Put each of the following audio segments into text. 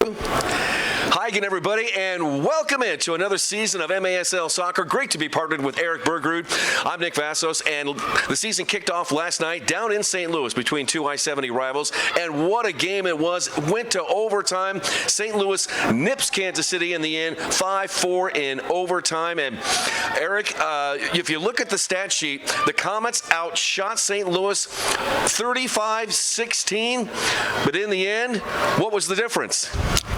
Hi again, everybody, and welcome into another season of MASL Soccer. Great to be partnered with Eric Bergrud. I'm Nick Vassos, and the season kicked off last night down in St. Louis between two I-70 rivals, and what a game it was. Went to overtime. St. Louis nips Kansas City in the end, 5-4 in overtime. And Eric, if you look at the stat sheet, the Comets outshot St. Louis 35-16, but in the end, what was the difference?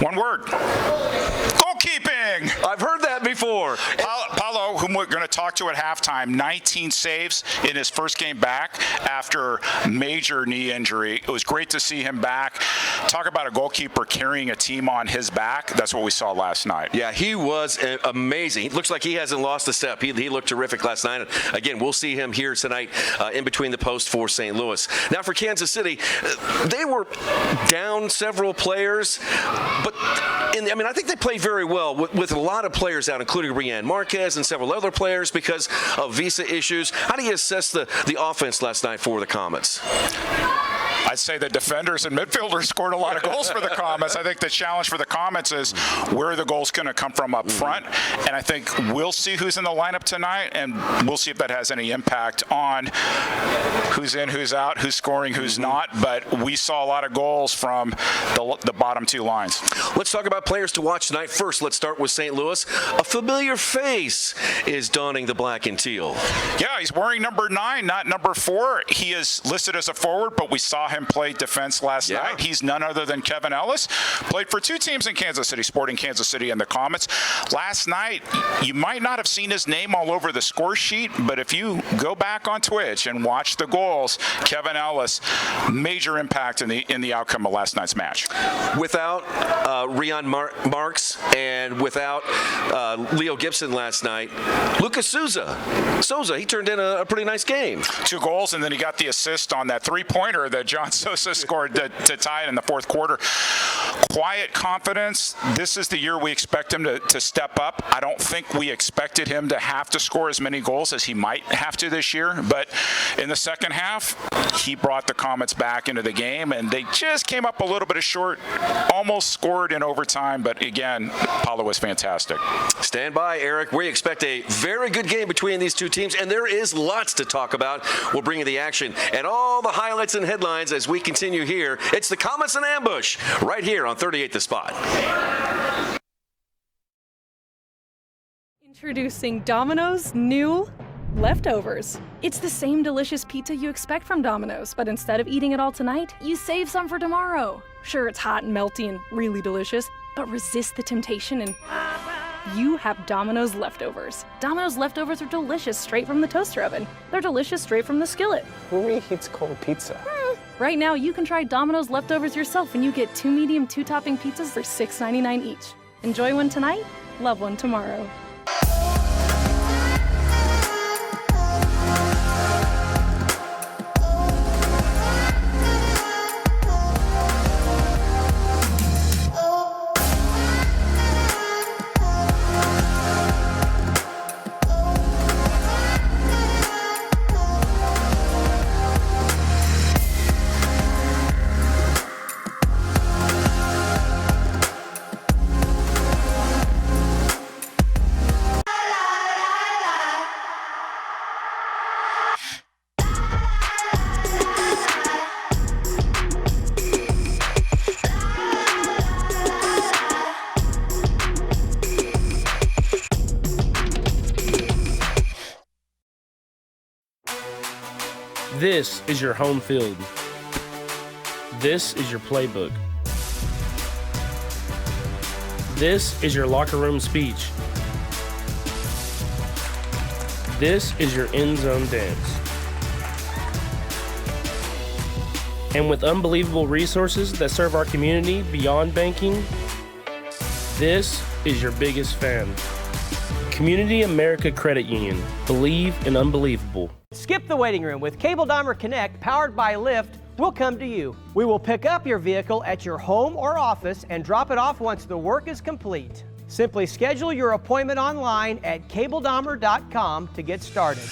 One word. Goalkeeping! I've heard that before. Paulo, whom we're going to talk to at halftime, 19 saves in his first game back after major knee injury. It was great to see him back. Talk about a goalkeeper carrying a team on his back. That's what we saw last night. Yeah, he was amazing. It looks like he hasn't lost a step. He looked terrific last night. Again, we'll see him here tonight in between the posts for St. Louis. Now for Kansas City, they were down several players, but I think they played very well with a lot of players out, including Rian Marquez and several other players because of visa issues. How do you assess the offense last night for the Comets? I'd say the defenders and midfielders scored a lot of goals for the Comets. I think the challenge for the Comets is where are the goals going to come from up front, and I think we'll see who's in the lineup tonight, and we'll see if that has any impact on who's in, who's out, who's scoring, who's not, but we saw a lot of goals from the bottom two lines. Let's talk about players to watch tonight. First, let's start with St. Louis. A familiar face is donning the black and teal. Yeah, he's wearing number 9, not number 4. He is listed as a forward, but we saw him play defense last night. He's none other than Kevin Ellis. Played for 2 teams in Kansas City, Sporting Kansas City and the Comets. Last night, you might not have seen his name all over the score sheet, but if you go back on Twitch and watch the goals, Kevin Ellis, major impact in the outcome of last night's match. Without Rian Marks and without Leo Gibson last night, Lucas Souza, he turned in a pretty nice game. 2 goals, and then he got the assist on that 3-pointer that John Sosa scored to tie it in the fourth quarter. Quiet confidence. This is the year we expect him to step up. I don't think we expected him to have to score as many goals as he might have to this year, but in the second half, he brought the Comets back into the game, and they just came up a little bit short, almost scored in overtime, but again, Paulo was fantastic. Stand by, Eric. We expect a very good game between these two teams, and there is lots to talk about. We'll bring you the action and all the highlights and headlines as we continue here. It's the Comets in Ambush right here on 38 The Spot. Introducing Domino's new Leftovers. It's the same delicious pizza you expect from Domino's, but instead of eating it all tonight, you save some for tomorrow. Sure, it's hot and melty and really delicious, but resist the temptation and you have Domino's Leftovers. Domino's Leftovers are delicious straight from the toaster oven. They're delicious straight from the skillet. Who reheats cold pizza? Right now, you can try Domino's Leftovers yourself when you get 2 medium 2-topping pizzas for $6.99 each. Enjoy one tonight, love one tomorrow. This is your home field. This is your playbook. This is your locker room speech. This is your end zone dance. And with unbelievable resources that serve our community beyond banking, this is your biggest fan. Community America Credit Union. Believe in unbelievable. Skip the waiting room. With Cable Dahmer Connect, powered by Lyft, we'll come to you. We will pick up your vehicle at your home or office and drop it off once the work is complete. Simply schedule your appointment online at cabledahmer.com to get started.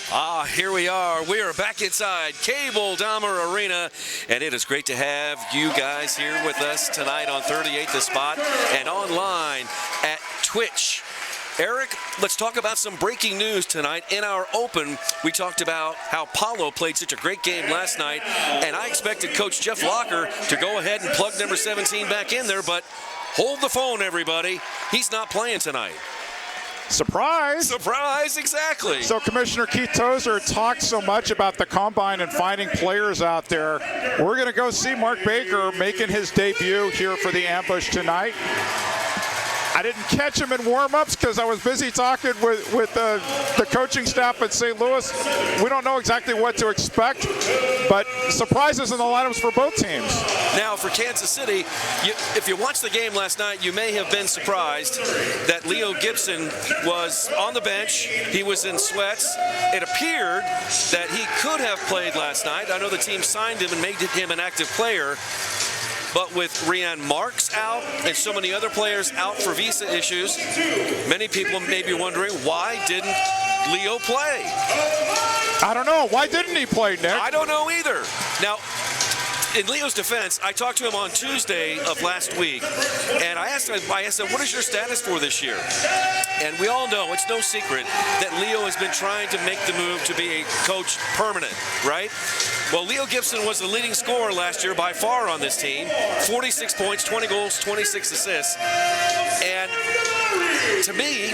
Here we are. We are back inside Cable Dahmer Arena, and it is great to have you guys here with us tonight on 38 The Spot and online at Twitch. Eric, let's talk about some breaking news tonight. In our open, we talked about how Paulo played such a great game last night, and I expected Coach Jeff Locker to go ahead and plug number 17 back in there, but hold the phone, everybody. He's not playing tonight. Surprise! Surprise, exactly. So Commissioner Keith Tozer talked so much about the combine and finding players out there. We're going to go see Mark Baker making his debut here for the ambush tonight. I didn't catch him in warm-ups because I was busy talking with the coaching staff at St. Louis. We don't know exactly what to expect, but surprises in the lineups for both teams. Now, for Kansas City, if you watched the game last night, you may have been surprised that Leo Gibson was on the bench. He was in sweats. It appeared that he could have played last night. I know the team signed him and made him an active player. But with Ryan Marks out and so many other players out for visa issues, many people may be wondering, why didn't Leo play? I don't know. Why didn't he play, Nick? I don't know either. Now, in Leo's defense, I talked to him on Tuesday of last week, and I asked him, what is your status for this year? And we all know, it's no secret, that Leo has been trying to make the move to be a coach permanent, right? Well, Leo Gibson was the leading scorer last year by far on this team. 46 points, 20 goals, 26 assists. And to me,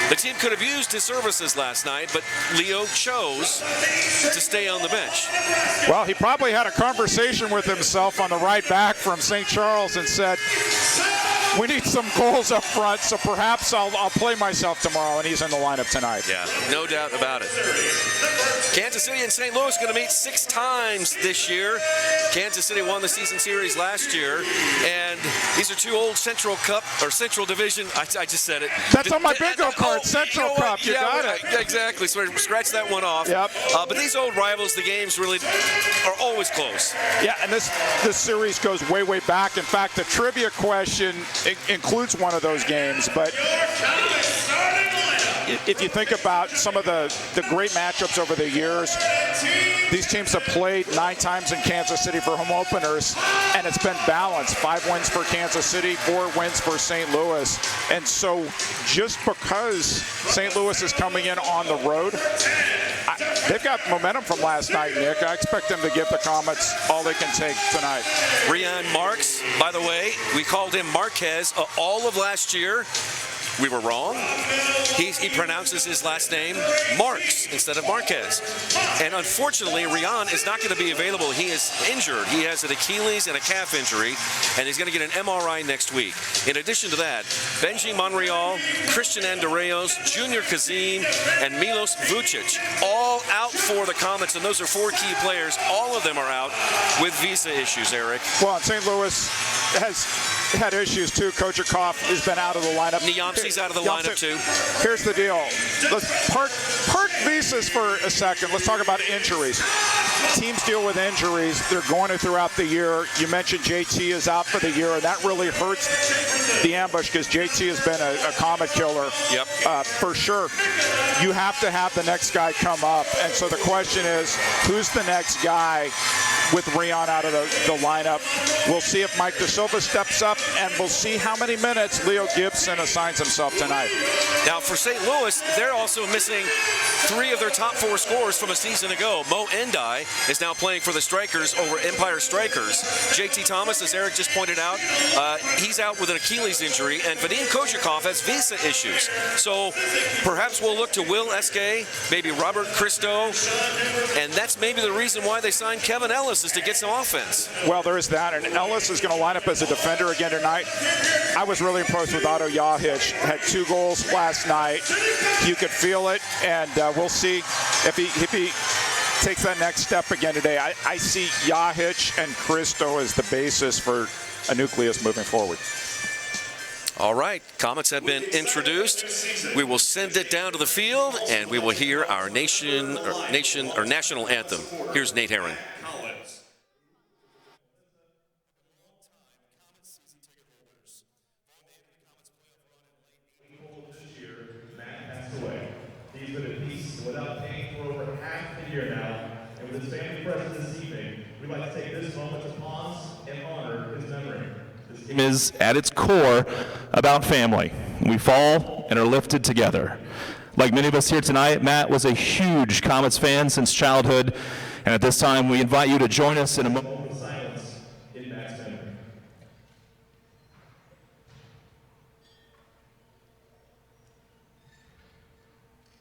the team could have used his services last night, but Leo chose to stay on the bench. Well, he probably had a conversation with himself on the right back from St. Charles and said, we need some goals up front, so perhaps I'll play myself tomorrow, and he's in the lineup tonight. Yeah, no doubt about it. Kansas City and St. Louis going to meet 6 times this year. Kansas City won the season series last year, and these are 2 old Central Cup, or Central Division, I just said it. That's on my bingo card, Central Cup, you got it. Exactly, so scratch that one off. Yep. But these old rivals, the games really are always close. Yeah, and this series goes way, way back. In fact, the trivia question includes one of those games, but if you think about some of the great matchups over the years, these teams have played 9 times in Kansas City for home openers, and it's been balanced. 5 wins for Kansas City, 4 wins for St. Louis. And so just because St. Louis is coming in on the road, they've got momentum from last night, Nick. I expect them to give the Comets all they can take tonight. Ryan Marks, by the way, we called him Marquez all of last year. We were wrong. He pronounces his last name Marks instead of Marquez. And unfortunately, Rian is not going to be available. He is injured. He has an Achilles and a calf injury, and he's going to get an MRI next week. In addition to that, Benji Monreal, Christian Andreos, Junior Kazim, and Milos Vucic, all out for the Comets, and those are 4 key players. All of them are out with visa issues, Eric. Well, St. Louis has had issues too. Kochakov has been out of the lineup. Niamsi's out of the lineup too. Here's the deal. Let's park visas for a second. Let's talk about injuries. Teams deal with injuries. They're going to throughout the year. You mentioned JT is out for the year, and that really hurts the ambush because JT has been a Comet killer. Yep. For sure. You have to have the next guy come up. And so the question is, who's the next guy with Rian out of the lineup? We'll see if Mike Da Silva steps up, and we'll see how many minutes Leo Gibson assigns himself tonight. Now, for St. Louis, they're also missing 3 of their top 4 scorers from a season ago. Mo Endai is now playing for the Strikers over Empire Strikers. JT Thomas, as Eric just pointed out, he's out with an Achilles injury, and Vadim Kochakov has visa issues. So perhaps we'll look to Will Eske, maybe Robert Christo, and that's maybe the reason why they signed Kevin Ellis, is to get some offense. Well, there is that, and Ellis is going to line up as a defender again tonight. I was really impressed with Otto Yahic. Had 2 goals last night. You could feel it, and we'll see if he takes that next step again today. I see Yahic and Christo as the basis for a nucleus moving forward. All right, Comets have been introduced. We will send it down to the field, and we will hear our national anthem. Here's Nate Herron. These are the pieces without paying for over half Is at its core about family. We fall and are lifted together. Like many of us here tonight, Matt was a huge Comets fan since childhood, and at this time we invite you to join us in a moment of silence in Matt's memory.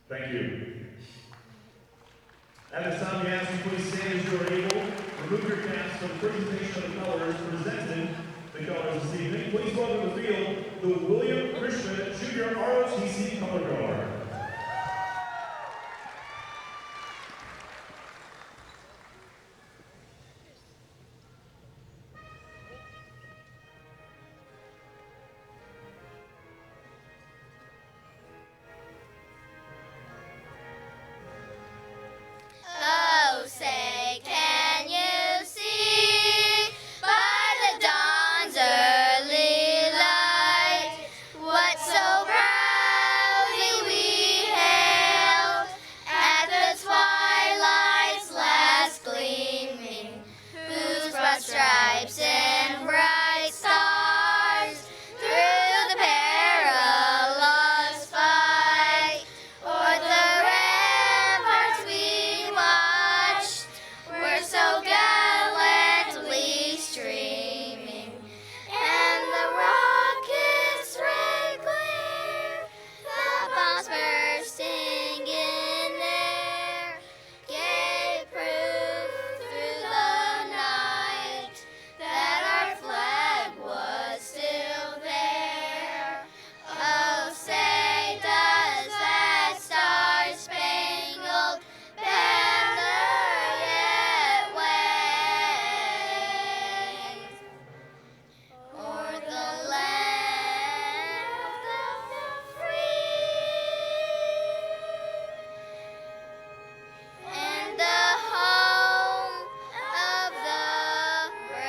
Thank you. At this time, we ask you please stand as you are able. Remove your caps for the presentation of the colors presented. The colors this evening. Please welcome to the field the William Christian Junior ROTC Color Guard. Oh, say, can you see by the dawn's early light what so proudly we hailed at the twilight's last gleaming, whose broad stripes and bright stars through the perilous fight o'er the ramparts we watched were so gallantly streaming, and the rockets' red glare, the bombs bursting in air, gave proof through the night that our flag was still there. Oh, say does that star-spangled banner yet wave o'er the land of the free and the home of the brave?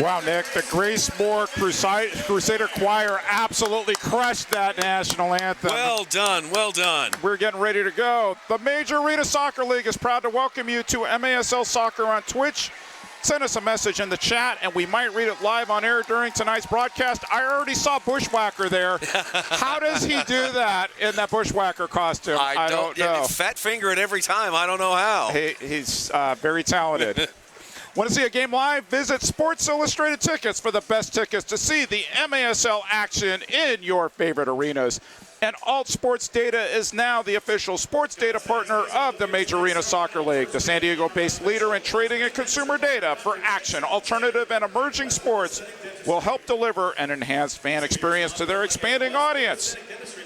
Wow, Nick, the Grace Moore Crusader Choir absolutely crushed that national anthem. Well done, well done. We're getting ready to go. The Major Arena Soccer League is proud to welcome you to MASL Soccer on Twitch. Send us a message in the chat, and we might read it live on air during tonight's broadcast. I already saw Bushwhacker there. How does he do that in that Bushwhacker costume? I don't know. Fat finger it every time. I don't know how. He's very talented. Want to see a game live? Visit Sports Illustrated Tickets for the best tickets to see the MASL action in your favorite arenas. And Alt Sports Data is now the official sports data partner of the Major Arena Soccer League, the San Diego-based leader in trading and consumer data for action, alternative, and emerging sports will help deliver an enhanced fan experience to their expanding audience.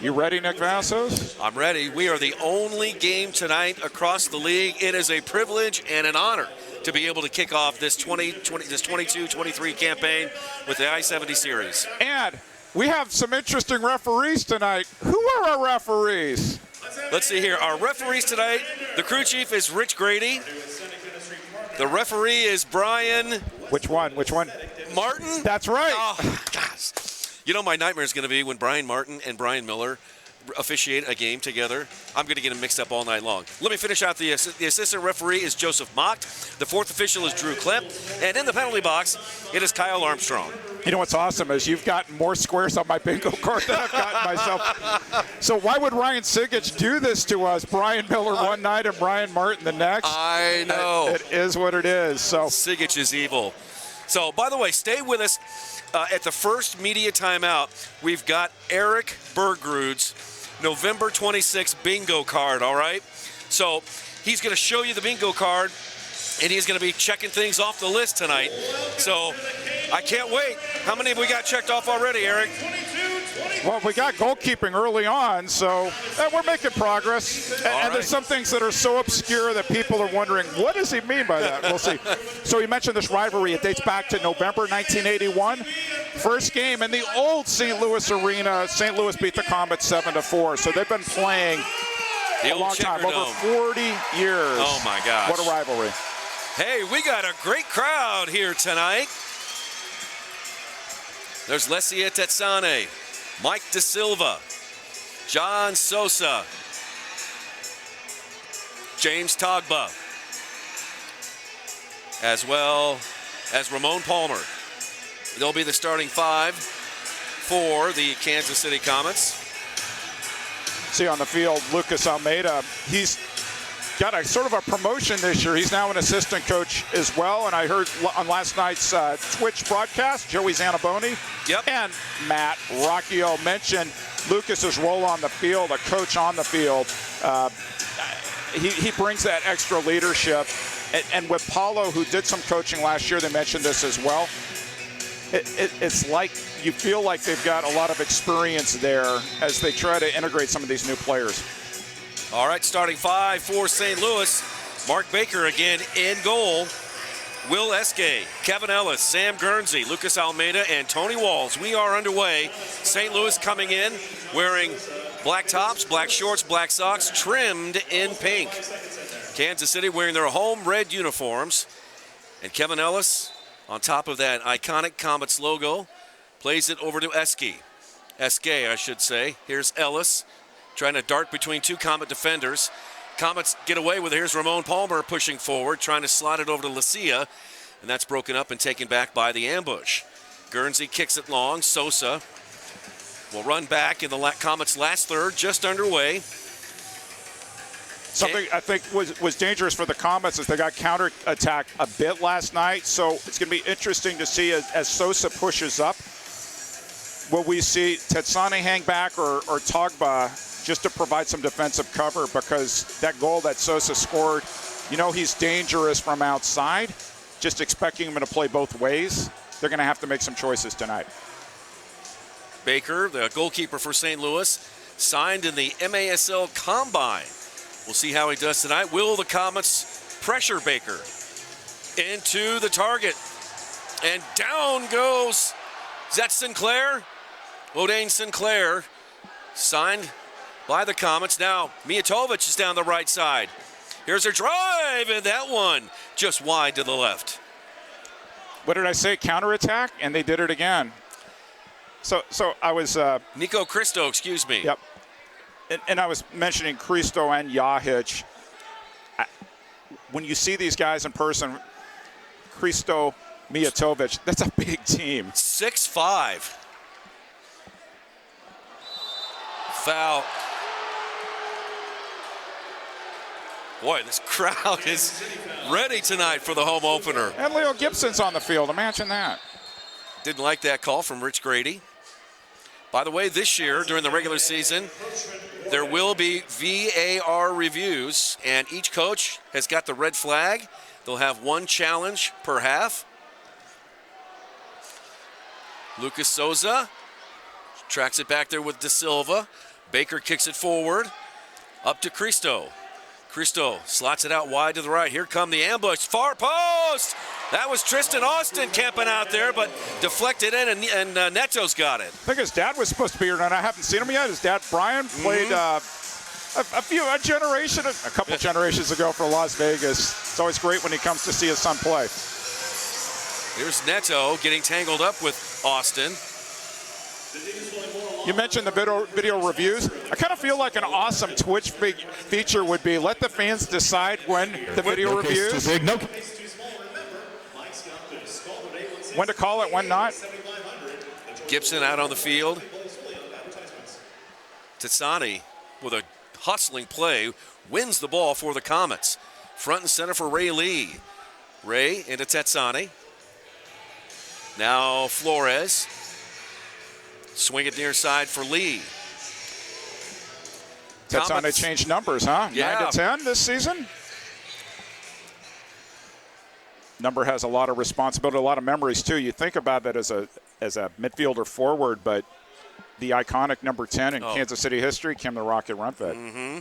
You ready, Nick Vassos? I'm ready. We are the only game tonight across the league. It is a privilege and an honor to be able to kick off this 22-23 campaign with the I-70 series. And we have some interesting referees tonight. Who are our referees? Let's see here. Our referees tonight, the crew chief is Rich Grady. The referee is Brian. Which one? Martin? That's right. Oh, gosh. You know, my nightmare is going to be when Brian Martin and Brian Miller officiate a game together. I'm going to get them mixed up all night long. Let me finish out the assistant referee is Joseph Mocht. The fourth official is Drew Klemp. And in the penalty box, it is Kyle Armstrong. You know what's awesome is you've gotten more squares on my bingo card than I've gotten myself. So why would Ryan Sigich do this to us? Brian Miller one night and Brian Martin the next? I know. It is what it is. So Sigich is evil. So, by the way, stay with us. At the first media timeout, we've got Eric Bergrud's November 26th bingo card, all right? So he's going to show you the bingo card, and he's going to be checking things off the list tonight. So I can't wait. How many have we got checked off already, Eric? Well, we got goalkeeping early on, so we're making progress. And there's some things that are so obscure that people are wondering, what does he mean by that? We'll see. So you mentioned this rivalry. It dates back to November 1981. First game in the old St. Louis arena. St. Louis beat the Comets 7-4. So they've been playing a long time, over 40 years. Oh, my gosh. What a rivalry. Hey, we got a great crowd here tonight. There's Lesia Tetsane, Mike De Silva, John Sosa, James Togba, as well as Ramon Palmer. They'll be the starting 5 for the Kansas City Comets. See on the field, Lucas Almeida, he's got a sort of a promotion this year. He's now an assistant coach as well. And I heard on last night's Twitch broadcast, Joey Zanaboni and Matt Rocchio mentioned Lucas's role on the field, a coach on the field. He brings that extra leadership. And with Paulo, who did some coaching last year, they mentioned this as well. It's like you feel like they've got a lot of experience there as they try to integrate some of these new players. All right, starting 5 for St. Louis. Mark Baker again in goal. Will Eske, Kevin Ellis, Sam Guernsey, Lucas Almeida, and Tony Walls. We are underway. St. Louis coming in wearing black tops, black shorts, black socks, trimmed in pink. Kansas City wearing their home red uniforms. And Kevin Ellis, on top of that iconic Comets logo, plays it over to Eske, I should say. Here's Ellis trying to dart between 2 Comet defenders. Comets get away with it. Here's Ramon Palmer pushing forward, trying to slide it over to Lucia, and that's broken up and taken back by the ambush. Guernsey kicks it long. Sosa will run back in the Comets' last third, just underway. Something I think was dangerous for the Comets is they got counterattacked a bit last night. So it's going to be interesting to see as Sosa pushes up. Will we see Tetsani hang back or Togba just to provide some defensive cover? Because that goal that Sosa scored, you know he's dangerous from outside. Just expecting him to play both ways. They're going to have to make some choices tonight. Baker, the goalkeeper for St. Louis, signed in the MASL Combine. We'll see how he does tonight. Will the Comets pressure Baker into the target? And down goes, is that Sinclair? Odain Sinclair, signed by the Comets. Now, Mijatovic is down the right side. Here's her drive, and that one just wide to the left. What did I say? Counterattack, and they did it again. So I was... Nico Christo, excuse me. Yep. And I was mentioning Christo and Yahic. When you see these guys in person, Christo, Mijatovic, that's a big team. 6'5". Foul. Boy, this crowd is ready tonight for the home opener. And Leo Gibson's on the field. Imagine that. Didn't like that call from Rich Grady. By the way, this year, during the regular season, there will be VAR reviews, and each coach has got the red flag. They'll have 1 challenge per half. Lucas Souza tracks it back there with De Silva. Baker kicks it forward, up to Christo. Christo slots it out wide to the right. Here come the ambush, far post! That was Tristan Austin camping out there, but deflected in, and Neto's got it. I think his dad was supposed to be here tonight. I haven't seen him yet. His dad, Brian, played a couple generations ago for Las Vegas. It's always great when he comes to see his son play. Here's Neto getting tangled up with Austin. You mentioned the video reviews. I kind of feel like an awesome Twitch feature would be let the fans decide when the video reviews. When to call it, when not. Gibson out on the field. Tetsani with a hustling play wins the ball for the Comets. Front and center for Ray Lee. Ray into Tetsani. Now Flores. Swing it near side for Lee. Tetsani changed numbers, huh? Yeah. 9 to 10 this season. Number has a lot of responsibility, a lot of memories too. You think about that as a midfielder forward, but the iconic number 10 in Kansas City history, Kim the Rocket Runfed. Mm-hmm.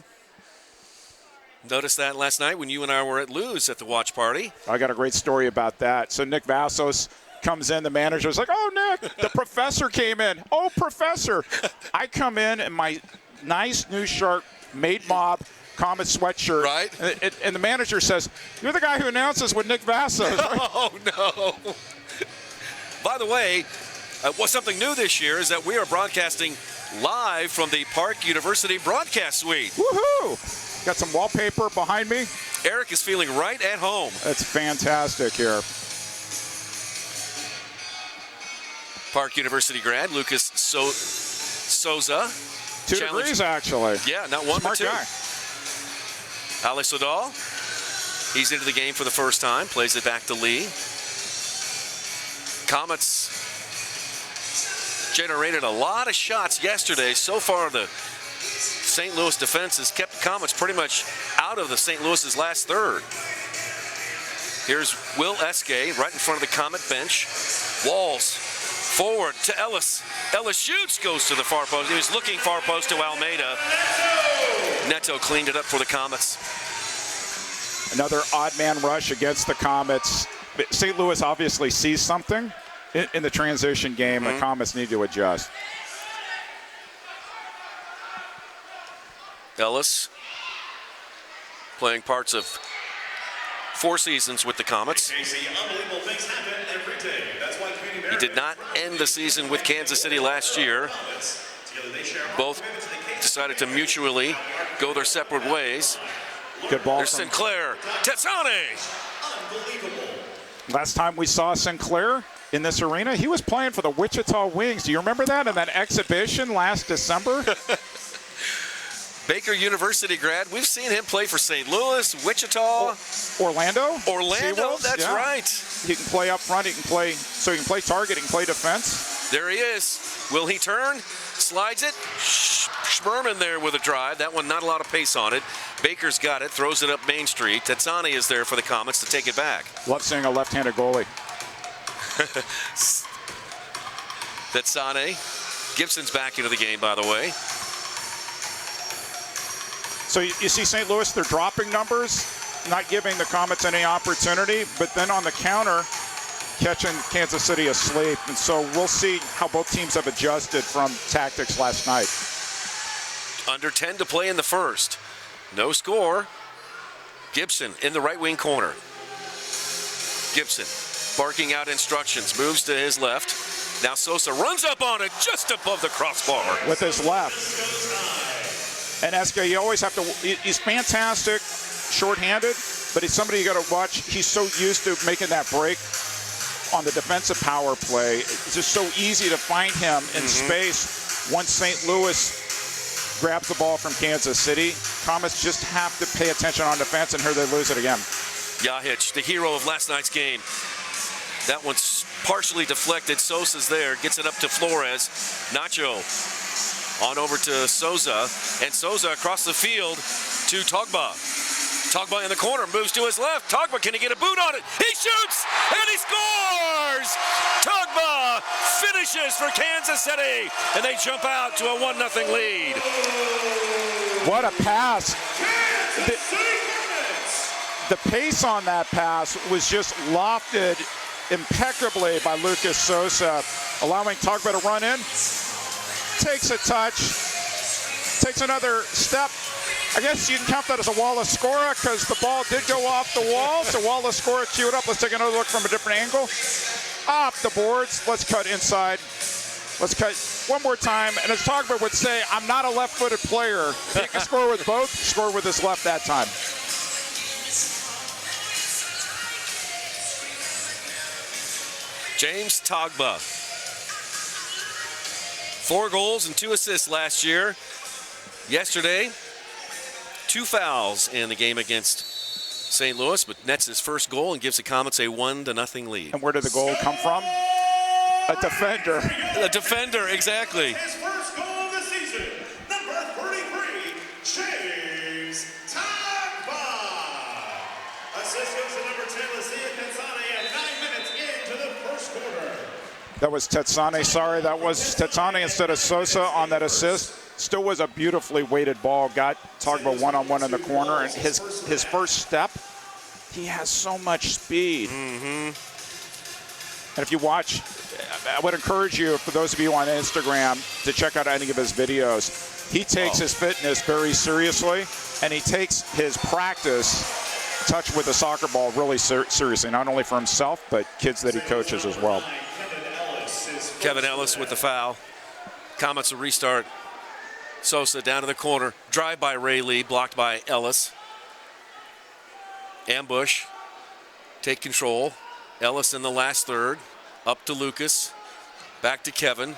Noticed that last night when you and I were at Lou's at the watch party. I got a great story about that. So Nick Vassos comes in, the manager's like, "Oh, Nick, the professor came in." "Oh, professor." I come in my nice new shirt, Made Mob Comet sweatshirt. Right. And the manager says, "You're the guy who announces with Nick Vassos." Oh, no. By the way, what's something new this year is that we are broadcasting live from the Park University Broadcast Suite. Woohoo! Got some wallpaper behind me. Eric is feeling right at home. It's fantastic here. Park University grad Lucas Souza. 2 degrees, actually. Yeah, not one, Smart but 2. guy. Alex Sodal, he's into the game for the first time, plays it back to Lee. Comets generated a lot of shots yesterday. So far, the St. Louis defense has kept Comets pretty much out of the St. Louis's last third. Here's Will Eske right in front of the Comet bench. Walls forward to Ellis. Ellis shoots, goes to the far post. He was looking far post to Almeida. Neto cleaned it up for the Comets. Another odd man rush against the Comets. St. Louis obviously sees something in the transition game. The Comets need to adjust. Ellis playing parts of 4 seasons with the Comets. He did not end the season with Kansas City last year. Both decided to mutually go their separate ways. Good ball. There's Sinclair. Tetsane. Last time we saw Sinclair in this arena, he was playing for the Wichita Wings. Do you remember that in that exhibition last December? Baker University grad. We've seen him play for St. Louis, Wichita, Orlando. Seawolves, that's right. He can play up front. He can play target. He can play defense. There he is. Will he turn? Slides it. Schmerman there with a drive. That one, not a lot of pace on it. Baker's got it. Throws it up Main Street. Tetsane is there for the Comets to take it back. Love seeing a left-handed goalie. Tetsane. Gibson's back into the game, by the way. So you see St. Louis, they're dropping numbers, not giving the Comets any opportunity, but then on the counter, catching Kansas City asleep. And so we'll see how both teams have adjusted from tactics last night. Under 10 to play in the first. No score. Gibson in the right wing corner. Gibson barking out instructions, moves to his left. Now Sosa runs up on it just above the crossbar. With his left. And Eske, you always have to, he's fantastic, shorthanded, but he's somebody you got to watch. He's so used to making that break on the defensive power play. It's just so easy to find him in space once St. Louis grabs the ball from Kansas City. Comets just have to pay attention on defense, and here they lose it again. Yahic, the hero of last night's game. That one's partially deflected. Sosa's there, gets it up to Flores. Nacho on over to Souza, and Souza across the field to Togba. Togba in the corner, moves to his left. Togba, can he get a boot on it? He shoots, and he scores! Togba finishes for Kansas City, and they jump out to a 1-0 lead. What a pass. The pace on that pass was just lofted impeccably by Lucas Souza, allowing Togba to run in. Takes a touch, takes another step. I guess you can count that as a Wallace scorer because the ball did go off the wall. So Wallace scorer queued up. Let's take another look from a different angle. Off the boards. Let's cut inside. Let's cut one more time. And as Togba would say, I'm not a left-footed player. He can score with both. Score with his left that time. James Togba. 4 goals and 2 assists last year. Yesterday, 2 fouls in the game against St. Louis, but nets his first goal and gives the Comets a 1-0 lead. And where did the goal come from? A defender. A defender, exactly. His first goal of the season, number 33, James Togba. Assist goes to number 10, Lucia Tetsane, at 9 minutes into the first quarter. That was Tetsane. Sorry, that was Tetsane instead of Sosa on that assist. Still was a beautifully weighted ball. Got Togba one-on-one in the corner. And his first step, he has so much speed. And if you watch, I would encourage you, for those of you on Instagram, to check out any of his videos. He takes his fitness very seriously, and he takes his practice touch with the soccer ball really seriously, not only for himself, but kids that he coaches as well. Kevin Ellis with the foul. Comets will restart Sosa down to the corner. Drive by Ray Lee, blocked by Ellis. Ambush. Take control. Ellis in the last third. Up to Lucas. Back to Kevin.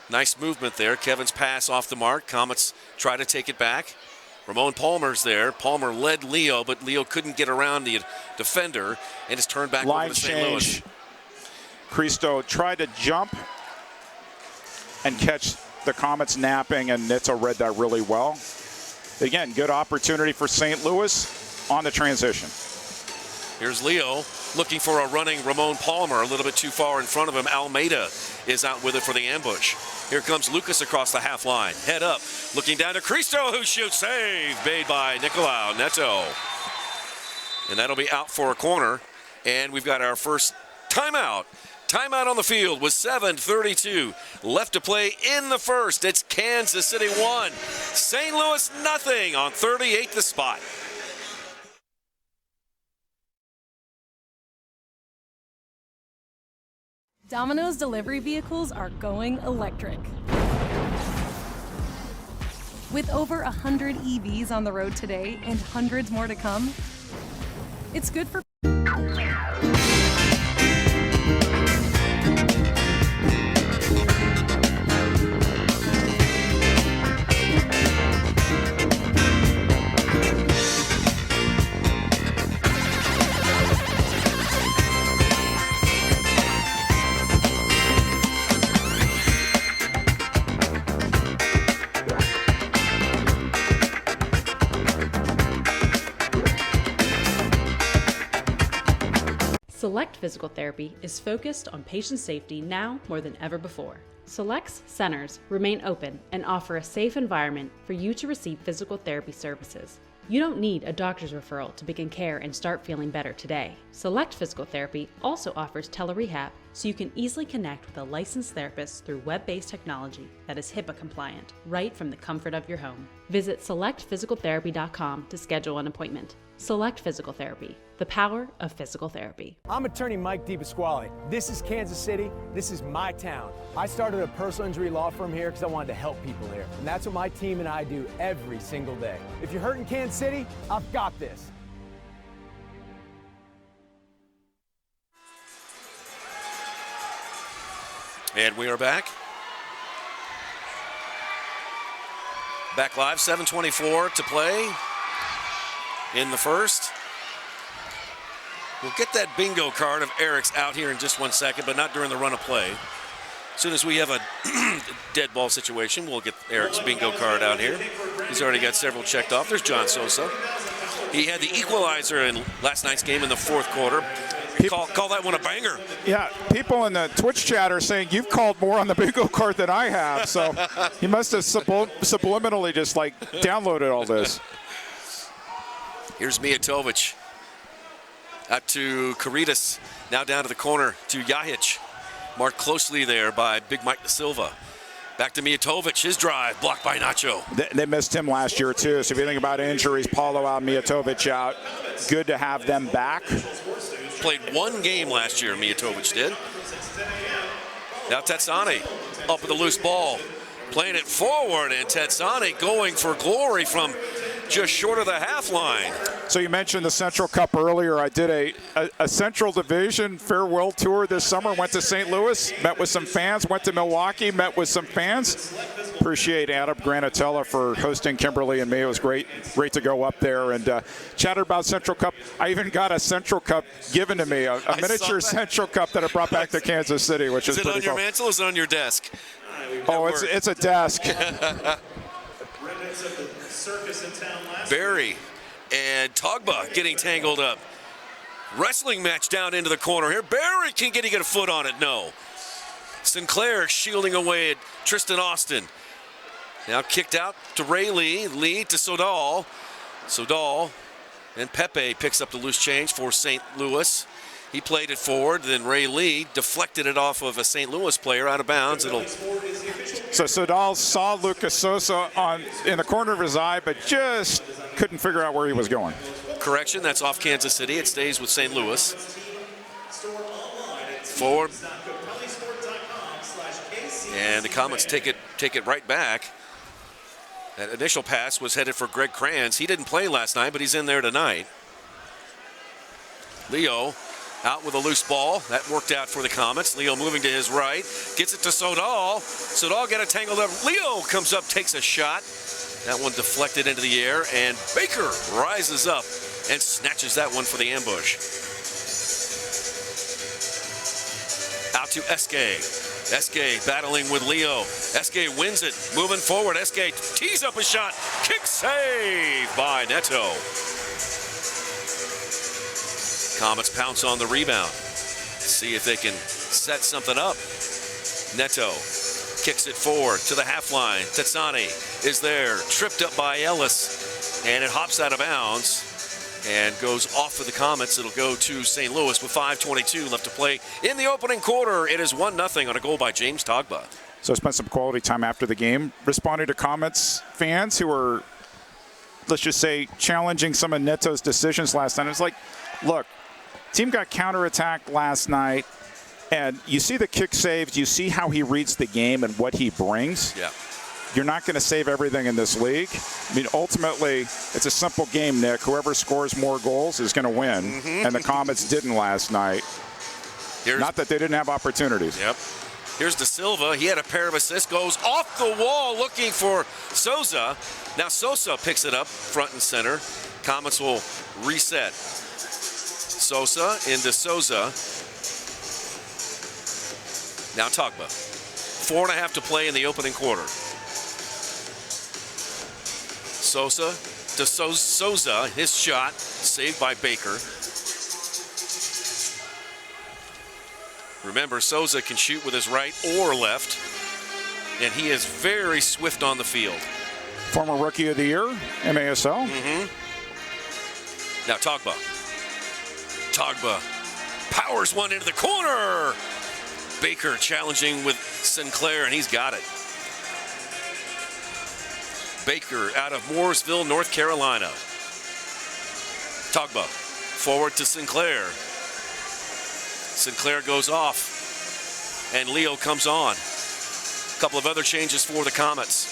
Nice movement there. Kevin's pass off the mark. Comets try to take it back. Ramon Palmer's there. Palmer led Leo, but Leo couldn't get around the defender and is turned back over to St. Louis. Cristo tried to jump and catch the Comets napping, and Nitzo read that really well. Again, good opportunity for St. Louis on the transition. Here's Leo looking for a running Ramon Palmer, a little bit too far in front of him. Almeida is out with it for the ambush. Here comes Lucas across the half line. Head up, looking down to Cristo, who shoots. Save made by Nicolau Neto. And that'll be out for a corner. And we've got our first timeout. Timeout on the field with 7:32 left to play in the first. It's Kansas City 1, St. Louis nothing on 38 the spot. Domino's delivery vehicles are going electric. With over 100 EVs on the road today and hundreds more to come, it's good for Select Physical Therapy is focused on patient safety now more than ever before. Select's centers remain open and offer a safe environment for you to receive physical therapy services. You don't need a doctor's referral to begin care and start feeling better today. Select Physical Therapy also offers telerehab, so you can easily connect with a licensed therapist through web-based technology that is HIPAA compliant, right from the comfort of your home. Visit selectphysicaltherapy.com to schedule an appointment. Select Physical Therapy, the power of physical therapy. I'm attorney Mike DePasquale. This is Kansas City. This is my town. I started a personal injury law firm here because I wanted to help people here. And that's what my team and I do every single day. If you're hurt in Kansas City, I've got this. And we are back. Back live, 7:24 to play in the first. We'll get that bingo card of Eric's out here in just 1 second, but not during the run of play. As soon as we have a dead ball situation, we'll get Eric's bingo card out here. He's already got several checked off. There's John Sosa. He had the equalizer in last night's game in the fourth quarter. Call that one a banger. Yeah, people in the Twitch chat are saying you've called more on the bingo card than I have, so he must have subliminally just like downloaded all this. Here's Mijatovic. Out to Caritas. Now down to the corner to Yahic. Marked closely there by Big Mike Da Silva. Back to Mijatovic. His drive blocked by Nacho. They missed him last year too. So if you think about injuries, Paulo out, Mijatovic out. Good to have them back. Played one game last year, Mijatovic did. Now Tetsani up with a loose ball. Playing it forward, and Tetsani going for glory from just short of the half line. So you mentioned the Central Cup earlier. I did a Central Division farewell tour this summer. Went to St. Louis, met with some fans. Went to Milwaukee, met with some fans. Appreciate Adam Granatella for hosting Kimberly and me. It was great to go up there and chatter about Central Cup. I even got a Central Cup given to me, a miniature Central Cup that I brought back to Kansas City, which is pretty cool. Is it on your mantle or is it on your desk? Oh, it's a desk. Barry and Togba getting tangled up. Wrestling match down into the corner here. Barry can get a foot on it. No. Sinclair shielding away at Tristan Austin. Now kicked out to Ray Lee. Lee to Sodal. Sodal and Pepe picks up the loose change for St. Louis. He played it forward, then Ray Lee deflected it off of a St. Louis player out of bounds. So Sodal saw Lucas Sosa in the corner of his eye, but just couldn't figure out where he was going. Correction, that's off Kansas City. It stays with St. Louis. Forward. And the Comets take it right back. That initial pass was headed for Greg Kranz. He didn't play last night, but he's in there tonight. Leo out with a loose ball. That worked out for the Comets. Leo moving to his right. Gets it to Sodal. Sodal got it tangled up. Leo comes up, takes a shot. That one deflected into the air, and Baker rises up and snatches that one for the ambush. Out to Eske. Eske battling with Leo. Eske wins it. Moving forward. Eske tees up a shot. Kick save by Neto. Comets pounce on the rebound. See if they can set something up. Neto kicks it forward to the half line. Tetsani is there. Tripped up by Ellis. And it hops out of bounds and goes off for the Comets. It'll go to St. Louis with 5:22 left to play in the opening quarter. It is 1-0 on a goal by James Togba. So spent some quality time after the game responding to Comets fans who were, let's just say, challenging some of Neto's decisions last night. It's like, look, team got counterattacked last night, and you see the kick saves, you see how he reads the game and what he brings. Yeah. You're not going to save everything in this league. I mean, ultimately, it's a simple game, Nick. Whoever scores more goals is going to win, and the Comets didn't last night. Not that they didn't have opportunities. Yep. Here's De Silva. He had a pair of assists. Goes off the wall looking for Souza. Now Sosa picks it up front and center. Comets will reset. Sosa into Souza. Now Togba. 4.5 to play in the opening quarter. Sosa to Souza. His shot saved by Baker. Remember, Souza can shoot with his right or left, and he is very swift on the field. Former Rookie of the Year, MASL. Now Togba. Togba powers one into the corner. Baker challenging with Sinclair, and he's got it. Baker out of Mooresville, North Carolina. Togba forward to Sinclair. Sinclair goes off, and Leo comes on. A couple of other changes for the Comets.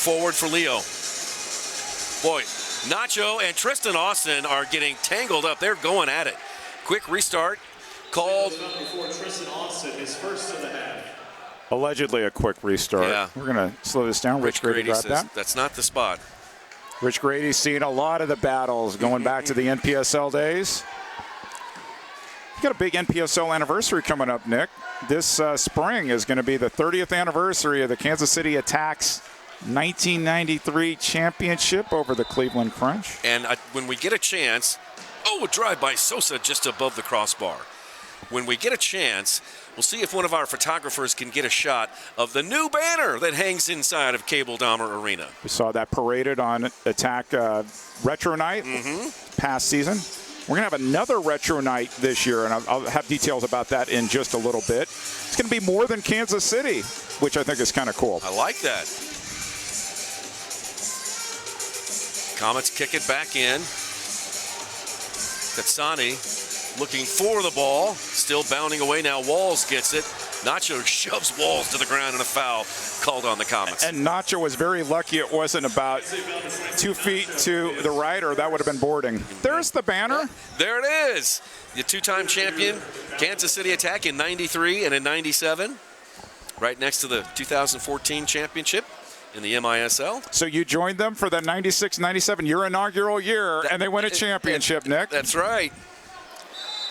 Forward for Leo. Boy, Nacho and Tristan Austin are getting tangled up. They're going at it. Quick restart called. Before Tristan Austin, his first of the half. Allegedly a quick restart. Yeah. We're going to slow this down. Rich Grady got says that. that's not the spot. Rich Grady's seen a lot of the battles going back to the NPSL days. You got a big NPSL anniversary coming up, Nick. This spring is going to be the 30th anniversary of the Kansas City Attack's 1993 championship over the Cleveland Crunch. And when we get a chance, a drive by Sosa just above the crossbar. When we get a chance, we'll see if one of our photographers can get a shot of the new banner that hangs inside of Cable Dahmer Arena. We saw that paraded on Attack Retro Night past season. We're going to have another Retro Night this year, and I'll have details about that in just a little bit. It's going to be more than Kansas City, which I think is kind of cool. I like that. Comets kick it back in. Katsani looking for the ball, still bounding away now. Walls gets it. Nacho shoves Walls to the ground and a foul called on the Comets. And Nacho was very lucky it wasn't about 2 feet to the right, or that would have been boarding. There's the banner. There it is. The two-time champion, Kansas City Attack in 93 and in 97. Right next to the 2014 championship in the MISL. So you joined them for the 96-97, your inaugural year, and they win a championship, Nick. That's right.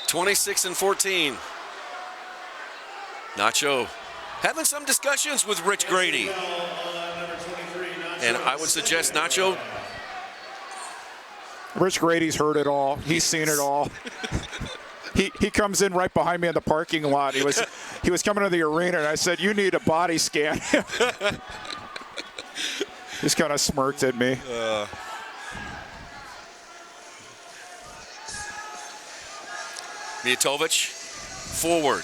26-14. Nacho having some discussions with Rich Grady. And I would suggest Nacho. Rich Grady's heard it all. He's seen it all. He comes in right behind me in the parking lot. He was coming to the arena, and I said, "You need a body scan." Just kind of smirked at me. Mijatovic forward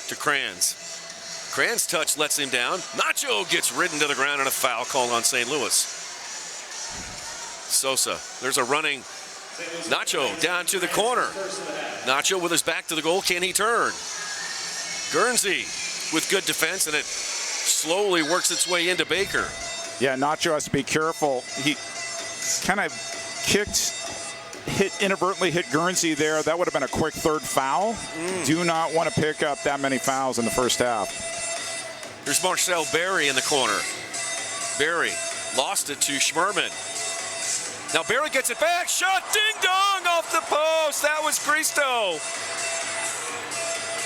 to Kranz. Kranz touch lets him down. Nacho gets ridden to the ground and a foul called on St. Louis. Sosa, there's a running Nacho down to the corner. Nacho with his back to the goal, can he turn? Guernsey with good defense, and it slowly works its way into Baker. Yeah, Nacho has to be careful. He kind of inadvertently hit Guernsey there. That would have been a quick third foul. Do not want to pick up that many fouls in the first half. Here's Marcel Berry in the corner. Berry lost it to Schmerman. Now Berry gets it back. Shot, ding dong, off the post. That was Cristo.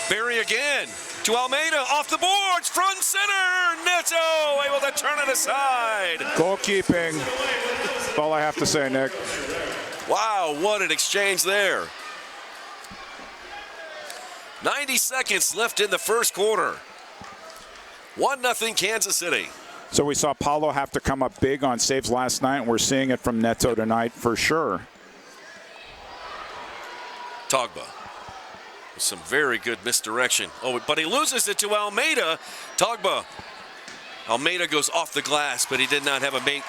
Berry again to Almeida, off the boards, front center. Neto able to turn it aside. Goalkeeping. That's all I have to say, Nick. Wow, what an exchange there. 90 seconds left in the first quarter. 1-0 Kansas City. So we saw Paulo have to come up big on saves last night, and we're seeing it from Neto tonight for sure. Togba. Some very good misdirection. Oh, but he loses it to Almeida. Togba. Almeida goes off the glass, but he did not have a mate.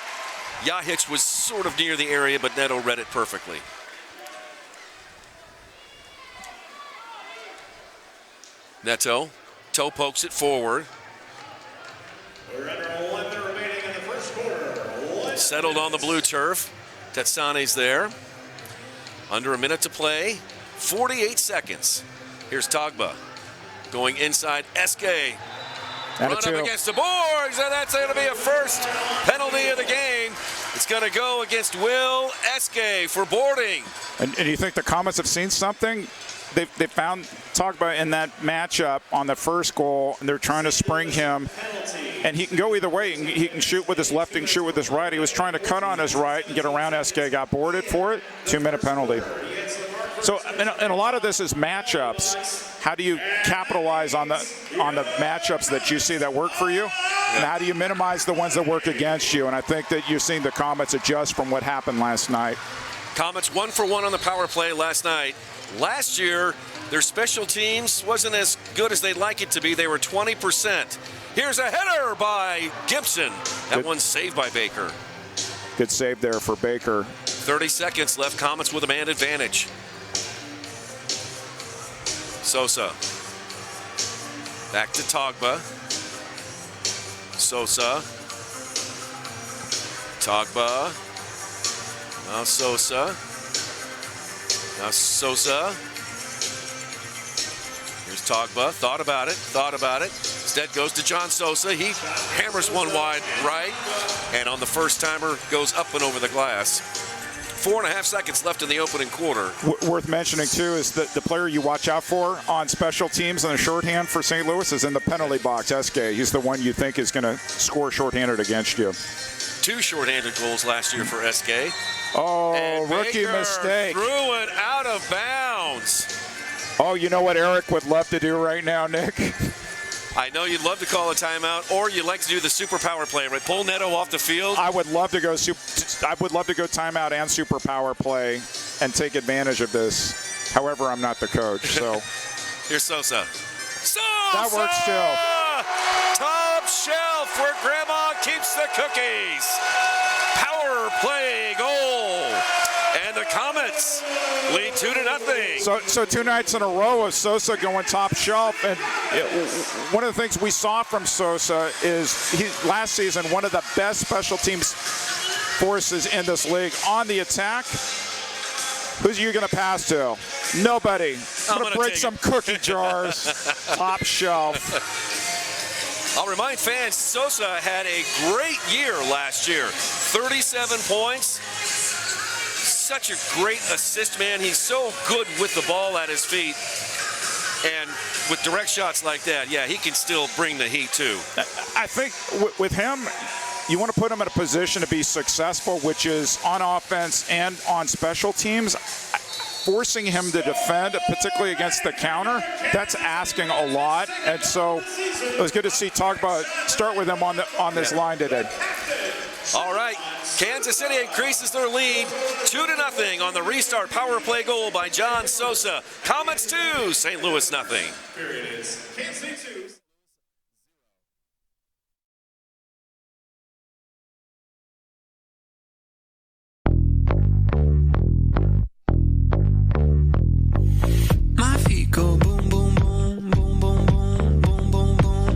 Yahic was sort of near the area, but Neto read it perfectly. Neto. Toe pokes it forward. We're under 1 minute remaining in the first quarter. Settled on the blue turf. Tetsane's there. Under a minute to play. 48 seconds. Here's Togba going inside. Esque. Run up against the boards, and that's going to be a first penalty of the game. It's going to go against Will Esque for boarding. And you think the Comets have seen something? They found Togba in that matchup on the first goal, and they're trying to spring him. And he can go either way. He can shoot with his left, he can shoot with his right. He was trying to cut on his right and get around Esque, got boarded for it. 2-minute penalty. So, and a lot of this is matchups. How do you capitalize on the matchups that you see that work for you? And how do you minimize the ones that work against you? And I think that you've seen the Comets adjust from what happened last night. Comets 1 for 1 on the power play last night. Last year, their special teams wasn't as good as they'd like it to be. They were 20%. Here's a header by Gibson. That one's saved by Baker. Good save there for Baker. 30 seconds left. Comets with a man advantage. Sosa. Back to Togba. Sosa. Togba. Now Sosa. Now Sosa. Here's Togba. Thought about it. Instead goes to John Sosa. He hammers one wide right. And on the first timer, goes up and over the glass. 4.5 seconds left in the opening quarter. Worth mentioning, too, is that the player you watch out for on special teams on the shorthand for St. Louis is in the penalty box, Esque. He's the one you think is going to score shorthanded against you. 2 shorthanded goals last year for Esque. Oh, and rookie Baker mistake. Threw it out of bounds. Oh, you know what Eric would love to do right now, Nick? I know you'd love to call a timeout, or you'd like to do the super power play, right? Pull Neto off the field. I would love to go timeout and super power play and take advantage of this. However, I'm not the coach, so. Here's Sosa. Sosa! That works too. Top shelf where Grandma keeps the cookies. Power play goal. And the Comets lead 2-0. So 2 nights in a row of Sosa going top shelf. And one of the things we saw from Sosa is last season one of the best special teams forces in this league. On the attack, who's you going to pass to? Nobody. I'm going to break some cookie jars. Top shelf. I'll remind fans, Sosa had a great year last year. 37 points. Such a great assist man. He's so good with the ball at his feet. And with direct shots like that, yeah, he can still bring the heat too. I think with him, you want to put him in a position to be successful, which is on offense and on special teams. Forcing him to defend, particularly against the counter, that's asking a lot. And so it was good to see Togba start with him on this line today. All right, Kansas City increases their lead 2-0 on the restart power play goal by John Sosa. Comets 2, St. Louis 0. Period is Kansas City 2. My feet go boom, boom, boom, boom, boom, boom, boom, boom, boom.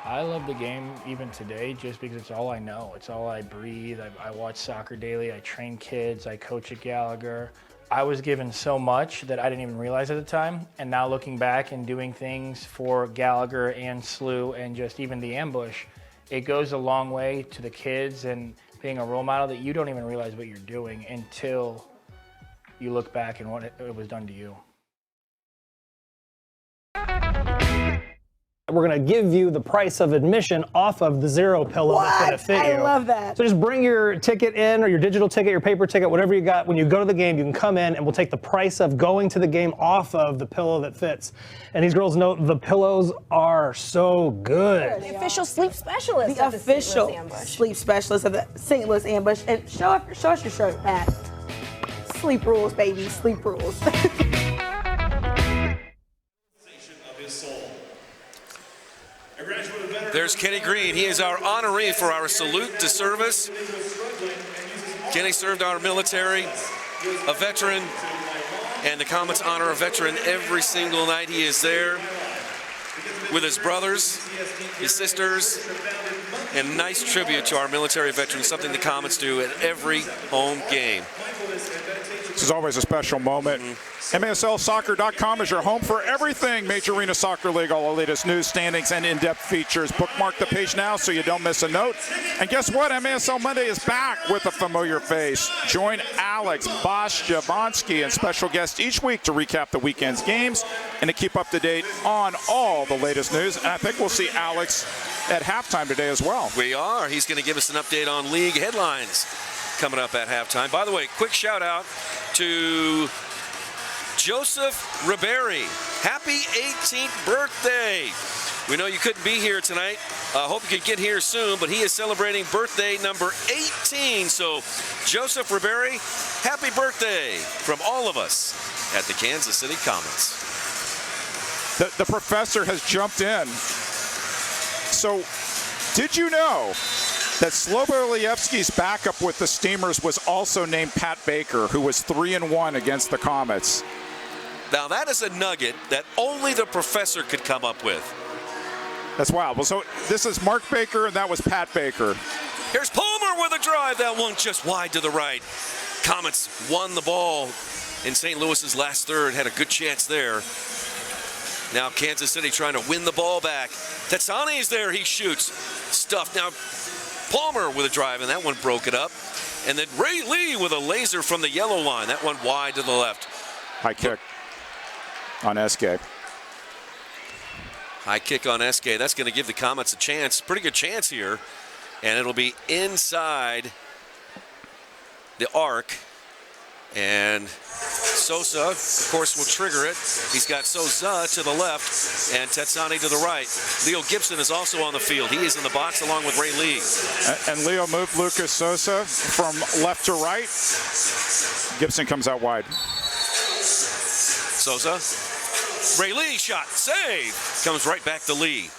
I love the game even today just because it's all I know. It's all I breathe. I watch soccer daily. I train kids. I coach at Gallagher. I was given so much that I didn't even realize at the time. And now looking back and doing things for Gallagher and SLU and just even the ambush, it goes a long way to the kids and being a role model that you don't even realize what you're doing until you look back and what it was done to you. We're going to give you the price of admission off of the zero pillow that's going to fit you. I love that. So just bring your ticket in, or your digital ticket, your paper ticket, whatever you got. When you go to the game, you can come in and we'll take the price of going to the game off of the pillow that fits. And these girls know the pillows are so good. The official sleep specialist. The official sleep specialist of the St. Louis Ambush. And show us your shirt, Pat. Sleep rules, baby. Sleep rules. There's Kenny Green. He is our honoree for our salute to service. Kenny served our military, a veteran, and the Comets honor a veteran every single night he is there with his brothers, his sisters, and nice tribute to our military veterans, something the Comets do at every home game. This is always a special moment. MASLsoccer.com is your home for everything Major Arena Soccer League, all the latest news, standings, and in-depth features. Bookmark the page now so you don't miss a note. And guess what? MASL Monday is back with a familiar face. Join Alex, Bosch, Jablonski, and special guests each week to recap the weekend's games and to keep up to date on all the latest news. And I think we'll see Alex at halftime today as well. We are. He's going to give us an update on league headlines coming up at halftime. By the way, quick shout out to Joseph Ribery. Happy 18th birthday. We know you couldn't be here tonight. Hope you could get here soon, but he is celebrating birthday number 18. So, Joseph Ribery, happy birthday from all of us at the Kansas City Comets. The professor has jumped in. So, did you know that Slobodievsky's backup with the Steamers was also named Pat Baker, who was 3-1 against the Comets? Now that is a nugget that only the professor could come up with. That's wild. Well, so this is Mark Baker, and that was Pat Baker. Here's Palmer with a drive. That one just wide to the right. Comets won the ball in St. Louis's last third. Had a good chance there. Now Kansas City trying to win the ball back. Tetsani is there. He shoots. Stuffed. Now Palmer with a drive, and that one broke it up. And then Ray Lee with a laser from the yellow line. That one wide to the left. High kick on Eske. High kick on Eske. That's going to give the Comets a chance. Pretty good chance here. And it'll be inside the arc. And Sosa, of course, will trigger it. He's got Sosa to the left and Tetsani to the right. Leo Gibson is also on the field. He is in the box along with Ray Lee. And Leo moved Lucas Sosa from left to right. Gibson comes out wide. Sosa. Ray Lee shot. Save. Comes right back to Lee.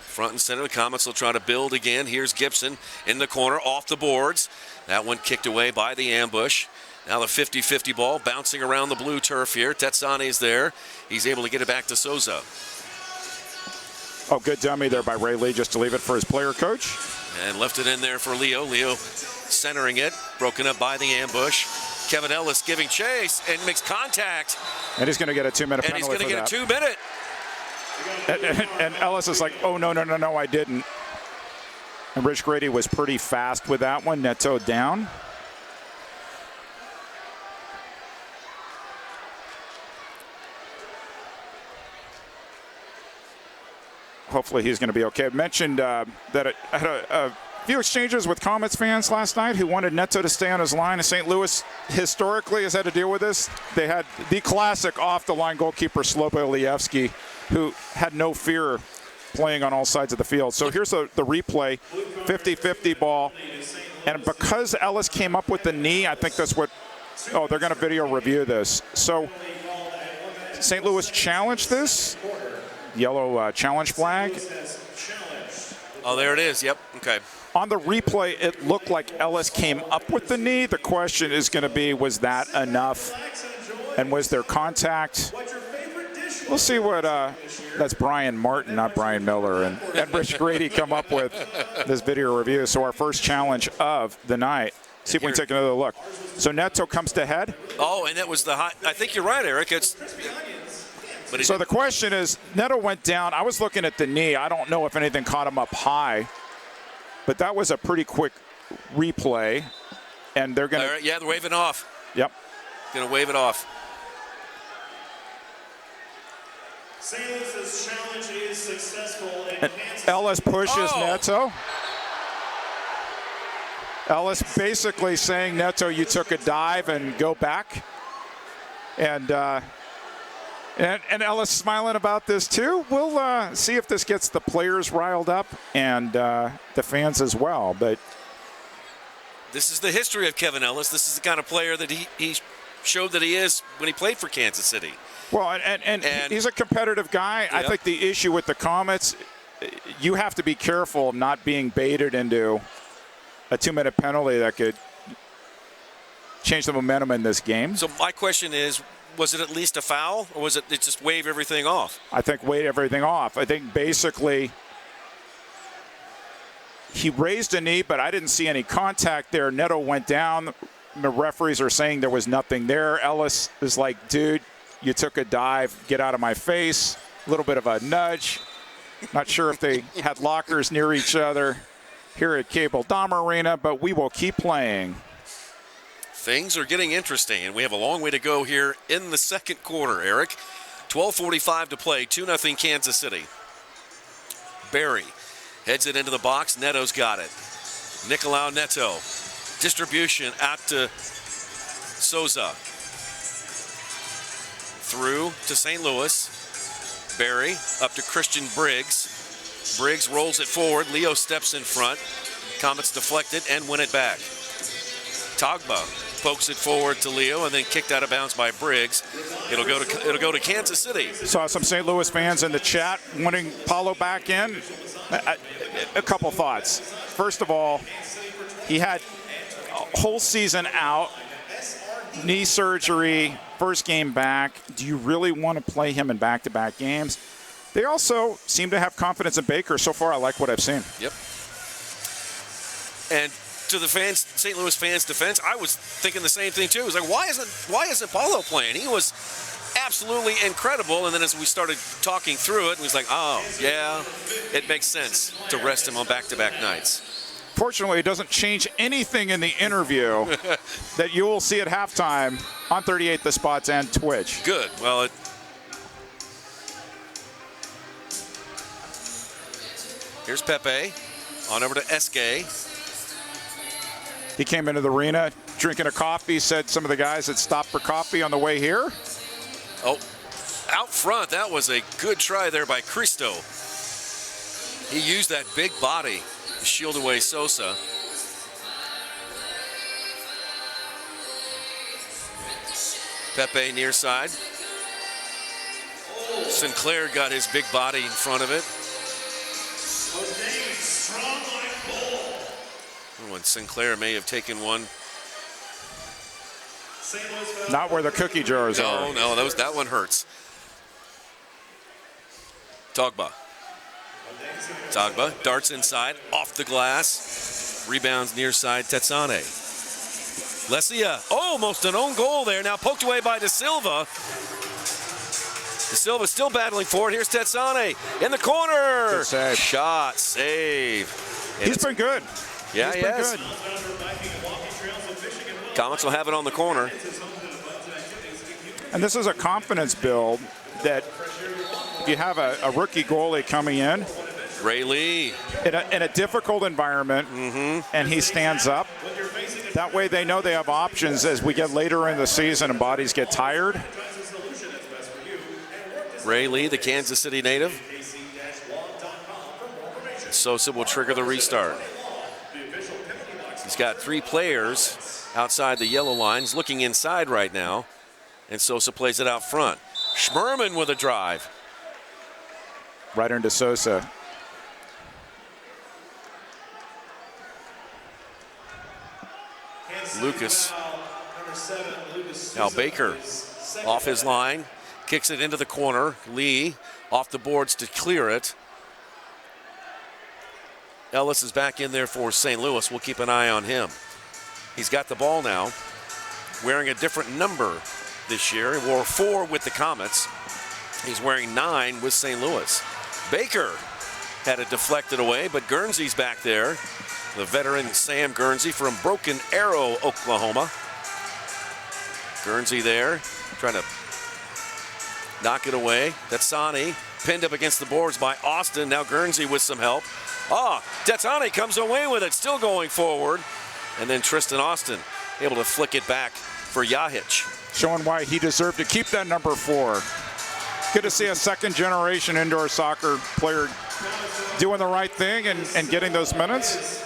Front and center, the Comets will try to build again. Here's Gibson in the corner, off the boards. That one kicked away by the ambush. Now the 50-50 ball bouncing around the blue turf here. Tetsani's there. He's able to get it back to Sosa. Oh, good dummy there by Ray Lee just to leave it for his player coach. And left it in there for Leo. Leo centering it, broken up by the ambush. Kevin Ellis giving chase and makes contact. And he's going to get a 2-minute penalty. And he's going to get a 2-minute. And Ellis is like, oh, no, I didn't. And Rich Grady was pretty fast with that one. Neto down. Hopefully he's going to be okay. I mentioned that I had a few exchanges with Comets fans last night who wanted Neto to stay on his line. And St. Louis historically has had to deal with this. They had the classic off-the-line goalkeeper, Slobodievsky, who had no fear playing on all sides of the field. So here's the replay, 50-50 ball. And because Ellis came up with the knee, I think that's what, they're going to video review this. So St. Louis challenged this. Yellow challenge flag. Oh, there it is. Yep. Okay. On the replay, it looked like Ellis came up with the knee. The question is going to be, was that enough? And was there contact? We'll see what that's Brian Martin, not Brian Miller, and Rich Grady come up with this video review. So our first challenge of the night. See if we can take another look. So Neto comes to head. Oh, and that was the hot. I think you're right, Eric. So the question is, Neto went down. I was looking at the knee. I don't know if anything caught him up high, but that was a pretty quick replay. And they're going to. Yeah, they're waving off. Yep. Going to wave it off. St. Louis's challenge is successful. And Ellis pushes Neto. Ellis basically saying, Neto, you took a dive and go back. And Ellis smiling about this too. We'll see if this gets the players riled up and the fans as well. But this is the history of Kevin Ellis. This is the kind of player that he showed that he is when he played for Kansas City. Well, and he's a competitive guy. Yep. I think the issue with the Comets, you have to be careful not being baited into a 2-minute penalty that could change the momentum in this game. So my question is, was it at least a foul, or was it just wave everything off? I think wave everything off. I think basically he raised a knee, but I didn't see any contact there. Neto went down. The referees are saying there was nothing there. Ellis is like, dude, you took a dive. Get out of my face. A little bit of a nudge. Not sure if they had lockers near each other here at Cable Dahmer Arena, but we will keep playing. Things are getting interesting, and we have a long way to go here in the second quarter, Eric. 12:45 to play, 2-0 Kansas City. Barry heads it into the box. Neto's got it. Nicolau Neto. Distribution out to Souza. Through to St. Louis. Barry up to Christian Briggs. Briggs rolls it forward. Leo steps in front. Comets deflect it and win it back. Togba pokes it forward to Leo and then kicked out of bounds by Briggs. It'll go to Kansas City. Saw some St. Louis fans in the chat wanting Paulo back in. A couple thoughts. First of all, he had a whole season out, knee surgery, first game back. Do you really want to play him in back-to-back games? They also seem to have confidence in Baker. So far, I like what I've seen. Yep. And to the fans, St. Louis fans' defense, I was thinking the same thing too. It was like, why isn't Paulo playing? He was absolutely incredible. And then as we started talking through it, it was like, oh yeah, it makes sense to rest him on back-to-back nights. Fortunately, it doesn't change anything in the interview that you will see at halftime on 38 The Spots and Twitch. Good. Well, here's Pepe on over to Esque. He came into the arena drinking a coffee, said some of the guys had stopped for coffee on the way here. Oh, out front, that was a good try there by Cristo. He used that big body to shield away Sosa. Pepe near side. Sinclair got his big body in front of it. When Sinclair may have taken one. Not where the cookie jars are. No, that one hurts. Togba darts inside, off the glass. Rebounds near side, Tetsane. Lesia, almost an own goal there. Now poked away by De Silva. De Silva still battling for it. Here's Tetsane in the corner. Good save. Shot, save. And He's been good. Yeah, he has. Good. Comets will have it on the corner. And this is a confidence build that if you have a rookie goalie coming in, Ray Lee, in a difficult environment, and he stands up, that way they know they have options as we get later in the season and bodies get tired. Ray Lee, the Kansas City native. Sosa will trigger the restart. He's got 3 players outside the yellow lines looking inside right now, and Sosa plays it out front. Schmerman with a drive. Right into Sosa. Lucas. Now Baker off his line. Kicks it into the corner. Lee off the boards to clear it. Ellis is back in there for St. Louis. We'll keep an eye on him. He's got the ball now, wearing a different number this year. He wore 4 with the Comets. He's wearing 9 with St. Louis. Baker had it deflected away, but Guernsey's back there. The veteran Sam Guernsey from Broken Arrow, Oklahoma. Guernsey there, trying to knock it away. Tetsani pinned up against the boards by Austin. Now Guernsey with some help. Tetsani comes away with it, still going forward. And then Tristan Austin able to flick it back for Yahic. Showing why he deserved to keep that number 4. Good to see a second-generation indoor soccer player doing the right thing and getting those minutes.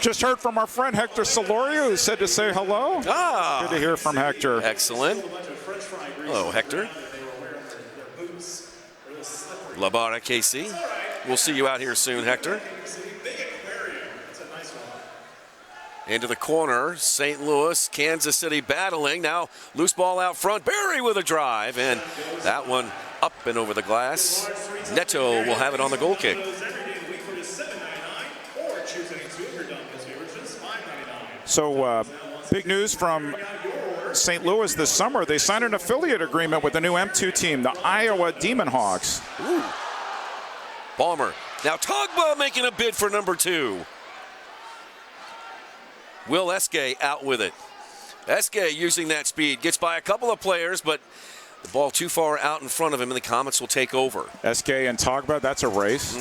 Just heard from our friend Hector Solorio, who said to say hello. Good to hear from Hector. Excellent. Hello, Hector. La Barra KC. We'll see you out here soon, Hector. Into the corner, St. Louis, Kansas City battling. Now loose ball out front, Barry with a drive, and that one up and over the glass. Neto will have it on the goal kick. So big news from St. Louis this summer. They signed an affiliate agreement with the new M2 team, the Iowa Demon Hawks. Ooh. Palmer. Now Togba making a bid for number 2. Will Eske out with it. Eske using that speed. Gets by a couple of players, but the ball too far out in front of him, and the Comets will take over. Eske and Togba, that's a race.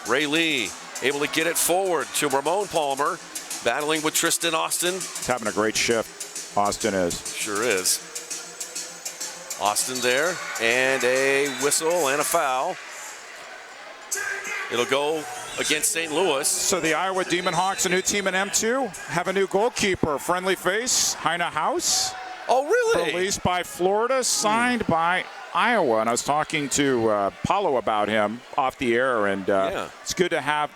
Ray Lee able to get it forward to Ramon Palmer, battling with Tristan Austin. He's having a great shift, Austin is. Sure is. Austin there, and a whistle and a foul. It'll go against St. Louis. So the Iowa Demon Hawks, a new team in M2, have a new goalkeeper, friendly face, Heine House. Oh, really? Released by Florida, signed by Iowa. And I was talking to Paulo about him off the air, and it's good to have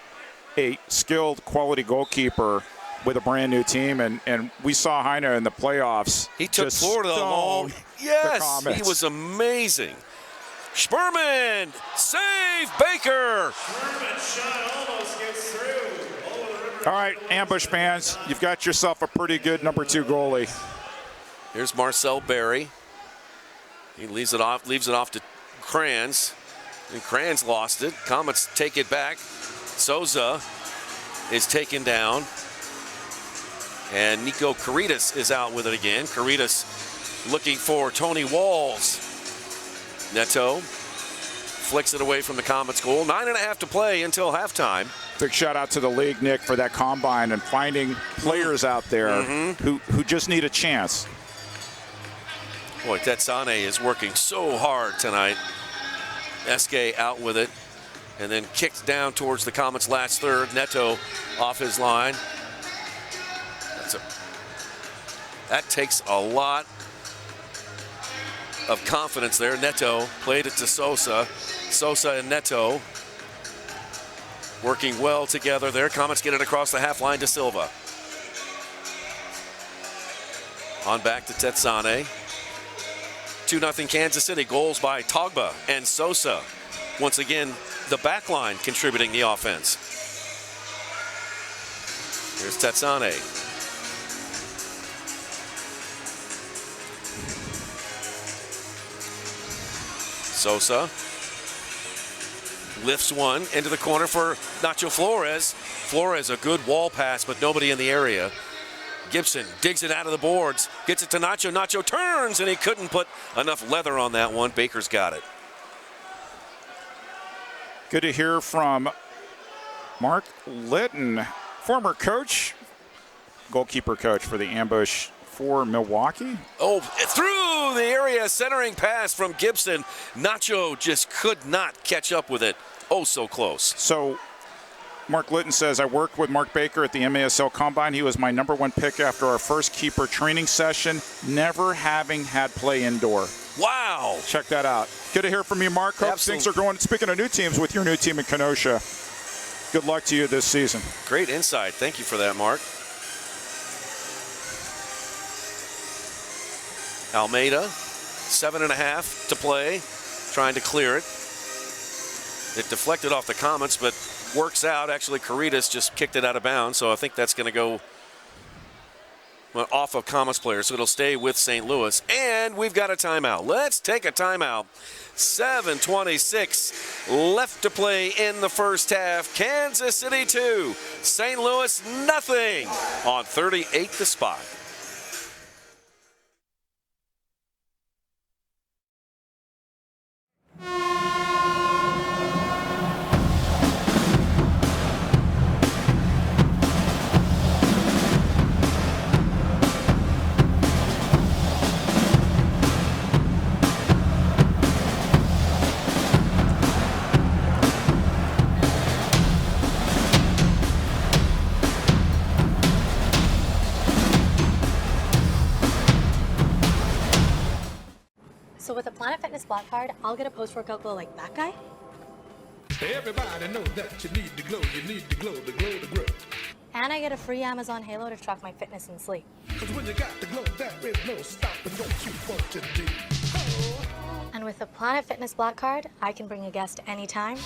a skilled, quality goalkeeper with a brand new team. And we saw Heine in the playoffs. He took Florida along. Yes, he was amazing. Sperman, save Baker. All right, Ambush fans, you've got yourself a pretty good number 2 goalie. Here's Marcel Berry. He leaves it off to Kranz. And Kranz lost it. Comets take it back. Souza is taken down. And Nico Caritas is out with it again. Caritas looking for Tony Walls. Neto flicks it away from the Comets goal. 9.5 to play until halftime. Big shout out to the league, Nick, for that combine and finding players out there who just need a chance. Boy, Tetsane is working so hard tonight. Eske out with it, and then kicked down towards the Comets' last third. Neto off his line. That takes a lot of confidence there. Neto played it to Sosa. Sosa and Neto working well together there. Comets get it across the half line to Silva. On back to Tetsane. 2-0 Kansas City. Goals by Togba and Sosa. Once again, the back line contributing the offense. Here's Tetsane. Sosa lifts one into the corner for Nacho Flores. Flores, a good wall pass, but nobody in the area. Gibson digs it out of the boards, gets it to Nacho. Nacho turns, and he couldn't put enough leather on that one. Baker's got it. Good to hear from Mark Litton, former coach, goalkeeper coach for the Ambush for Milwaukee. Oh, through the area, centering pass from Gibson. Nacho just could not catch up with it. Oh, so close. So Mark Litton says, I worked with Mark Baker at the MASL Combine. He was my #1 pick after our first keeper training session, never having had play indoor. Wow. Check that out. Good to hear from you, Mark. Hope things are going. Speaking of new teams, with your new team in Kenosha, good luck to you this season. Great insight. Thank you for that, Mark. Almeida 7.5 to play, trying to clear it. It deflected off the Comets, but works out. Actually, Caritas just kicked it out of bounds, so I think that's going to go off of Comets player, so it'll stay with St. Louis. And we've got a timeout. Let's take a timeout. 7:26 left to play in the first half. Kansas City 2, St. Louis nothing on 38 The Spot. So with a Planet Fitness Black Card, I'll get a post-workout glow like that guy? Everybody knows that you need to glow, the glow, the grow. And I get a free Amazon Halo to track my fitness and sleep. Cause when you got the glow, there is no stopping what you want to do. Oh. And with a Planet Fitness Black Card, I can bring a guest anytime.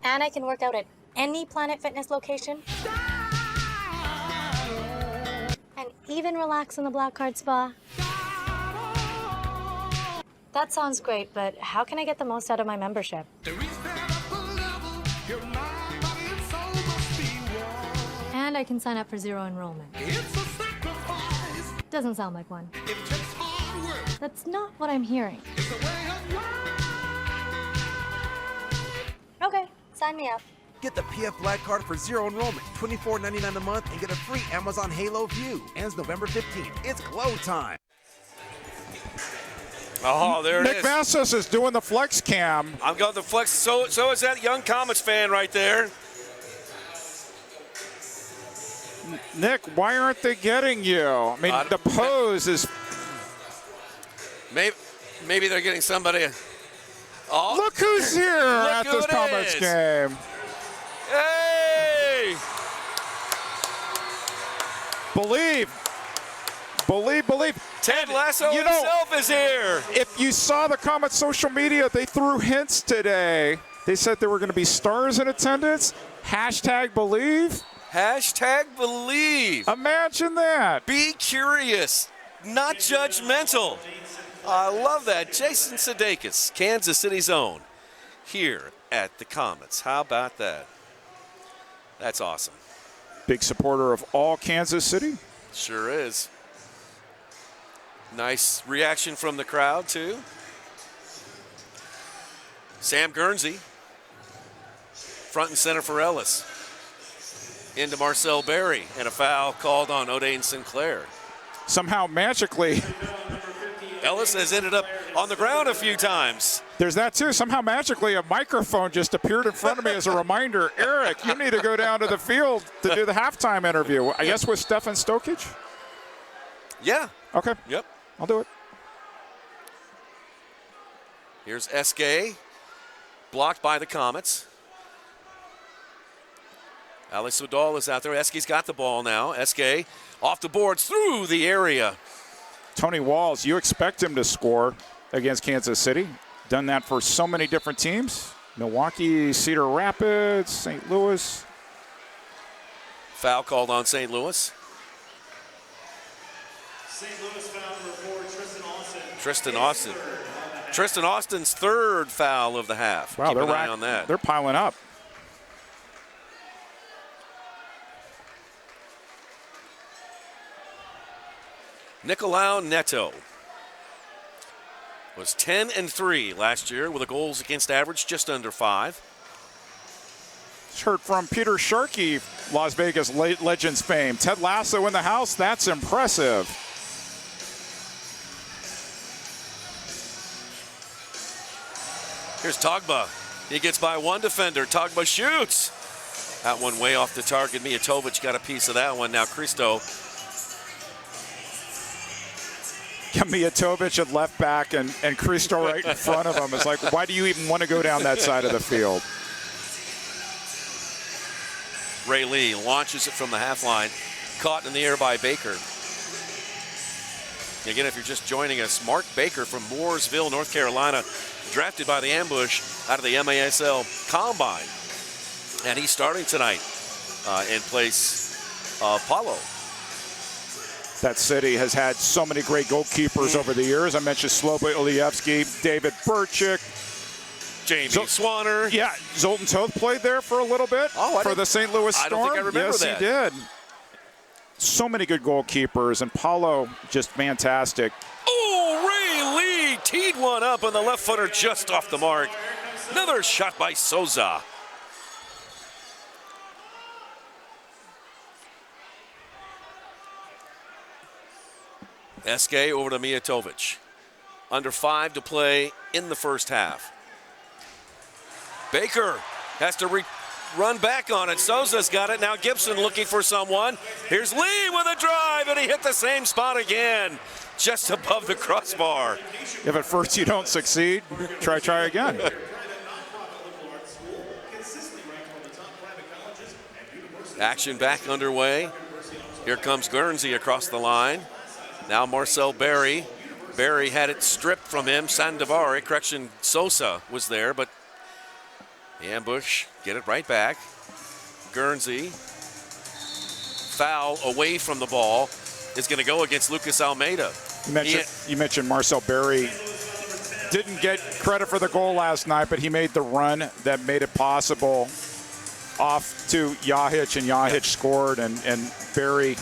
And I can work out at any Planet Fitness location. And even relax in the Black Card spa. That sounds great, but how can I get the most out of my membership? And I can sign up for zero enrollment. Doesn't sound like one. That's not what I'm hearing. Okay, sign me up. Get the PF Black Card for zero enrollment, $24.99 a month, and get a free Amazon Halo View. Ends November 15th. It's glow time. Oh, there it is. Nick Vassos is doing the flex cam. I've got the flex. So is that young Comets fan right there. Nick, why aren't they getting you? I mean, the pose is. Maybe they're getting somebody. Oh, look who's here at this Comets game. Hey! Believe. Ted Lasso himself is here. If you saw the Comets social media, they threw hints today. They said there were going to be stars in attendance. #believe. #believe. Imagine that. Be curious, not judgmental. I love that. Jason Sudeikis, Kansas City's own, here at the Comets. How about that? That's awesome. Big supporter of all Kansas City. Sure is. Nice reaction from the crowd, too. Sam Guernsey, front and center for Ellis. Into Marcel Berry, and a foul called on O'Dane Sinclair. Somehow, magically, Ellis has ended up on the ground a few times. There's that, too. Somehow, magically, a microphone just appeared in front of me as a reminder. Eric, you need to go down to the field to do the halftime interview. I guess with Stefan Stokic? Yeah. Okay. Yep. I'll do it. Here's Eske, blocked by the Comets. Alex Sudol is out there. Eske's got the ball now. Eske off the boards through the area. Tony Walls, you expect him to score against Kansas City. Done that for so many different teams. Milwaukee, Cedar Rapids, St. Louis. Foul called on St. Louis. St. Louis foul number 4, Tristan Austin. Tristan Austin's third foul of the half. Wow, Keep an eye on that. They're piling up. Nicolau Neto was 10-3 last year with a goals against average just under 5. Just heard from Peter Sharkey, Las Vegas Legends fame. Ted Lasso in the house, that's impressive. Here's Togba. He gets by one defender. Togba shoots. That one way off the target. Mijatovic got a piece of that one. Now Christo. Mijatovic at left back and Christo right in front of him. It's like, why do you even want to go down that side of the field? Ray Lee launches it from the half line. Caught in the air by Baker. Again, if you're just joining us, Mark Baker from Mooresville, North Carolina, drafted by the Ambush out of the MASL Combine. And he's starting tonight in place of Paulo. That city has had so many great goalkeepers over the years. I mentioned Slobodan Ilievsky, David Burchick, Jamie Swanner. Yeah, Zoltan Toth played there for a little bit for the St. Louis Storm. I don't think I remember yes, that. He did. So many good goalkeepers, and Paulo just fantastic. Oh, Ray Lee teed one up, and the left footer just off the mark. Another shot by Souza. SK over to Mijatovic. Under 5 to play in the first half. Baker has to run back on it. Souza's got it. Now Gibson looking for someone. Here's Lee with a drive, and he hit the same spot again, just above the crossbar. If at first you don't succeed, try again. Action back underway. Here comes Guernsey across the line. Now Marcel Berry. Berry had it stripped from him. Sandovari, correction, Sosa was there, but the Ambush get it right back. Guernsey, foul away from the ball, is going to go against Lucas Almeida. You mentioned Marcel Berry. Didn't get credit for the goal last night, but he made the run that made it possible off to Jahic, and Jahic scored, and Berry,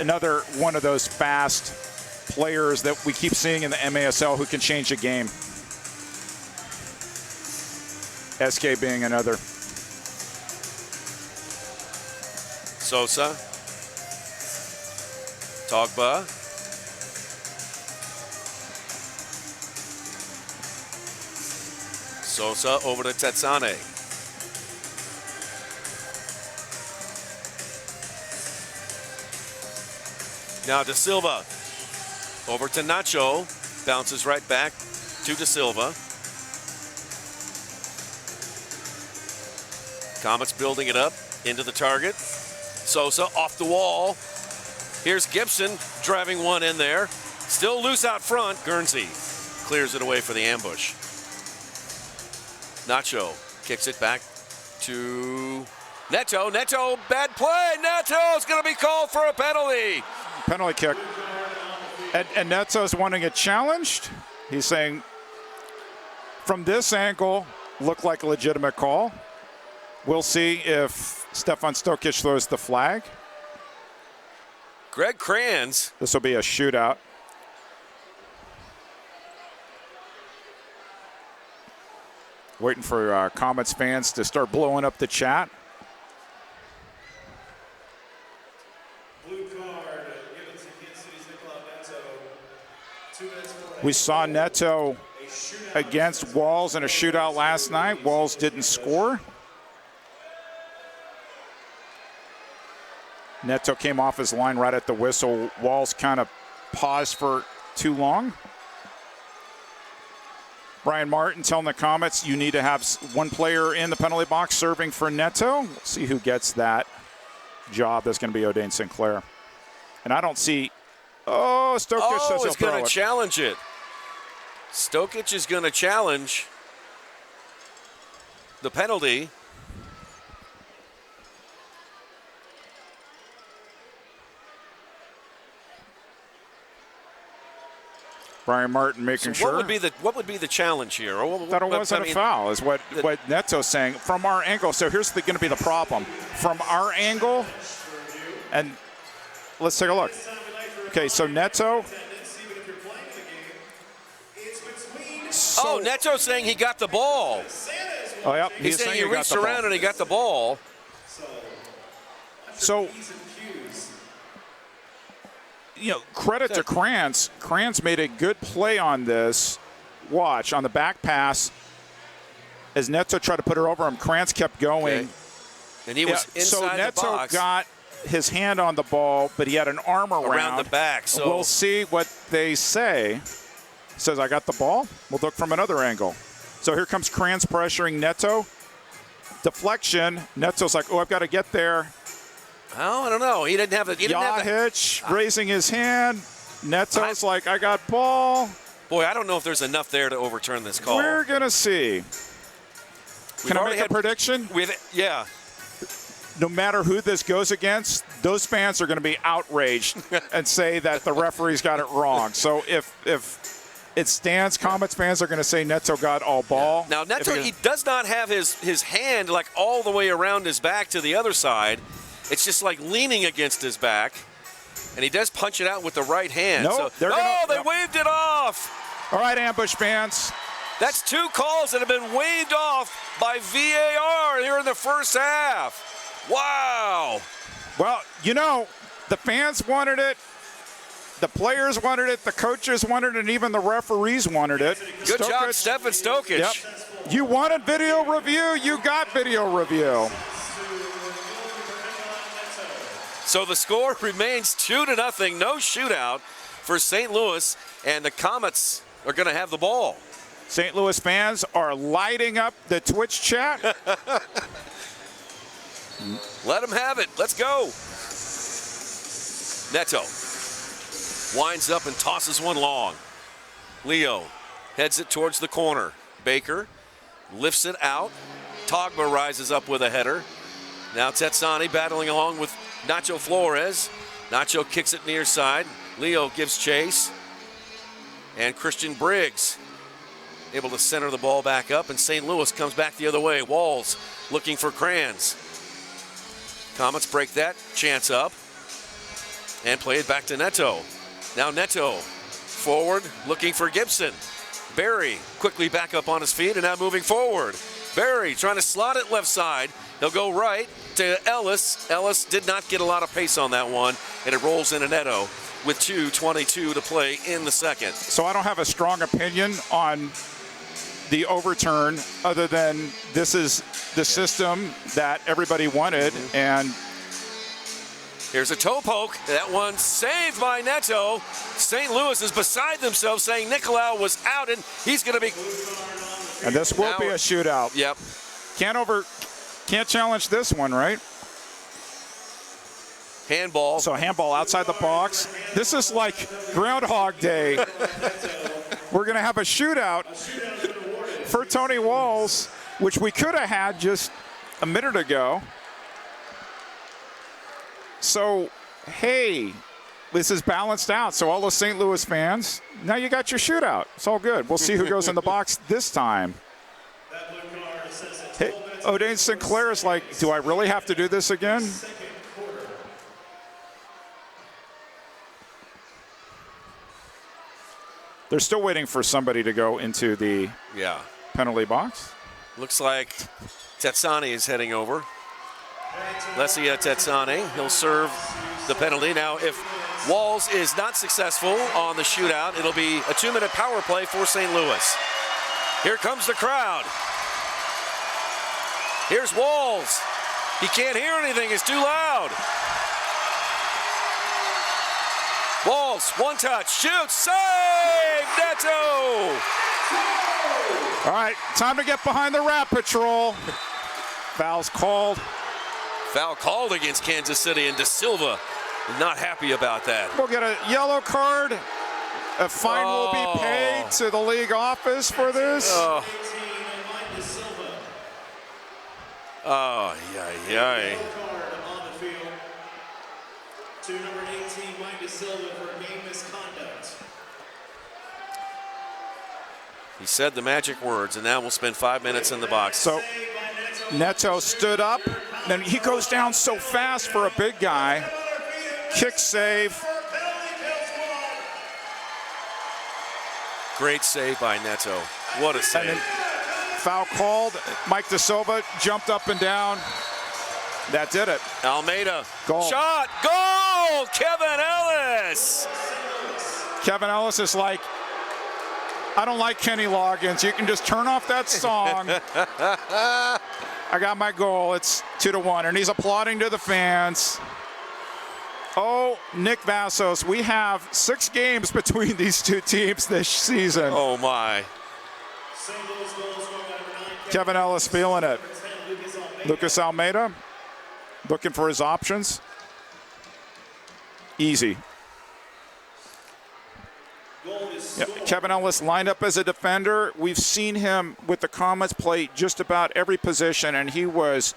another one of those fast players that we keep seeing in the MASL who can change a game. SK being another. Sosa. Togba. Sosa over to Tetsane. Now De Silva over to Nacho. Bounces right back to De Silva. Comets building it up into the target. Sosa off the wall. Here's Gibson driving one in there. Still loose out front. Guernsey clears it away for the Ambush. Nacho kicks it back to Neto. Neto, bad play. Neto's going to be called for a penalty. Penalty kick. And Neto's wanting it challenged. He's saying, from this angle, looked like a legitimate call. We'll see if Stefan Stokic throws the flag. Greg Kranz. This will be a shootout. Waiting for Comets fans to start blowing up the chat. Blue card given to Kansas City's Nicola Neto. 2 minutes for We saw Neto against Walls in a shootout last night. Walls didn't score. Neto came off his line right at the whistle. Walls kind of paused for too long. Brian Martin telling the Comets, you need to have one player in the penalty box serving for Neto. We'll see who gets that job. That's going to be O'Dane Sinclair. And I don't see, Stokic says he'll is going throw to it. challenge it. Stokic is going to challenge the penalty. Brian Martin making sure. What would be the challenge here? That it wasn't a foul is what Neto's saying. From our angle, so here's going to be the problem. From our angle, and let's take a look. Okay, so Neto. Neto's saying he got the ball. Oh, yeah. He's saying he reached around and he got the ball. So, credit to Kranz. Kranz made a good play on this. Watch, on the back pass. As Neto tried to put her over him, Kranz kept going. Okay. And he was inside the box. So Neto got his hand on the ball, but he had an arm around the back. So we'll see what they say. Says, I got the ball. We'll look from another angle. So here comes Kranz pressuring Neto. Deflection. Neto's like, I've got to get there. Well, I don't know. He didn't have the. Yahic raising his hand. Neto's like, I got ball. Boy, I don't know if there's enough there to overturn this call. We're going to see. Can I make a prediction? Yeah. No matter who this goes against, those fans are going to be outraged and say that the referees got it wrong. So if it stands, Comets fans are going to say Neto got all ball. Now, Neto, he does not have his hand like all the way around his back to the other side. It's just like leaning against his back. And he does punch it out with the right hand. Nope, they waved it off. All right, ambush fans. That's 2 calls that have been waved off by VAR here in the first half. Wow. Well, you know, the fans wanted it. The players wanted it. The coaches wanted it. And even the referees wanted it. Good job, Stefan Stokic. Yep. You wanted video review. You got video review. So the score remains 2-0, no shootout for St. Louis, and the Comets are going to have the ball. St. Louis fans are lighting up the Twitch chat. Let them have it. Let's go. Neto winds up and tosses one long. Leo heads it towards the corner. Baker lifts it out. Togba rises up with a header. Now Tetsani battling along with Nacho Flores. Nacho kicks it near side. Leo gives chase. And Christian Briggs able to center the ball back up, and St. Louis comes back the other way. Walls looking for Kranz. Comets break that chance up and play it back to Neto. Now Neto forward looking for Gibson. Barry quickly back up on his feet and now moving forward. Barry trying to slot it left side. He'll go right to Ellis. Ellis did not get a lot of pace on that one, and it rolls into Neto with 2:22 to play in the second. So I don't have a strong opinion on the overturn other than this is the system that everybody wanted. And here's a toe poke. That one saved by Neto. St. Louis is beside themselves saying Nicolau was out, and he's going to be... And this will be a shootout. Yep. Can't challenge this one, right? Handball. So handball outside the box. This is like Groundhog Day. We're going to have a shootout for Tony Walls, which we could have had just a minute ago. So, hey, this is balanced out. So all the St. Louis fans, now you got your shootout. It's all good. We'll see who goes in the box this time. Hey, O'Dane Sinclair is like, do I really have to do this again? They're still waiting for somebody to go into the penalty box. Looks like Tetsani is heading over. Lesia Tetsani, he'll serve the penalty. Now, if Walls is not successful on the shootout, it'll be a 2-minute power play for St. Louis. Here comes the crowd. Here's Walls. He can't hear anything, it's too loud. Walls, one touch, shoots, save, Neto! All right, time to get behind the Rat Patrol. Foul's called. Foul called against Kansas City, and De Silva not happy about that. We'll get a yellow card. A fine will be paid to the league office for this. Yay. To number 18, Mike De Silva for game misconduct. He said the magic words, and now we'll spend 5 minutes in the box. So Neto stood up, then he goes down so fast for a big guy. Kick save. Great save by Neto. What a save. Foul called. Mike De Silva jumped up and down. That did it. Almeida. Goal. Shot. Goal! Kevin Ellis. Kevin Ellis is like, I don't like Kenny Loggins. You can just turn off that song. I got my goal. It's 2-1. And he's applauding to the fans. Oh, Nick Vassos, we have 6 games between these two teams this season. Oh, my. Kevin Ellis feeling it. Lucas Almeida looking for his options. Easy. Yeah, Kevin Ellis lined up as a defender. We've seen him with the Comets play just about every position, and he was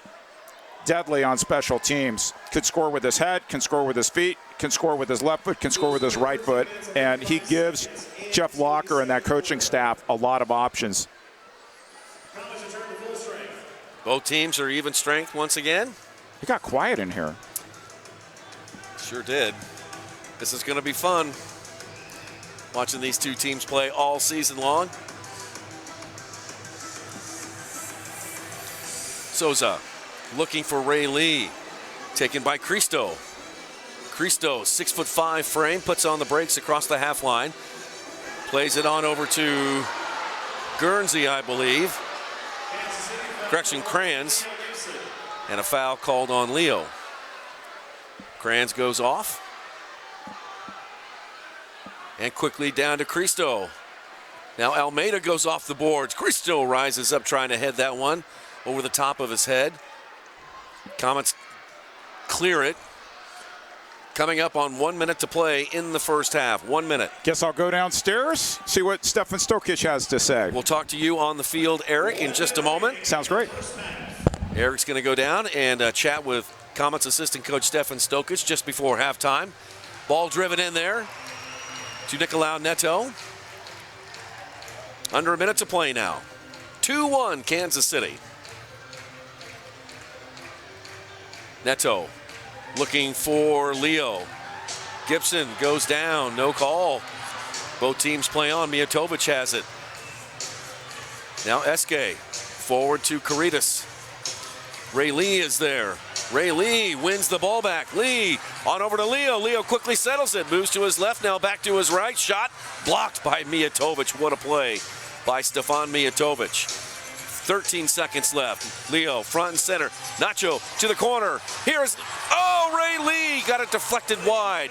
deadly on special teams. Could score with his head, can score with his feet, can score with his left foot, can score with his right foot, and he gives Jeff Locker and that coaching staff a lot of options. Both teams are even strength once again. It got quiet in here. Sure did. This is going to be fun. Watching these two teams play all season long. Souza looking for Ray Lee. Taken by Cristo. Cristo, 6'5" frame, puts on the brakes across the half line. Plays it on over to Guernsey, I believe. Correction, Kranz. And a foul called on Leo. Kranz goes off. And quickly down to Cristo. Now Almeida goes off the boards. Cristo rises up trying to head that one over the top of his head. Comets clear it. Coming up on 1 minute to play in the first half. 1 minute. Guess I'll go downstairs, see what Stefan Stokic has to say. We'll talk to you on the field, Eric, in just a moment. Sounds great. Eric's going to go down and chat with Comets assistant coach Stefan Stokic just before halftime. Ball driven in there to Nicolau Neto. Under a minute to play now. 2-1 Kansas City. Neto looking for Leo. Gibson goes down, no call. Both teams play on. Mijatovic has it. Now Eske forward to Caritas. Ray Lee is there. Ray Lee wins the ball back. Lee on over to Leo. Leo quickly settles it. Moves to his left, now back to his right. Shot blocked by Mijatovic. What a play by Stefan Mijatovic. 13 seconds left. Leo front and center. Nacho to the corner. Here's, Ray Lee got it deflected wide.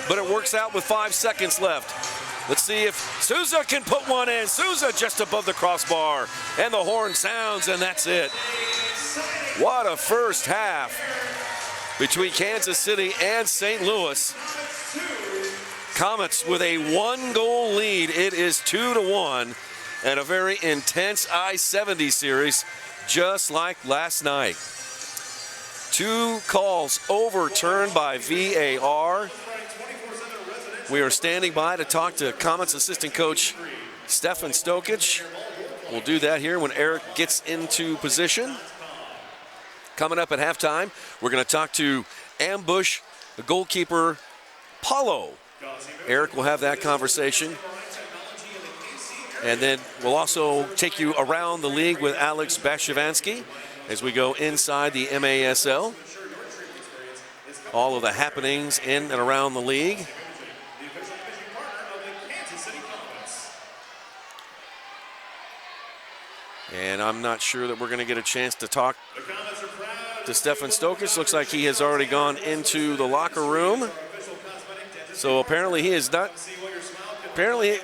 But it works out with 5 seconds left. Let's see if Souza can put one in. Souza just above the crossbar. And the horn sounds, and that's it. What a first half between Kansas City and St. Louis. Comets with a 1-goal lead. It is 2-1 and a very intense I-70 series just like last night. 2 calls overturned by VAR. We are standing by to talk to Comets assistant coach Stefan Stokic. We'll do that here when Eric gets into position. Coming up at halftime, we're going to talk to Ambush, the goalkeeper, Paulo. Eric will have that conversation. And then we'll also take you around the league with Alex Bashevansky as we go inside the MASL. All of the happenings in and around the league. And I'm not sure that we're going to get a chance to talk to Stefan Stokic. Looks like he has already gone into the locker room. So apparently he is not. Apparently,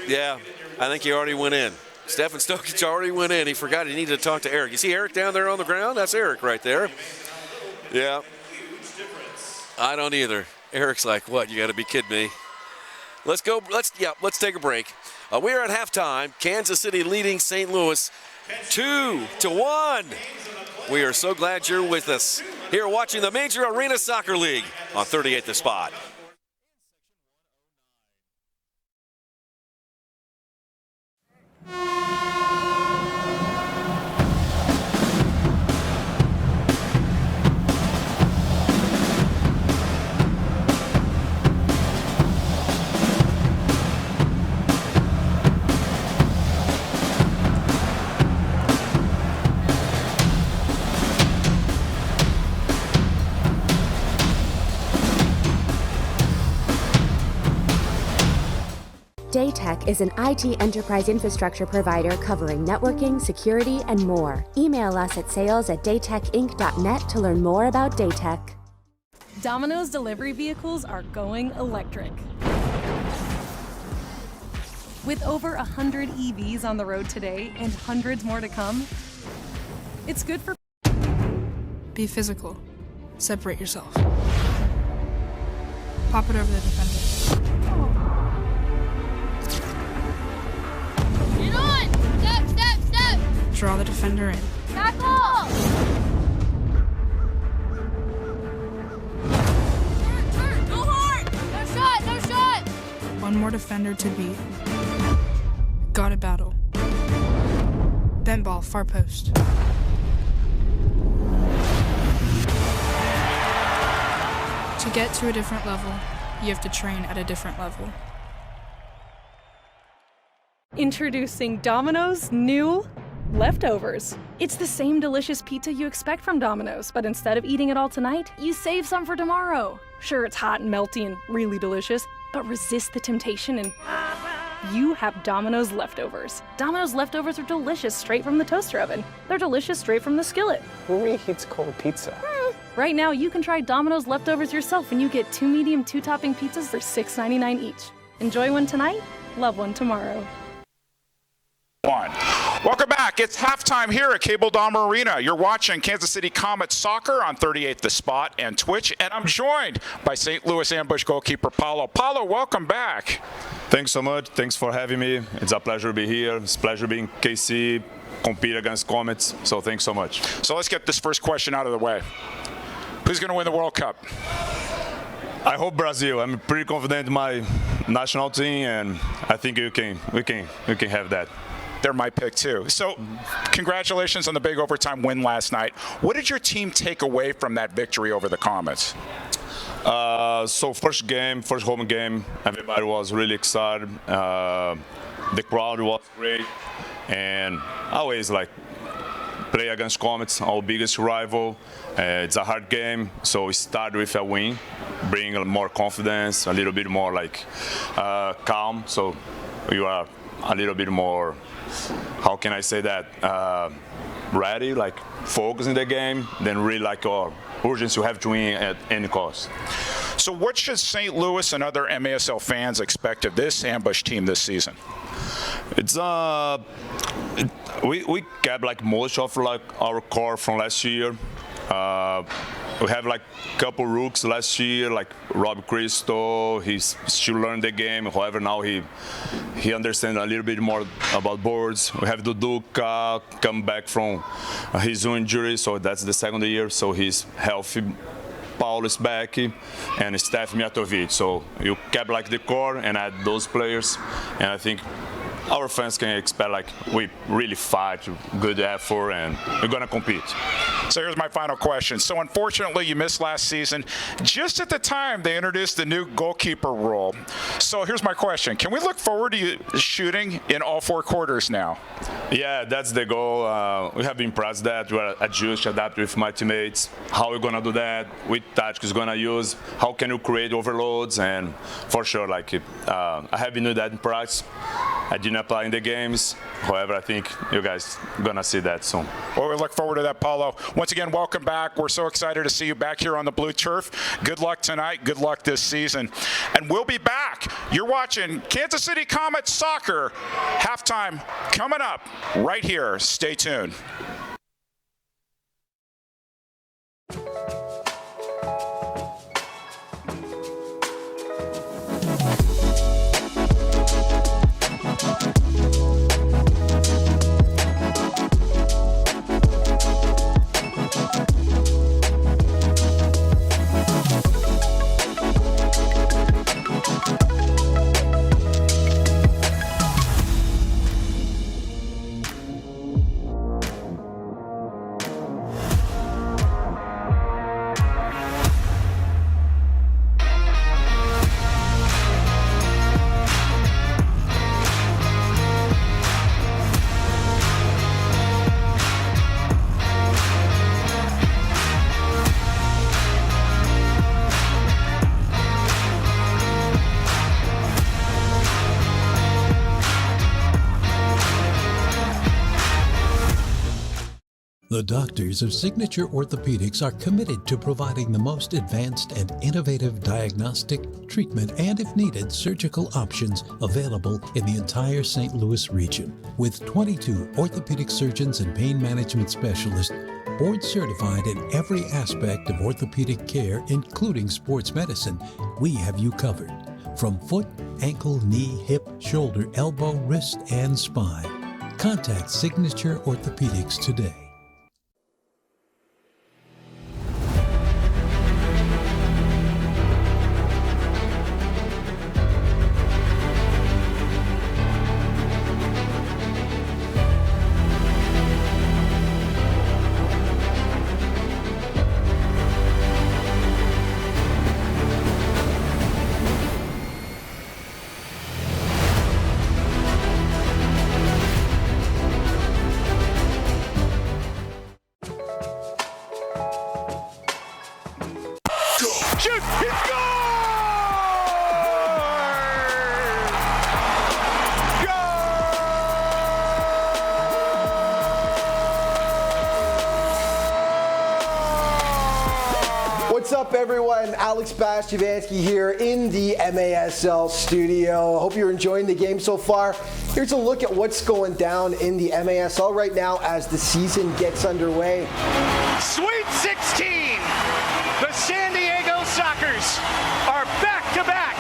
yeah, I think he already went in. Stefan Stokic already went in. He forgot he needed to talk to Eric. You see Eric down there on the ground? That's Eric right there. Yeah. I don't either. Eric's like, what? You got to be kidding me. Let's go. Let's take a break. We're at halftime. Kansas City leading St. Louis 2-1. We are so glad you're with us here watching the Major Arena Soccer League on 38 The Spot. Daytech is an IT enterprise infrastructure provider covering networking, security, and more. Email us at sales@daytechinc.net to learn more about Daytech. Domino's delivery vehicles are going electric. With over 100 EVs on the road today and hundreds more to come, it's good for... Be physical. Separate yourself. Pop it over the defender. Get on! Step, step, step! Draw the defender in. Tackle! Turn, go hard! No shot, no shot! One more defender to beat. Got a battle. Bent ball, far post. To get to a different level, you have to train at a different level. Introducing Domino's new leftovers. It's the same delicious pizza you expect from Domino's, but instead of eating it all tonight, you save some for tomorrow. Sure, it's hot and melty and really delicious, but resist the temptation and you have Domino's leftovers. Domino's leftovers are delicious straight from the toaster oven. They're delicious straight from the skillet. Who reheats cold pizza? Right now, you can try Domino's leftovers yourself when you get 2 medium, 2-topping pizzas for $6.99 each. Enjoy one tonight, love one tomorrow. Welcome back. It's halftime here at Cable Dahmer Arena. You're watching Kansas City Comets soccer on 38 The Spot and Twitch, and I'm joined by St. Louis Ambush goalkeeper Paulo. Paulo, welcome back. Thanks so much. Thanks for having me. It's a pleasure to be here. It's a pleasure being KC, compete against Comets. So thanks so much. So let's get this first question out of the way. Who's going to win the World Cup? I hope Brazil. I'm pretty confident in my national team, and I think we can have that. They're my pick too. So congratulations on the big overtime win last night. What did your team take away from that victory over the Comets? So first home game, everybody was really excited. The crowd was great, and I always play against Comets, our biggest rival. It's a hard game, so we start with a win, bring more confidence, a little bit more calm. So you are a little bit more, how can I say that, ready, focus in the game, then really urgency, you have to win at any cost. So what should St. Louis and other MASL fans expect of this Ambush team this season? It's we kept most of our core from last year. We have couple rooks last year, Rob Cristo. He's still learning the game. However, now he understands a little bit more about boards. We have Duduka come back from his injury, so that's the second year. So he's healthy. Paul is back, and Steph Mijatovic. So you kept the core and add those players, and I think our fans can expect we really fight, good effort, and we're gonna compete. So here's my final question. So unfortunately, you missed last season. Just at the time they introduced the new goalkeeper rule. So here's my question: can we look forward to you shooting in all 4 quarters now? Yeah, that's the goal. We have been practiced that. We are adapt with my teammates. How we're gonna do that? Which tactics gonna use? How can you create overloads? And for sure, I have been doing that in practice. I didn't apply in the games. However, I think you guys are going to see that soon. Well, we look forward to that, Paulo. Once again, welcome back. We're so excited to see you back here on the blue turf. Good luck tonight. Good luck this season. And we'll be back. You're watching Kansas City Comets soccer. Halftime coming up right here. Stay tuned. The doctors of Signature Orthopedics are committed to providing the most advanced and innovative diagnostic, treatment, and if needed, surgical options available in the entire St. Louis region. With 22 orthopedic surgeons and pain management specialists, board certified in every aspect of orthopedic care, including sports medicine, we have you covered. From foot, ankle, knee, hip, shoulder, elbow, wrist, and spine. Contact Signature Orthopedics today. What's up, everyone? Alex Bastiavansky here in the MASL studio. I hope you're enjoying the game so far. Here's a look at what's going down in the MASL right now as the season gets underway. Sweet 16! The San Diego Sockers are back-to-back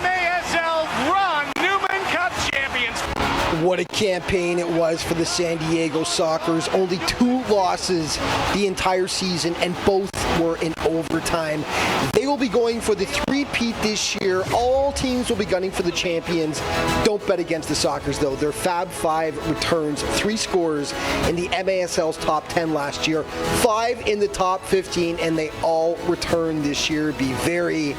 MASL Ron Newman Cup champions. What a campaign it was for the San Diego Sockers. Only 2 losses the entire season, and both were in overtime. They will be going for the three-peat this year. All teams will be gunning for the champions. Don't bet against the Sockers, though. Their Fab 5 returns 3 scores in the MASL's top 10 last year, 5 in the top 15, and they all return this year. Be very,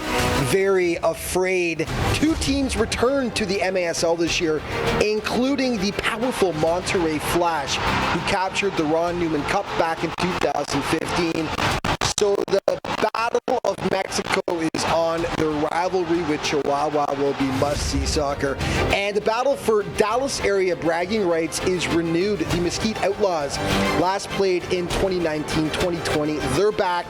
very afraid. 2 teams return to the MASL this year, including the powerful Monterey Flash, who captured the Ron Newman Cup back in 2015. So the Battle of Mexico is on. The rivalry with Chihuahua will be must-see soccer. And the battle for Dallas area bragging rights is renewed. The Mesquite Outlaws last played in 2019-2020. They're back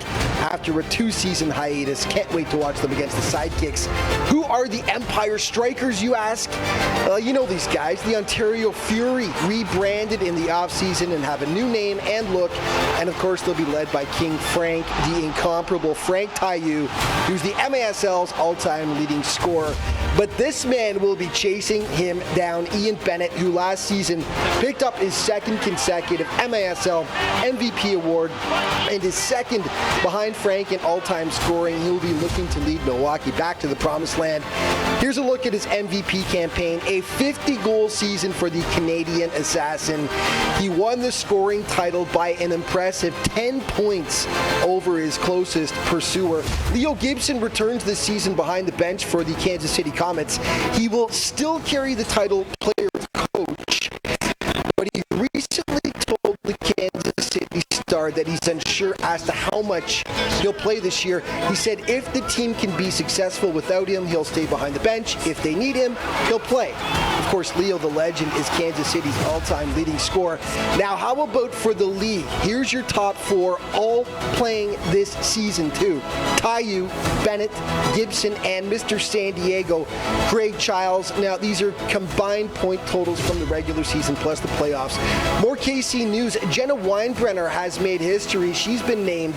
after a 2-season hiatus. Can't wait to watch them against the Sidekicks. Who are the Empire Strikers, you ask? You know these guys. The Ontario Fury, rebranded in the offseason and have a new name and look. And of course, they'll be led by King Frank, the incomparable Frank Taillou, who's the MASL's all-time leading scorer. But this man will be chasing him down, Ian Bennett, who last season picked up his 2nd consecutive MASL MVP award and is 2nd behind Frank in all-time scoring. He'll be looking to lead Milwaukee back to the promised land. Here's a look at his MVP campaign, a 50-goal season for the Canadian Assassin. He won the scoring title by an impressive 10 points over his closest pursuer. Leo Gibson returns this season behind the bench for the Kansas City Comets. He will still carry the title player coach, but he recently told the Kansas City Star that he's unsure as to how much he'll play this year. He said if the team can be successful without him, he'll stay behind the bench. If they need him, he'll play. Of course, Leo the Legend is Kansas City's all-time leading scorer. Now, how about for the league? Here's your top 4, all playing this season too. Taillou, Bennett, Gibson, and Mr. San Diego, Craig Childs. Now, these are combined point totals from the regular season plus the playoffs. More KC news. Jenna Weinbrenner has made history. She's been named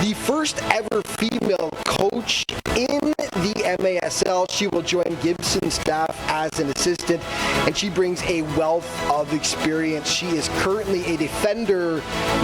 the first ever female coach in the MASL. She will join Gibson's staff as an assistant, and she brings a wealth of experience. She is currently a defender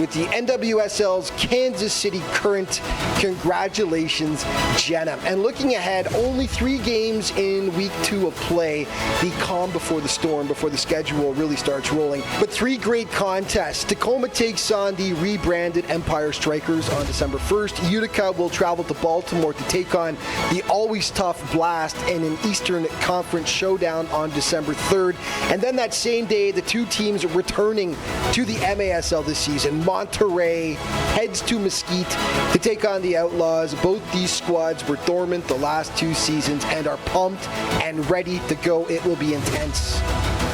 with the NWSL's Kansas City Current. Congratulations, Jenna. And looking ahead, only 3 games in week 2 of play. The calm before the storm, before the schedule really starts rolling. But 3 great contests. Tacoma takes on the rebranded Empire Strikers on December 1st. Utica will travel to Baltimore to take on the always tough Blast in an Eastern Conference showdown on December 3rd. And then that same day, the 2 teams returning to the MASL this season. Monterey heads to Mesquite to take on the Outlaws. Both these squads were dormant the last 2 seasons and are pumped and ready to go. It will be intense.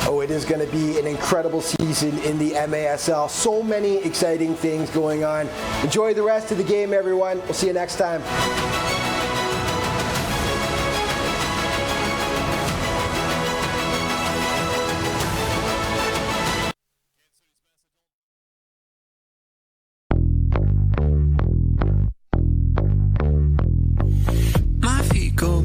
Oh, it is going to be an incredible season in the MASL. So many exciting things going on. Enjoy the rest of the game, everyone. We'll see you next time. My feet go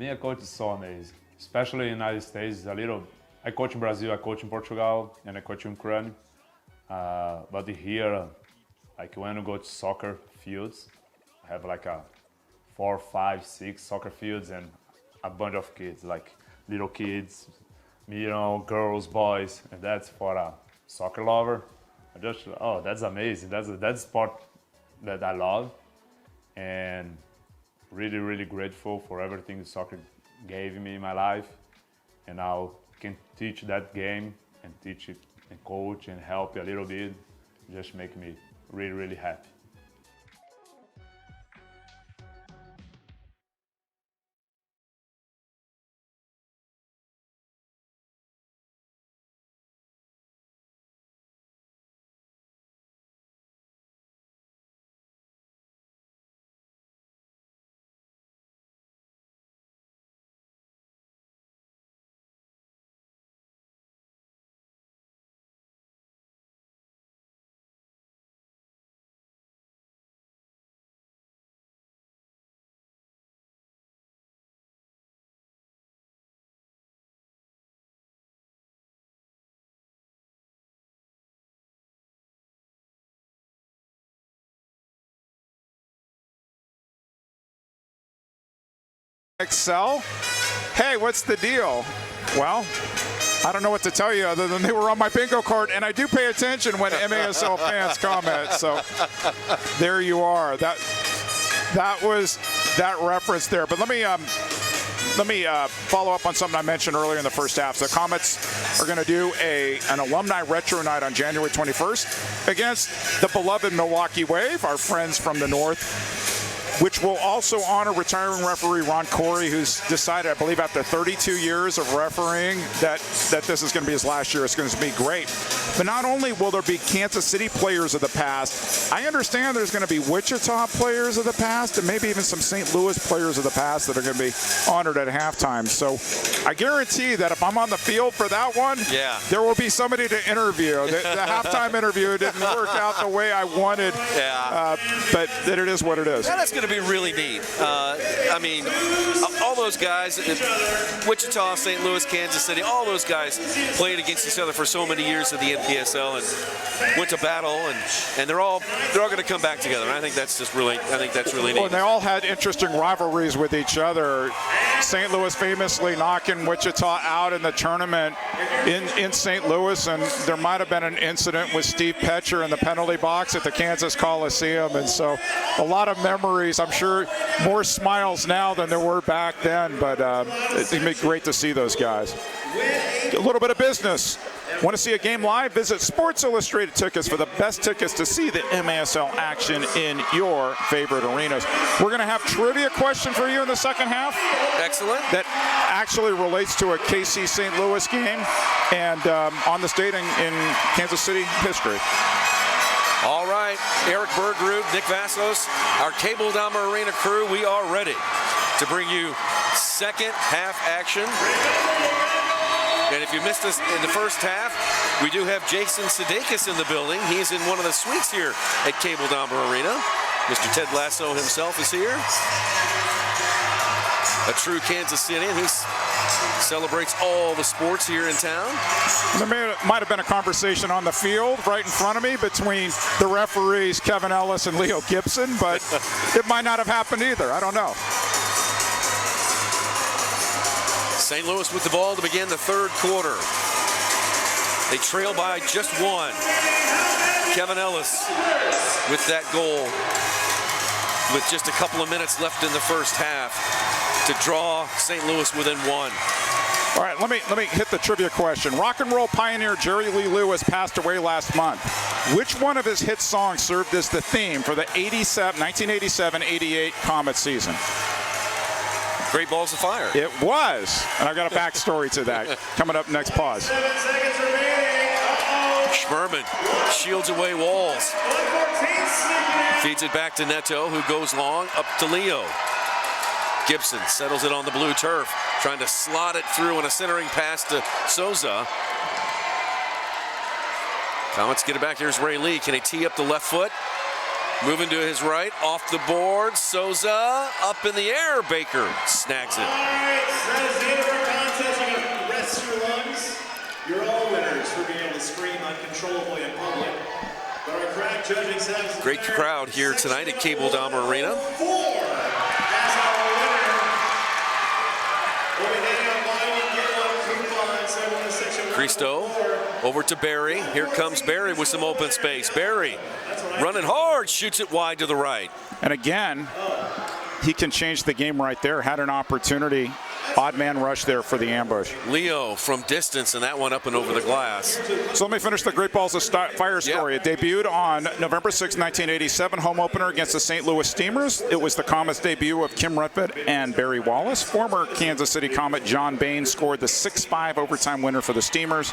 Being a coach is so amazing, especially in the United States. I coach in Brazil, I coach in Portugal, and I coach in Ukraine. But here, like when you go to soccer fields, I have like 4, 5, 6 soccer fields and a bunch of kids, like little kids, girls, boys, and that's for a soccer lover. That's amazing. That's a sport that I love, and really, really grateful for everything soccer gave me in my life, and now can teach that game and teach it and coach and help a little bit. Just make me really, really happy. Excel? Hey, what's the deal? Well, I don't know what to tell you other than they were on my bingo card, and I do pay attention when MASL fans comment. So there you are. That was that reference there. But let me follow up on something I mentioned earlier in the first half. The Comets are going to do an alumni retro night on January 21st against the beloved Milwaukee Wave, our friends from the north, which will also honor retiring referee Ron Corey, who's decided, I believe, after 32 years of refereeing, that this is going to be his last year. It's going to be great. But not only will there be Kansas City players of the past, I understand there's going to be Wichita players of the past and maybe even some St. Louis players of the past that are going to be honored at halftime. So I guarantee that if I'm on the field for that one, there will be somebody to interview. The halftime interview didn't work out the way I wanted, but it is what it is. Yeah, that's going to be really neat. I mean, all those guys, Wichita, St. Louis, Kansas City, all those guys played against each other for so many years in the NPSL and went to battle, and they're all going to come back together. And I think that's really neat. Well, and they all had interesting rivalries with each other. St. Louis famously knocking Wichita out in the tournament in St. Louis, and there might have been an incident with Steve Petcher in the penalty box at the Kansas Coliseum, and so a lot of memories. I'm sure more smiles now than there were back then, but it's going to be great to see those guys. A little bit of business. Want to see a game live? Visit Sports Illustrated Tickets for the best tickets to see the MASL action in your favorite arenas. We're going to have trivia question for you in the second half. Excellent. That actually relates to a KC St. Louis game and on this date in Kansas City history. All right, Eric Bergrud, Nick Vassos, our Cable Dahmer Arena crew, we are ready to bring you second half action. And if you missed us in the first half, we do have Jason Sudeikis in the building. He's in one of the suites here at Cable Dahmer Arena. Mr. Ted Lasso himself is here. A true Kansas City, and he celebrates all the sports here in town. There might have been a conversation on the field right in front of me between the referees Kevin Ellis and Leo Gibson, but it might not have happened either. I don't know. St. Louis with the ball to begin the third quarter. They trail by just one. Kevin Ellis with that goal with just a couple of minutes left in the first half to draw St. Louis within one. All right, let me hit the trivia question. Rock and roll pioneer Jerry Lee Lewis passed away last month. Which one of his hit songs served as the theme for the 1987-88 Comets season? Great Balls of Fire. It was. And I've got a backstory to that coming up next. Pause. Schmerman shields away Walls. Feeds it back to Neto, who goes long up to Leo. Gibson settles it on the blue turf, trying to slot it through on a centering pass to Souza. Comets get it back. Here's Ray Lee. Can he tee up the left foot? Moving to his right, off the board. Souza up in the air. Baker snags it. All right, that is the end of our contest. You can rest your lungs. You're all winners for being able to scream uncontrollably in public. But our crack judging staff. Great crowd here tonight at Cable Dahmer Arena. 4 as our winner. We'll be handing out buy one, get one coupons. Everyone in section 1. Cristo over to Barry. Here comes Barry with some open space. Barry running hard, shoots it wide to the right. And again, he can change the game right there. Had an opportunity. Odd man rush there for the ambush. Leo from distance, and that one up and over the glass. So let me finish the Great Balls of Fire story. It debuted on November 6, 1987, home opener against the St. Louis Steamers. It was the Comets' debut of Kim Rutford and Barry Wallace. Former Kansas City Comet John Bain scored the 6-5 overtime winner for the Steamers.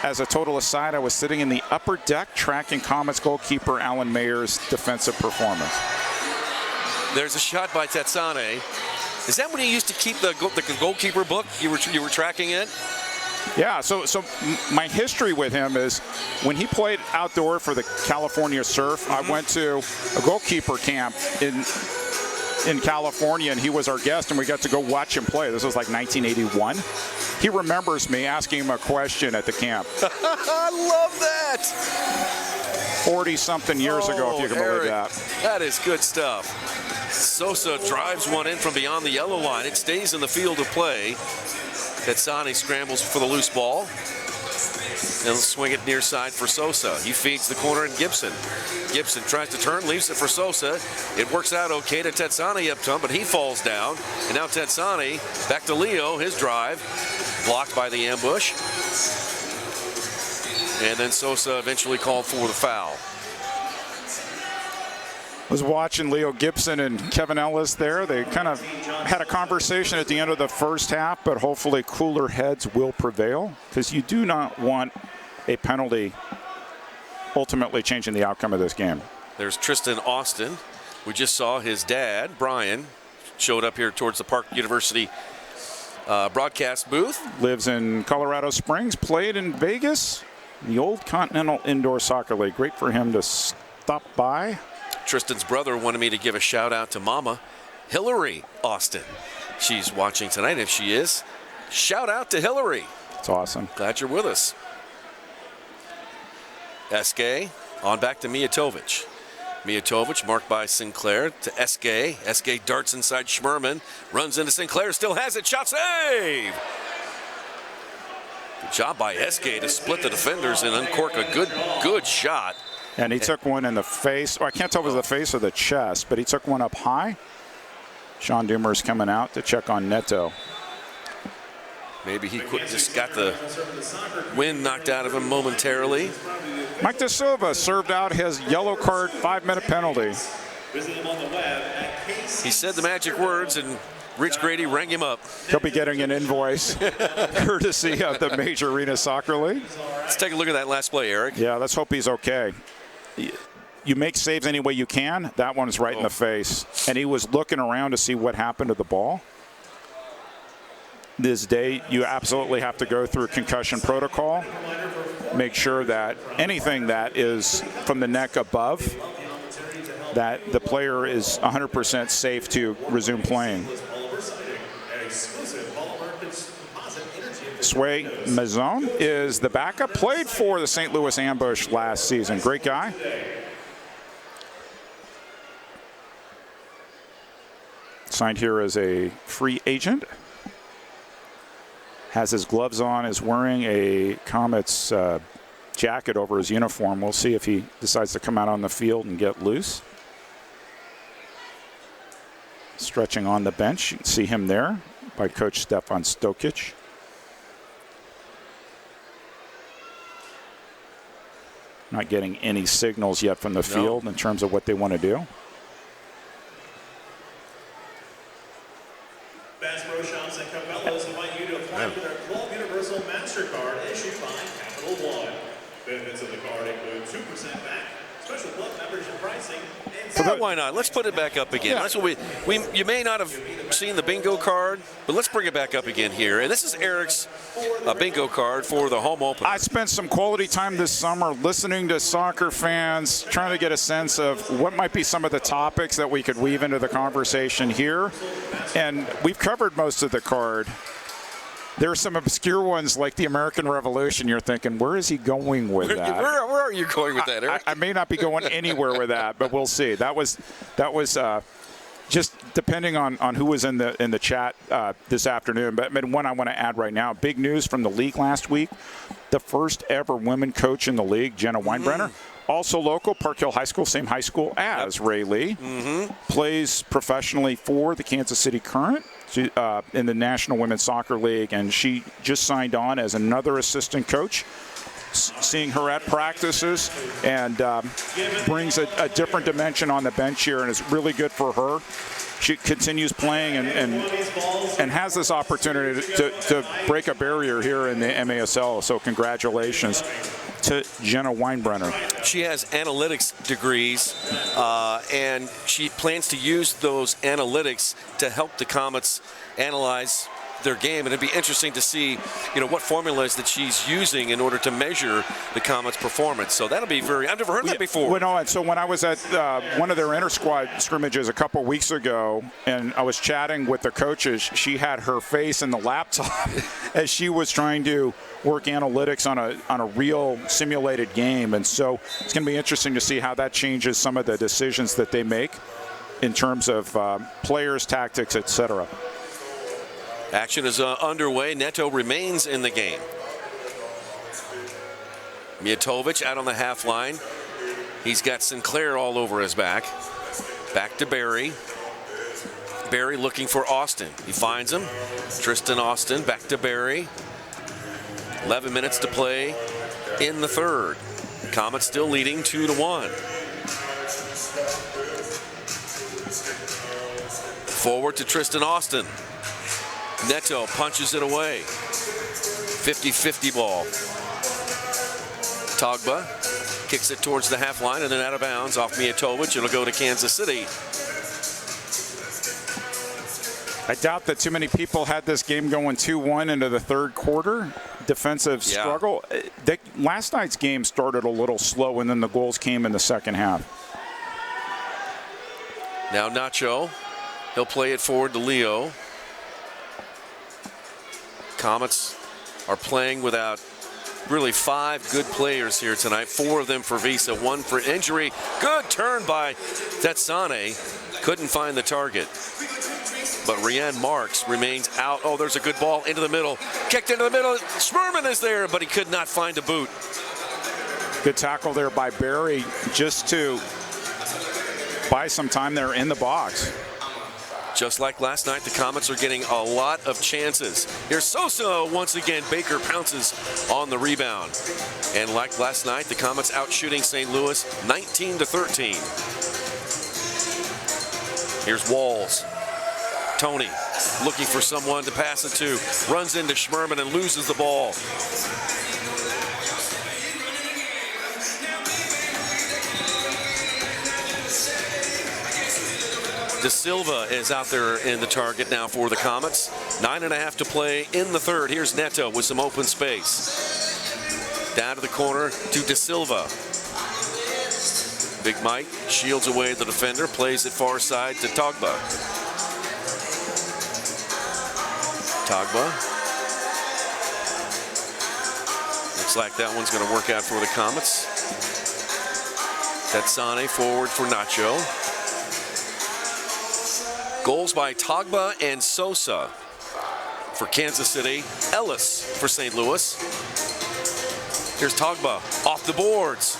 As a total aside, I was sitting in the upper deck tracking Comets goalkeeper Alan Mayer's defensive performance. There's a shot by Tetsane. Is that when you used to keep the goalkeeper book? You were tracking it? Yeah, so my history with him is when he played outdoor for the California Surf, I went to a goalkeeper camp in California, and he was our guest, and we got to go watch him play. This was like 1981. He remembers me asking him a question at the camp. I love that. 40-something years ago, if you can believe that. That is good stuff. Sosa drives one in from beyond the yellow line. It stays in the field of play. Tetsane scrambles for the loose ball. And swing it near side for Sosa. He feeds the corner in Gibson. Gibson tries to turn, leaves it for Sosa. It works out okay to Tetsane up top, but he falls down. And now Tetsane back to Leo, his drive. Blocked by the ambush. And then Sosa eventually called for the foul. Was watching Leo Gibson and Kevin Ellis there. They kind of had a conversation at the end of the first half, but hopefully cooler heads will prevail, because you do not want a penalty ultimately changing the outcome of this game. There's Tristan Austin. We just saw his dad, Brian, showed up here towards the Park University broadcast booth. Lives in Colorado Springs, played in Vegas, the old Continental Indoor Soccer League. Great for him to stop by. Tristan's brother wanted me to give a shout out to Mama Hillary Austin. She's watching tonight. If she is, shout out to Hillary. It's awesome. Glad you're with us. Eske on back to Mijatovic. Mijatovic marked by Sinclair to Eske. Eske darts inside Schmerman. Runs into Sinclair. Still has it. Shot save. Good job by Eske to split the defenders and uncork a good shot. And he took one in the face. I can't tell if it was the face or the chest, but he took one up high. Sean Doomer's coming out to check on Neto. Maybe he just got the wind knocked out of him momentarily. Mike De Silva served out his yellow card 5-minute penalty. He said the magic words, and Rich Grady rang him up. He'll be getting an invoice courtesy of the Major Arena Soccer League. Let's take a look at that last play, Eric. Yeah, let's hope he's okay. You make saves any way you can. That one's right in the face. And he was looking around to see what happened to the ball. This day, you absolutely have to go through concussion protocol. Make sure that anything that is from the neck above, that the player is 100% safe to resume playing. Sway Mazone is the backup. Played for the St. Louis Ambush last season. Great guy. Signed here as a free agent. Has his gloves on, is wearing a Comets jacket over his uniform. We'll see if he decides to come out on the field and get loose. Stretching on the bench. You can see him there by Coach Stefan Stokic. Not getting any signals yet from the field in terms of what they want to do. Bass Pro Shops and Cabela's invite you to apply for their Club Universal MasterCard issued by Capital One. Benefits of the card include 2% back, Yeah, why not? Let's put it back up again. Yeah. That's what you may not have seen the bingo card, but let's bring it back up again here. And this is Eric's bingo card for the home opener. I spent some quality time this summer listening to soccer fans, trying to get a sense of what might be some of the topics that we could weave into the conversation here. And we've covered most of the card. There are some obscure ones like the American Revolution. You're thinking, where is he going with that? Where are you going with that, Eric? I may not be going anywhere with that, but we'll see. That was just depending on who was in the chat this afternoon. But one I want to add right now, big news from the league last week. The first ever women coach in the league, Jenna Weinbrenner, also local, Park Hill High School, same high school as Ray Lee, plays professionally for the Kansas City Current. In the National Women's Soccer League, and she just signed on as another assistant coach, seeing her at practices, and brings a different dimension on the bench here, and it's really good for her. She continues playing and has this opportunity to break a barrier here in the MASL, so congratulations to Jenna Weinbrenner. She has analytics degrees, and she plans to use those analytics to help the Comets analyze their game, and it'd be interesting to see, what formulas that she's using in order to measure the Comets' performance. So that'll be I've never heard that before. Well, no, and so when I was at one of their inter-squad scrimmages a couple weeks ago, and I was chatting with the coaches, she had her face in the laptop as she was trying to work analytics on a real simulated game, and so it's going to be interesting to see how that changes some of the decisions that they make in terms of players, tactics, etc. Action is underway. Neto remains in the game. Mijatovic out on the half line. He's got Sinclair all over his back. Back to Barry. Barry looking for Austin. He finds him. Tristan Austin back to Barry. 11 minutes to play in the third. Comets still leading 2-1. Forward to Tristan Austin. Neto punches it away. 50-50 ball. Togba kicks it towards the half line and then out of bounds off Mijatovic. It'll go to Kansas City. I doubt that too many people had this game going 2-1 into the third quarter. Defensive struggle. Last night's game started a little slow, and then the goals came in the second half. Now Nacho. He'll play it forward to Leo. Comets are playing without really 5 good players here tonight. 4 of them for visa, 1 for injury. Good turn by Tetsane. Couldn't find the target. But Rianne Marks remains out. Oh, there's a good ball into the middle. Kicked into the middle. Schmerman is there, but he could not find a boot. Good tackle there by Barry just to buy some time there in the box. Just like last night, the Comets are getting a lot of chances. Here's Sosa once again. Baker pounces on the rebound. And like last night, the Comets out shooting St. Louis 19-13. Here's Walls. Tony looking for someone to pass it to. Runs into Schmerman and loses the ball. De Silva is out there in the target now for the Comets. 9.5 to play in the third. Here's Neto with some open space. Down to the corner to De Silva. Big Mike shields away the defender, plays it far side to Togba. Togba. Looks like that one's going to work out for the Comets. Tetsane forward for Nacho. Goals by Togba and Sosa for Kansas City. Ellis for St. Louis. Here's Togba off the boards,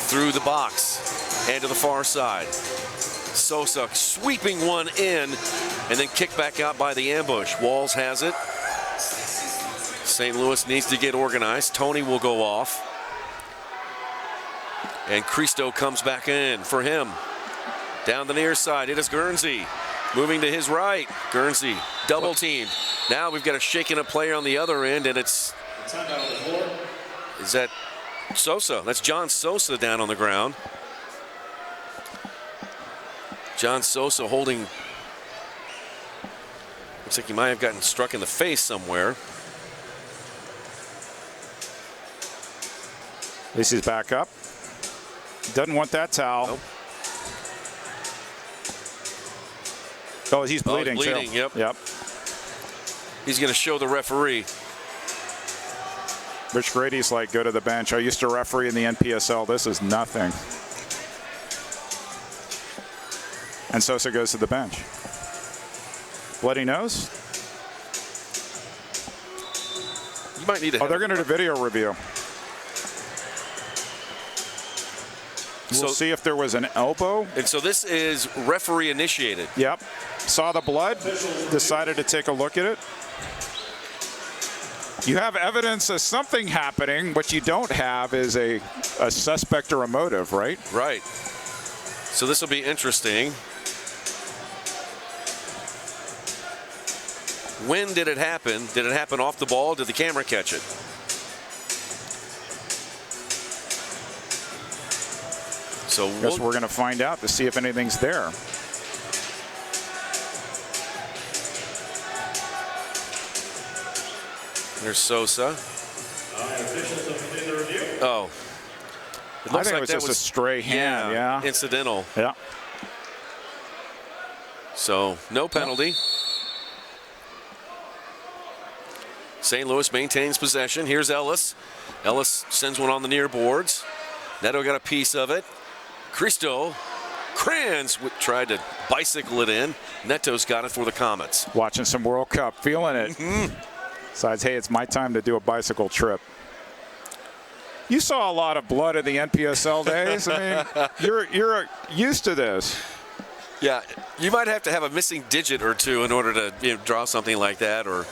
through the box and to the far side. Sosa sweeping one in and then kicked back out by the ambush. Walls has it. St. Louis needs to get organized. Tony will go off. And Cristo comes back in for him. Down the near side, it is Guernsey. Moving to his right. Guernsey double teamed. Now we've got a shaken up player on the other end, and is that Sosa? That's John Sosa down on the ground. John Sosa holding. Looks like he might have gotten struck in the face somewhere. At least he's back up. Doesn't want that towel. Nope. Oh, he's bleeding, bleeding, too. Yep. He's going to show the referee. Rich Grady's like, go to the bench. I used to referee in the NPSL. This is nothing. And Sosa goes to the bench. Bloody nose? You might need to. Oh, they're going to do video review. We'll see if there was an elbow. And so this is referee initiated. Yep. Saw the blood, decided to take a look at it. You have evidence of something happening. What you don't have is a suspect or a motive, right? Right. So this will be interesting. When did it happen? Did it happen off the ball? Did the camera catch it? So guess we're going to find out to see if anything's there. There's Sosa. Oh. It I looks think like it was that just a stray hand. Yeah. Incidental. Yeah. So no penalty. St. Louis maintains possession. Here's Ellis. Ellis sends one on the near boards. Neto got a piece of it. Cristo. Kranz tried to bicycle it in. Neto's got it for the Comets. Watching some World Cup, feeling it. Besides, hey, it's my time to do a bicycle trip. You saw a lot of blood in the NPSL days. I mean, you're used to this. Yeah, you might have to have a missing digit or two in order to draw something like that, or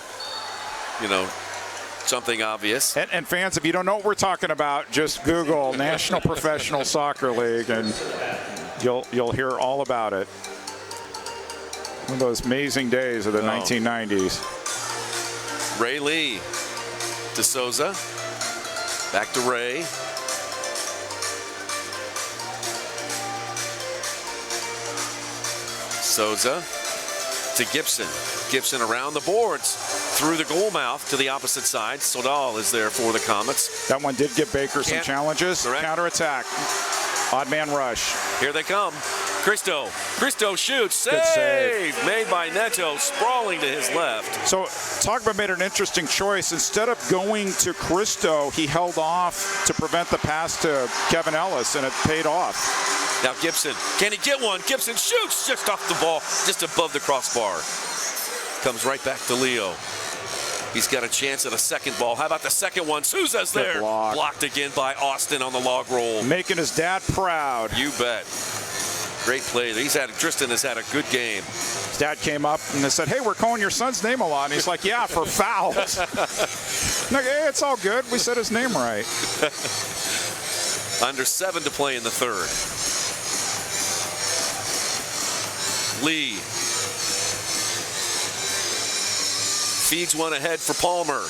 something obvious. And fans, if you don't know what we're talking about, just Google National Professional Soccer League, and you'll hear all about it. One of those amazing days of the 1990s. Ray Lee to Souza. Back to Ray. Souza to Gibson. Gibson around the boards through the goal mouth to the opposite side. Sodal is there for the Comets. That one did give Baker some challenges. Correct. Counterattack. Odd man rush. Here they come. Cristo shoots. Good save made by Neto, sprawling to his left. So Togba made an interesting choice. Instead of going to Cristo, he held off to prevent the pass to Kevin Ellis, and it paid off. Now Gibson, can he get one? Gibson shoots just off the ball, just above the crossbar. Comes right back to Leo. He's got a chance at a second ball. How about the second one? Souza's there. Blocked again by Austin on the log roll. Making his dad proud. You bet. Great play. Tristan has had a good game. His dad came up and they said, hey, we're calling your son's name a lot. And he's like, yeah, for fouls. Like, hey, it's all good. We said his name right. Under 7 to play in the third. Lee feeds one ahead for Palmer.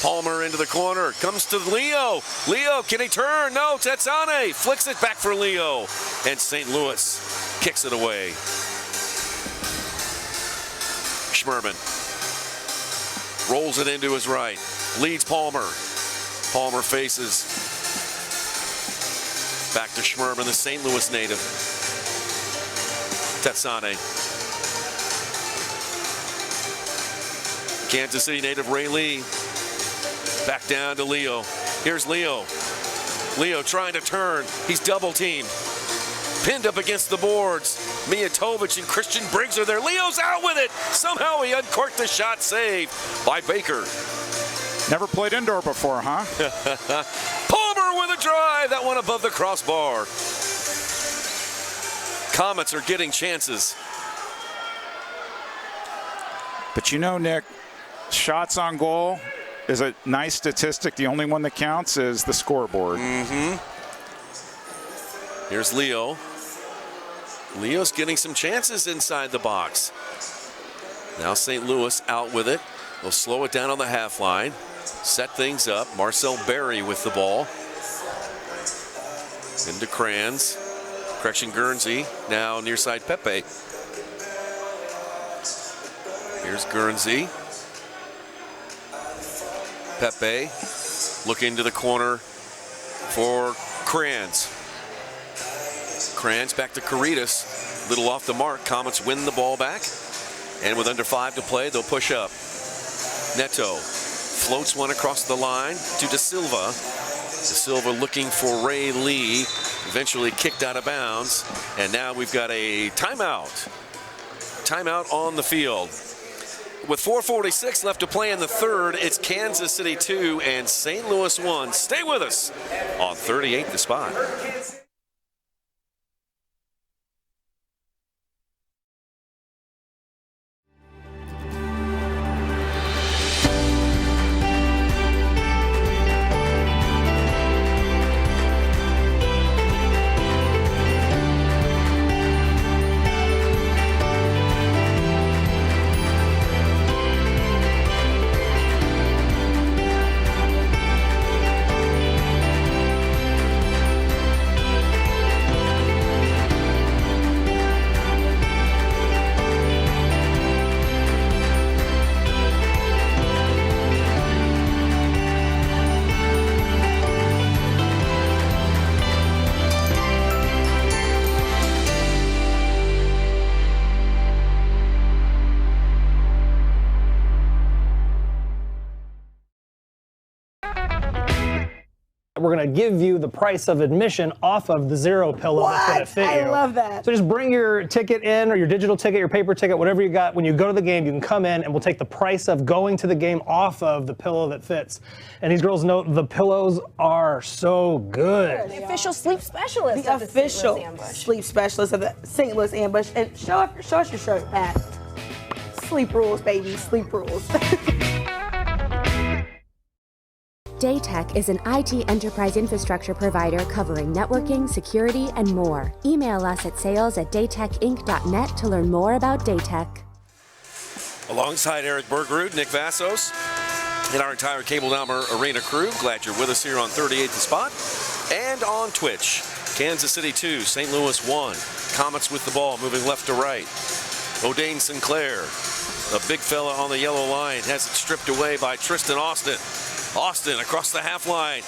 Palmer into the corner. Comes to Leo. Leo, can he turn? No, Tetsane flicks it back for Leo. And St. Louis kicks it away. Schmerman rolls it into his right. Leads Palmer. Palmer faces back to Schmerman, the St. Louis native. Tetsane. Kansas City native Ray Lee. Back down to Leo. Here's Leo. Leo trying to turn. He's double teamed. Pinned up against the boards. Mijatovic and Christian Briggs are there. Leo's out with it. Somehow he uncorked the shot, saved by Baker. Never played indoor before, huh? Palmer with a drive. That one above the crossbar. Comets are getting chances. But you know, Nick, shots on goal is a nice statistic. The only one that counts is the scoreboard. Here's Leo. Leo's getting some chances inside the box. Now St. Louis out with it. They'll slow it down on the half line. Set things up. Marcel Berry with the ball. Into Kranz. Correction, Guernsey, now near side Pepe. Here's Guernsey. Pepe looking to the corner for Kranz. Kranz back to Caritas. Little off the mark. Comets win the ball back. And with under 5 to play, they'll push up. Neto floats one across the line to De Silva. De Silva looking for Ray Lee. Eventually kicked out of bounds. And now we've got a timeout. Timeout on the field. With 4:46 left to play in the third, it's Kansas City 2 and St. Louis 1. Stay with us on 38 The Spot. We're going to give you the price of admission off of the zero pillow that's going to fit you. I love that. So just bring your ticket in, or your digital ticket, your paper ticket, whatever you got. When you go to the game, you can come in and we'll take the price of going to the game off of the pillow that fits. And these girls know the pillows are so good. The official sleep specialist. The official sleep specialist of the St. Louis Ambush. And show us your shirt, Pat. Sleep rules, baby. Sleep rules. Daytech is an IT enterprise infrastructure provider covering networking, security, and more. Email us at sales@daytechinc.net to learn more about Daytech. Alongside Eric Bergerud, Nick Vassos, and our entire Cable Dahmer Arena crew, glad you're with us here on 38 The Spot and on Twitch. Kansas City 2, St. Louis 1. Comets with the ball, moving left to right. O'Dane Sinclair, the big fella on the yellow line, has it stripped away by Tristan Austin. Austin across the half line,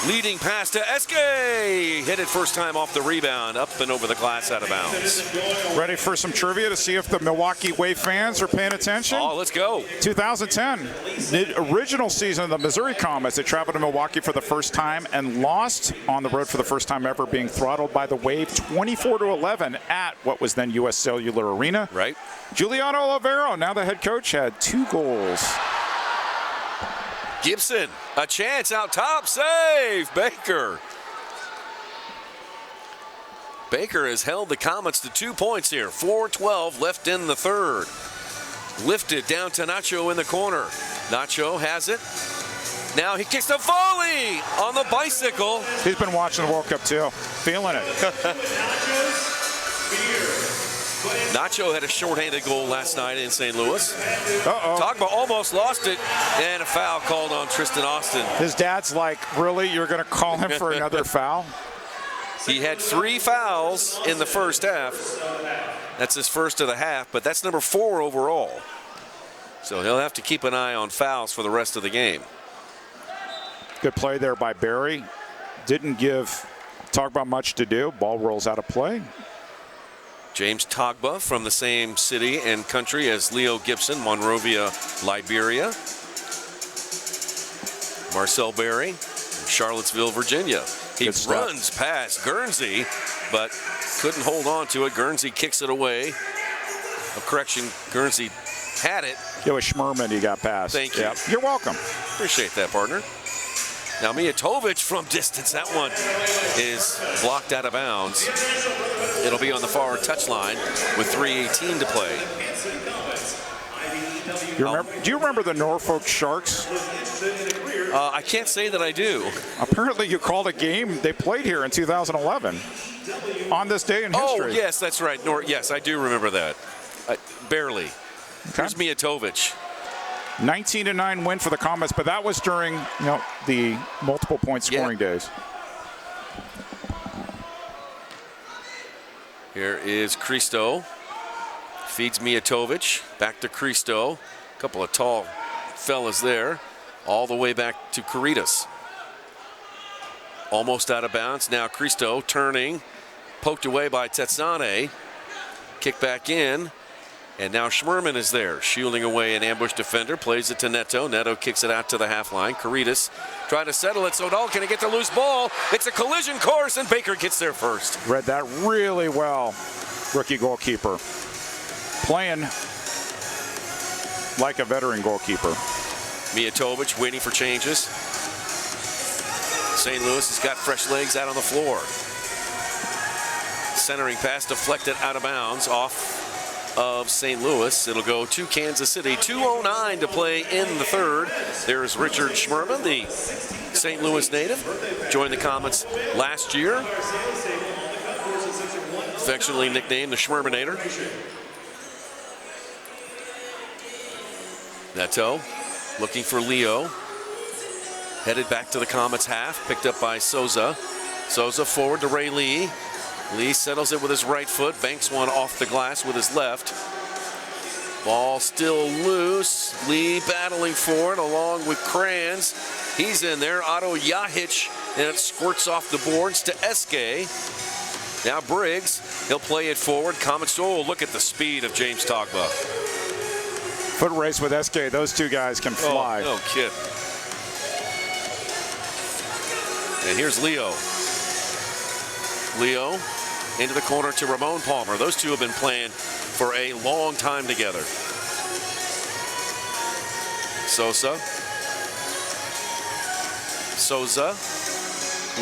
leading pass to Eske. Hit it first time off the rebound, up and over the glass, out of bounds. Ready for some trivia to see if the Milwaukee Wave fans are paying attention? Oh, let's go. 2010, the original season of the Missouri Comets. They traveled to Milwaukee for the first time and lost on the road for the first time ever, being throttled by the Wave 24-11 at what was then U.S. Cellular Arena. Right. Giuliano Olivero, now the head coach, had 2 goals. Gibson, a chance out top, save, Baker. Baker has held the Comets to 2 points here. 4:12 left in the third. Lifted down to Nacho in the corner. Nacho has it. Now he kicks a volley on the bicycle. He's been watching the World Cup too, feeling it. Nacho had a shorthanded goal last night in St. Louis. Uh-oh. Togba almost lost it, and a foul called on Tristan Austin. His dad's like, really? You're going to call him for another foul? He had 3 fouls in the first half. That's his first of the half, but that's number 4 overall. So he'll have to keep an eye on fouls for the rest of the game. Good play there by Barry. Didn't give Togba much to do. Ball rolls out of play. James Togba from the same city and country as Leo Gibson, Monrovia, Liberia. Marcel Berry from Charlottesville, Virginia. He runs past Guernsey, but couldn't hold on to it. Guernsey kicks it away. A correction, Guernsey had it. It was Schmerman he got past. Thank you. Yep. You're welcome. Appreciate that, partner. Now Mijatovic from distance. That one is blocked out of bounds. It'll be on the far touchline with 3:18 to play. Do you remember the Norfolk Sharks? I can't say that I do. Apparently you called a game they played here in 2011 on this day in history. Oh, yes, that's right. Yes, I do remember that. Barely. Here's Mijatovic. 19-9 win for the Comets, but that was during the multiple point scoring days. Here is Christo. Feeds Mijatovic. Back to Christo. A couple of tall fellas there. All the way back to Caritas. Almost out of bounds. Now Christo turning. Poked away by Tetsane. Kick back in. And now Schmerman is there, shielding away an ambush defender. Plays it to Neto. Neto kicks it out to the half line. Caritas trying to settle it. Sodal, can he get the loose ball? It's a collision course, and Baker gets there first. Read that really well, rookie goalkeeper. Playing like a veteran goalkeeper. Mijatovic waiting for changes. St. Louis has got fresh legs out on the floor. Centering pass deflected out of bounds off of St. Louis. It'll go to Kansas City. 2:09 to play in the third. There's Richard Schmerman, the St. Louis native. Joined the Comets last year. Affectionately nicknamed the Schmermanator. Neto looking for Leo. Headed back to the Comets half. Picked up by Souza. Souza forward to Ray Lee. Lee settles it with his right foot, banks one off the glass with his left. Ball still loose. Lee battling for it along with Kranz. He's in there. Otto Jahic, and it squirts off the boards to Eske. Now Briggs, he'll play it forward. Comets, oh, look at the speed of James Togba. Foot race with Eske. Those two guys can fly. Oh, no kid. And here's Leo. Leo into the corner to Ramon Palmer. Those two have been playing for a long time together. Souza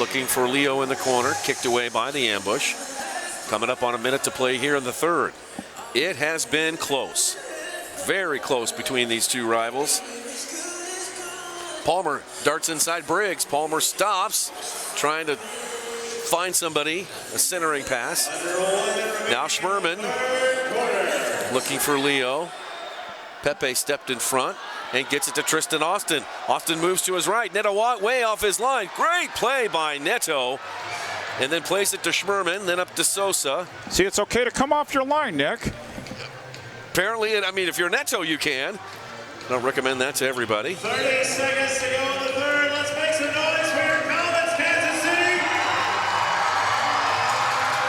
looking for Leo in the corner. Kicked away by the ambush. Coming up on a minute to play here in the third. It has been close. Very close between these two rivals. Palmer darts inside Briggs. Palmer stops, trying to find somebody, a centering pass. Now Schmerman looking for Leo. Pepe stepped in front and gets it to Tristan Austin. Austin moves to his right. Neto way off his line. Great play by Neto. And then plays it to Schmerman, then up to Sosa. See, it's okay to come off your line, Nick. Apparently, I mean, if you're Neto, you can. I don't recommend that to everybody. 30 seconds to go in the third. Let's make some noise for your Comets, Kansas City.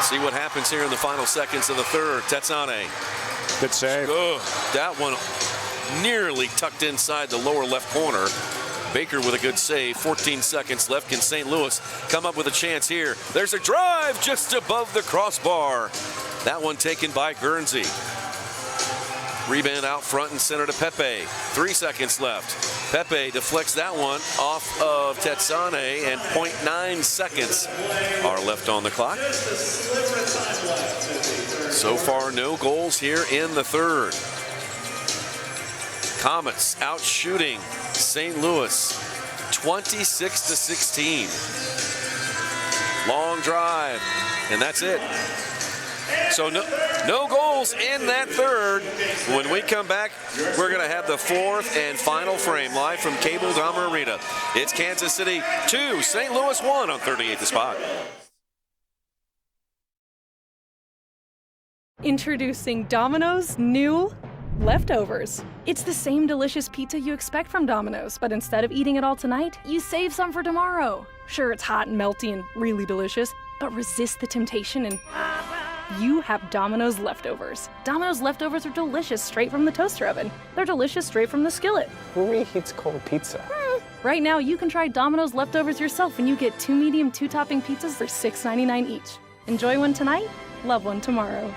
See what happens here in the final seconds of the third. Tetsane. Good save. Oh, that one nearly tucked inside the lower left corner. Baker with a good save. 14 seconds left. Can St. Louis come up with a chance here? There's a drive just above the crossbar. That one taken by Guernsey. Rebound out front and center to Pepe. 3 seconds left. Pepe deflects that one off of Tetsane, and 0.9 seconds are left on the clock. So far, no goals here in the third. Comets out shooting St. Louis 26-16. Long drive, and that's it. So no goals in that third. When we come back, we're going to have the fourth and final frame live from Cable Dahmer Arena. It's Kansas City 2, St. Louis 1 on 38 The Spot. Introducing Domino's new leftovers. It's the same delicious pizza you expect from Domino's, but instead of eating it all tonight, you save some for tomorrow. Sure, it's hot and melty and really delicious, but resist the temptation and you have Domino's leftovers. Domino's leftovers are delicious straight from the toaster oven. They're delicious straight from the skillet. Who reheats cold pizza? Right now, you can try Domino's leftovers yourself when you get 2 medium 2-topping pizzas for $6.99 each. Enjoy one tonight, love one tomorrow.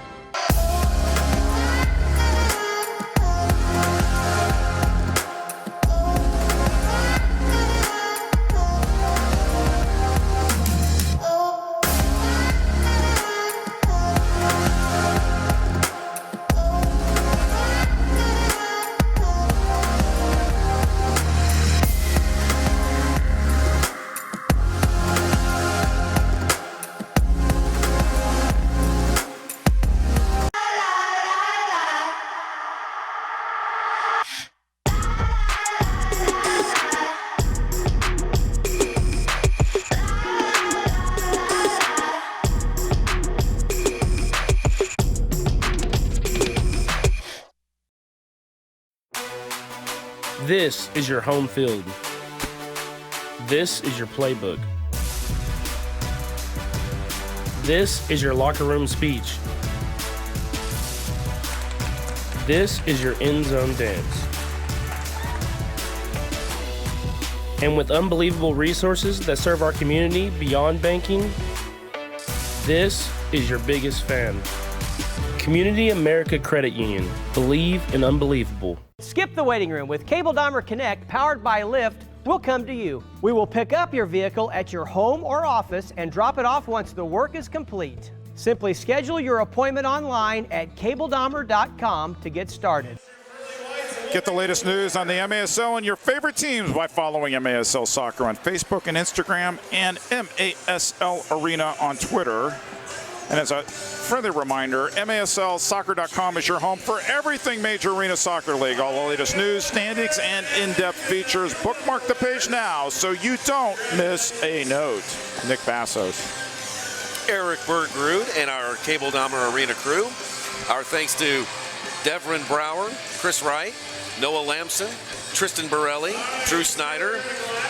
This is your home field. This is your playbook. This is your locker room speech. This is your end zone dance. And with unbelievable resources that serve our community beyond banking, this is your biggest fan. Community America Credit Union. Believe in unbelievable. Skip the waiting room. With Cable Dahmer Connect, powered by Lyft, we'll come to you. We will pick up your vehicle at your home or office and drop it off once the work is complete. Simply schedule your appointment online at cabledahmer.com to get started. Get the latest news on the MASL and your favorite teams by following MASL Soccer on Facebook and Instagram and MASL Arena on Twitter. And as a friendly reminder, MASLsoccer.com is your home for everything Major Arena Soccer League. All the latest news, standings, and in-depth features. Bookmark the page now so you don't miss a note. Nick Vassos. Eric Bergrud and our Cable Dahmer Arena crew. Our thanks to Devin Brower, Chris Wright, Noah Lamson, Tristan Borelli, Drew Snyder,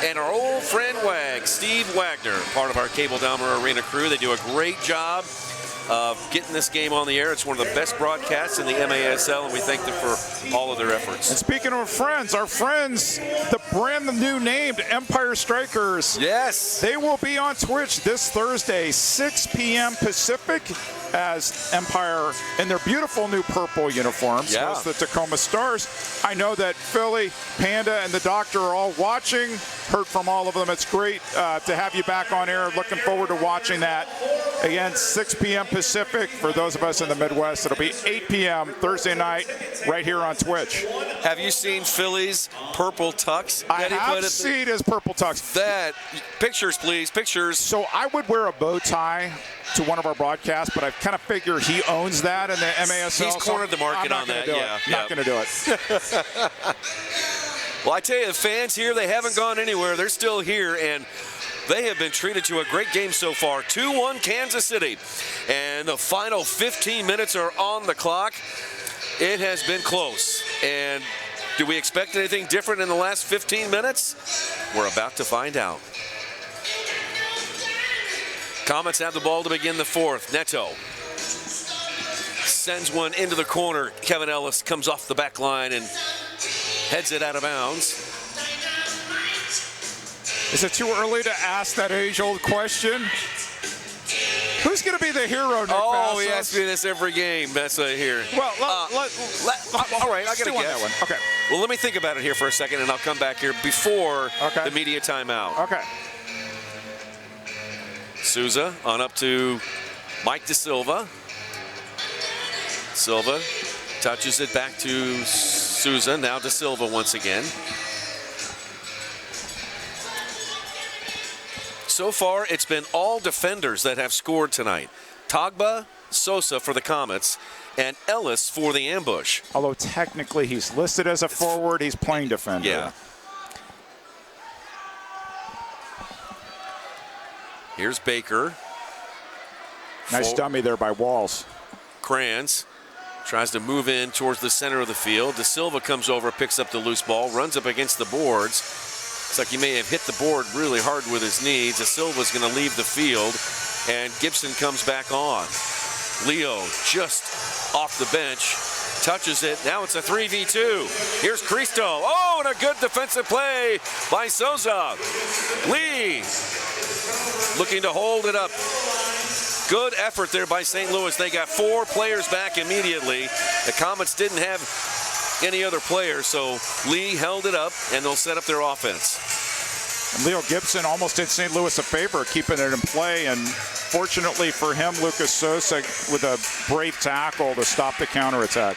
and our old friend Wag, Steve Wagner, part of our Cable Dahmer Arena crew. They do a great job of getting this game on the air. It's one of the best broadcasts in the MASL, and we thank them for all of their efforts. And speaking of friends, our friends, the brand new named Empire Strikers. Yes. They will be on Twitch this Thursday, 6 p.m. Pacific, as Empire in their beautiful new purple uniforms host the Tacoma Stars. I know that Philly, Panda, and the Doctor are all watching. Heard from all of them. It's great to have you back on air. Looking forward to watching that. Again, 6 p.m. Pacific. For those of us in the Midwest, it'll be 8 p.m. Thursday night right here on Twitch. Have you seen Philly's purple tux? I have seen his purple tux. That, pictures, please, pictures. So I would wear a bow tie to one of our broadcasts, but I kind of figure he owns that in the MASL. He's cornered the market on that, Not going to do it. Well, I tell you, the fans here, they haven't gone anywhere. They're still here, and they have been treated to a great game so far. 2-1 Kansas City, and the final 15 minutes are on the clock. It has been close, and do we expect anything different in the last 15 minutes? We're about to find out. Comets have the ball to begin the fourth. Neto sends one into the corner. Kevin Ellis comes off the back line and heads it out of bounds. Is it too early to ask that age-old question? Who's going to be the hero, Nick Vassos? He asks me this every game. That's what I hear. Well, all right, I got to guess. That one. Okay. Well, let me think about it here for a second, and I'll come back here before the media timeout. Okay. Souza on up to Mike De Silva. Silva touches it back to Souza. Now De Silva once again. So far, it's been all defenders that have scored tonight. Tagba, Sosa for the Comets, and Ellis for the ambush. Although technically he's listed as a forward, he's playing defender. Yeah. Here's Baker. Nice dummy there by Walls. Kranz tries to move in towards the center of the field. De Silva comes over, picks up the loose ball, runs up against the boards. Looks like he may have hit the board really hard with his knees. De Silva's going to leave the field, and Gibson comes back on. Leo just off the bench, touches it. Now it's a 3v2. Here's Cristo. Oh, and a good defensive play by Souza. Lee looking to hold it up. Good effort there by St. Louis. They got 4 players back immediately. The Comets didn't have any other players, so Lee held it up, and they'll set up their offense. And Leo Gibson almost did St. Louis a favor, keeping it in play, and fortunately for him, Lucas Sosa with a brave tackle to stop the counterattack.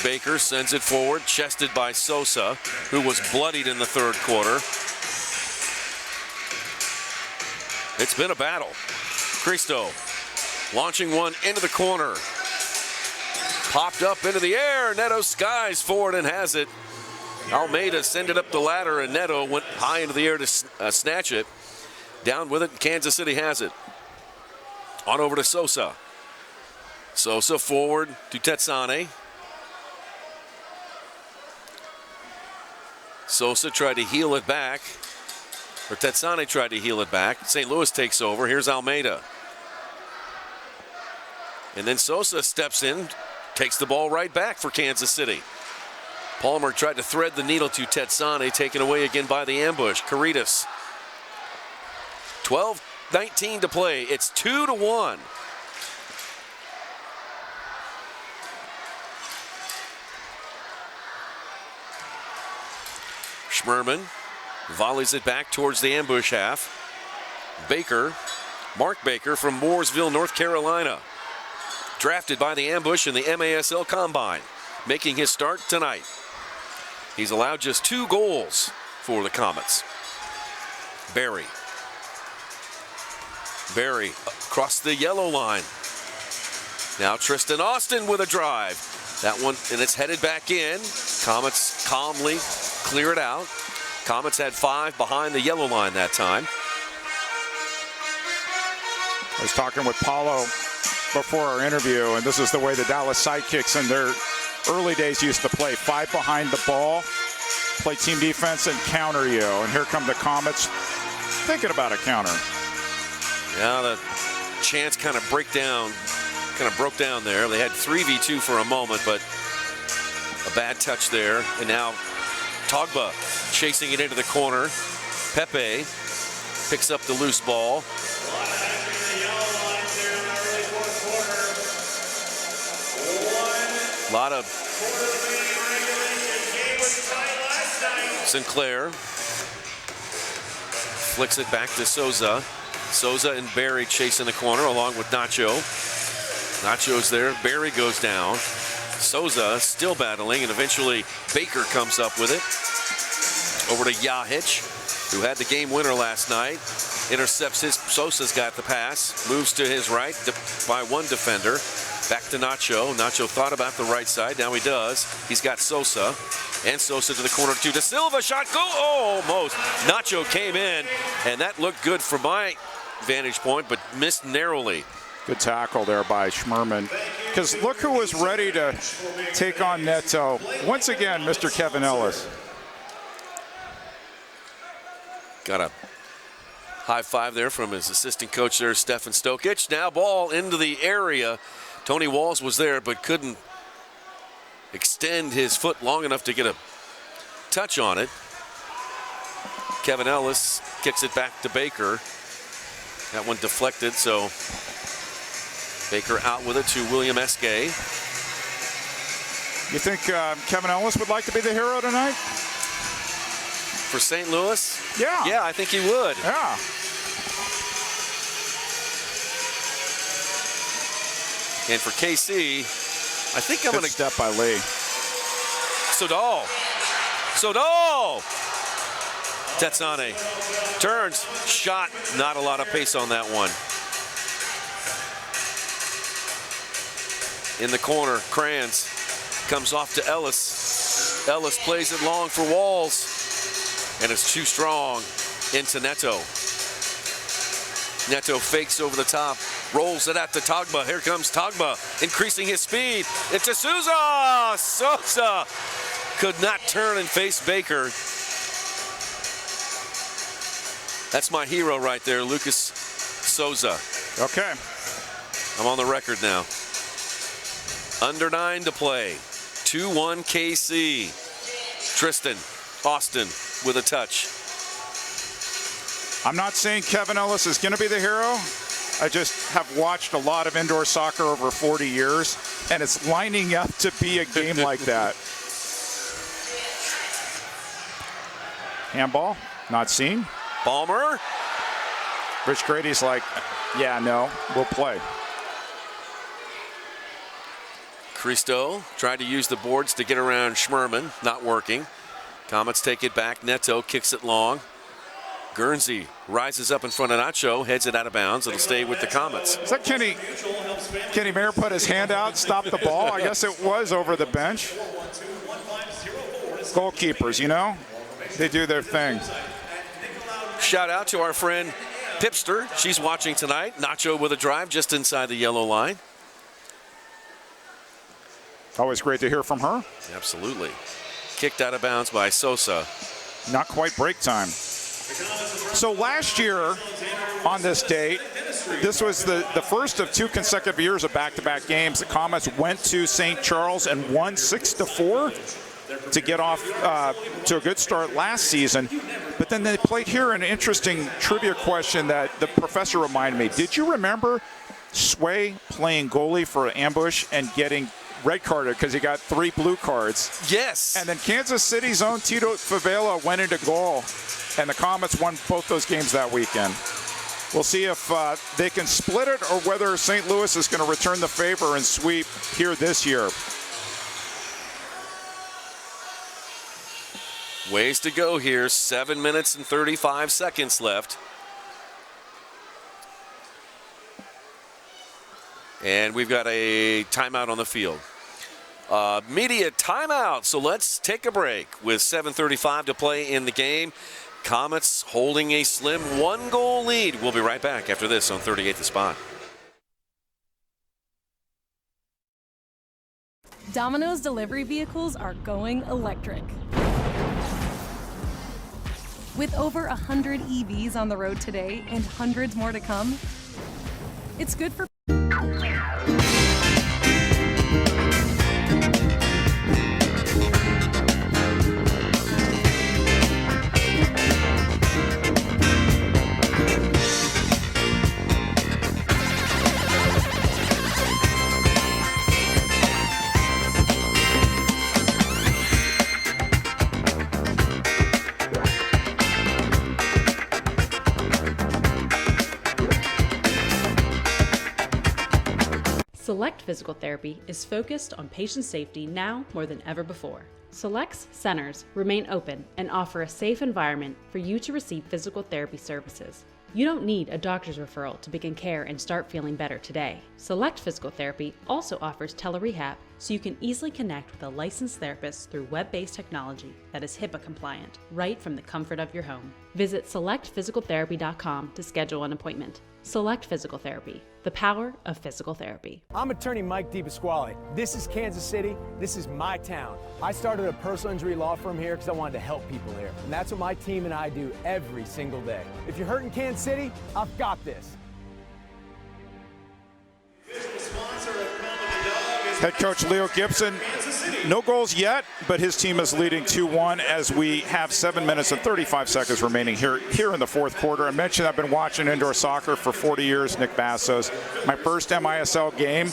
Baker sends it forward, chested by Sosa, who was bloodied in the third quarter. It's been a battle. Cristo launching one into the corner. Popped up into the air. Neto skies forward and has it. Almeida sent it up the ladder, and Neto went high into the air to snatch it. Down with it, Kansas City has it. On over to Sosa. Sosa forward to Tetsane. Sosa tried to heel it back. Or Tetsane tried to heel it back. St. Louis takes over. Here's Almeida. And then Sosa steps in, takes the ball right back for Kansas City. Palmer tried to thread the needle to Tetsane, taken away again by the ambush. Caritas. 12:19 to play. It's 2-1. Schmerman volleys it back towards the ambush half. Baker, Mark Baker from Mooresville, North Carolina. Drafted by the ambush in the MASL Combine, making his start tonight. He's allowed just 2 goals for the Comets. Barry across the yellow line. Now Tristan Austin with a drive. That one, and it's headed back in. Comets calmly clear it out. Comets had 5 behind the yellow line that time. I was talking with Paulo before our interview, and this is the way the Dallas Sidekicks in their early days used to play. 5 behind the ball, play team defense and counter you. And here come the Comets thinking about a counter. Yeah, the chance kind of broke down there. They had 3v2 for a moment, but a bad touch there. And now Togba chasing it into the corner. Pepe picks up the loose ball. A lot of Sinclair flicks it back to Souza. Souza and Barry chasing the corner along with Nacho. Nacho's there. Barry goes down. Souza still battling, and eventually Baker comes up with it. Over to Yahic, who had the game winner last night. Intercepts his. Sosa's got the pass. Moves to his right by one defender. Back to Nacho. Nacho thought about the right side. Now he does. He's got Sosa. And Sosa to the corner to Da Silva. Shot go. Oh, almost. Nacho came in, and that looked good from my vantage point, but missed narrowly. Good tackle there by Schmerman. Because look who was ready to take on Neto. Once again, Mr. Kevin Ellis. Got a high five there from his assistant coach there, Stefan Stokic. Now ball into the area. Tony Walls was there, but couldn't extend his foot long enough to get a touch on it. Kevin Ellis kicks it back to Baker. That one deflected, so Baker out with it to William Eskay. You think Kevin Ellis would like to be the hero tonight? For St. Louis? Yeah. Yeah, I think he would. Yeah. And for KC, I think I'm going to step by Lee. Sodal. Tetsane turns, shot, not a lot of pace on that one. In the corner, Kranz comes off to Ellis. Ellis plays it long for Walls, and it's too strong into Neto. Neto fakes over the top, rolls it out to Togba. Here comes Togba, increasing his speed. It's to Souza. Souza could not turn and face Baker. That's my hero right there, Lucas Souza. Okay. I'm on the record now. Under 9 to play. 2-1 KC. Tristan Austin with a touch. I'm not saying Kevin Ellis is going to be the hero. I just have watched a lot of indoor soccer over 40 years, and it's lining up to be a game like that. Handball, not seen. Palmer. Rich Grady's like, yeah, no, we'll play. Cristo tried to use the boards to get around Schmerman, not working. Comets take it back. Neto kicks it long. Guernsey rises up in front of Nacho, heads it out of bounds. It'll stay with the Comets. Is that Kenny Mayer put his hand out, stopped the ball? I guess it was over the bench. Goalkeepers, you know, they do their thing. Shout out to our friend Pipster. She's watching tonight. Nacho with a drive just inside the yellow line. Always great to hear from her. Absolutely. Kicked out of bounds by Sosa. Not quite break time. So last year on this date, this was the first of 2 consecutive years of back-to-back games. The Comets went to St. Charles and won 6-4 to get off to a good start last season. But then they played here an interesting trivia question that the professor reminded me. Did you remember Sway playing goalie for Ambush and getting red carded because he got 3 blue cards? Yes. And then Kansas City's own Tito Favela went into goal, and the Comets won both those games that weekend. We'll see if they can split it or whether St. Louis is going to return the favor and sweep here this year. Ways to go here. 7 minutes and 35 seconds left. And we've got a timeout on the field. Media timeout. So let's take a break with 7:35 to play in the game. Comets holding a slim 1-goal lead. We'll be right back after this on 38 The Spot. Domino's delivery vehicles are going electric. With over 100 EVs on the road today and hundreds more to come, it's good for Select Physical Therapy is focused on patient safety now more than ever before. Select's centers remain open and offer a safe environment for you to receive physical therapy services. You don't need a doctor's referral to begin care and start feeling better today. Select Physical Therapy also offers telerehab, so you can easily connect with a licensed therapist through web-based technology that is HIPAA compliant, right from the comfort of your home. Visit selectphysicaltherapy.com to schedule an appointment. Select Physical Therapy, the power of physical therapy. I'm attorney Mike DiPasquale. This is Kansas City. This is my town. I started a personal injury law firm here because I wanted to help people here. And that's what my team and I do every single day. If you're hurt in Kansas City, I've got this. Head coach Leo Gibson, no goals yet, but his team is leading 2-1 as we have 7 minutes and 35 seconds remaining here in the fourth quarter. I mentioned I've been watching indoor soccer for 40 years, Nick Vassos. My first MISL game,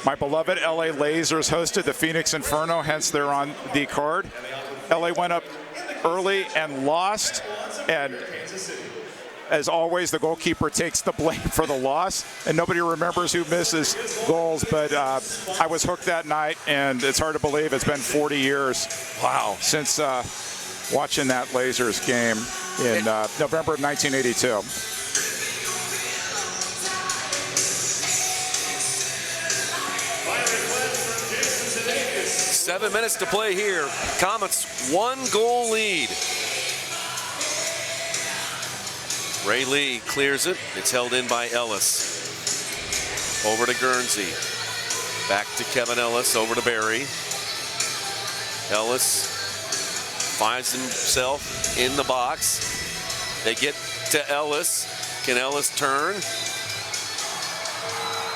my beloved LA Lasers hosted the Phoenix Inferno, hence they're on the card. LA went up early and lost, and as always, the goalkeeper takes the blame for the loss, and nobody remembers who misses goals, but I was hooked that night, and it's hard to believe it's been 40 years, wow, since watching that Lasers game in November of 1982. Seven minutes to play here. Comets 1-goal lead. Ray Lee clears it. It's held in by Ellis. Over to Guernsey. Back to Kevin Ellis. Over to Barry. Ellis finds himself in the box. They get to Ellis. Can Ellis turn?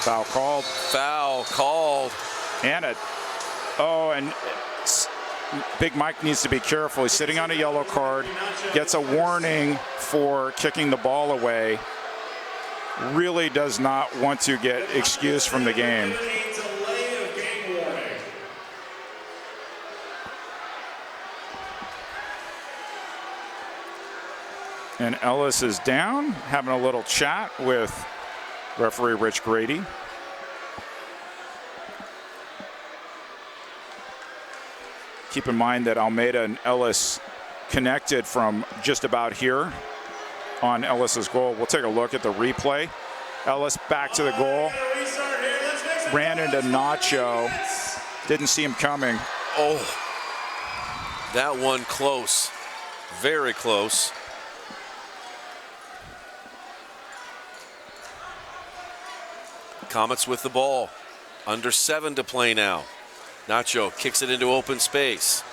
Foul called. Foul called. And Big Mike needs to be careful. He's sitting on a yellow card, gets a warning for kicking the ball away. Really does not want to get excused from the game. And Ellis is down, having a little chat with referee Rich Grady. Keep in mind that Almeida and Ellis connected from just about here on Ellis's goal. We'll take a look at the replay. Ellis back to the goal. Ran into Nacho. Didn't see him coming. Oh, that one close. Very close. Comets with the ball. Under 7 to play now. Nacho kicks it into open space.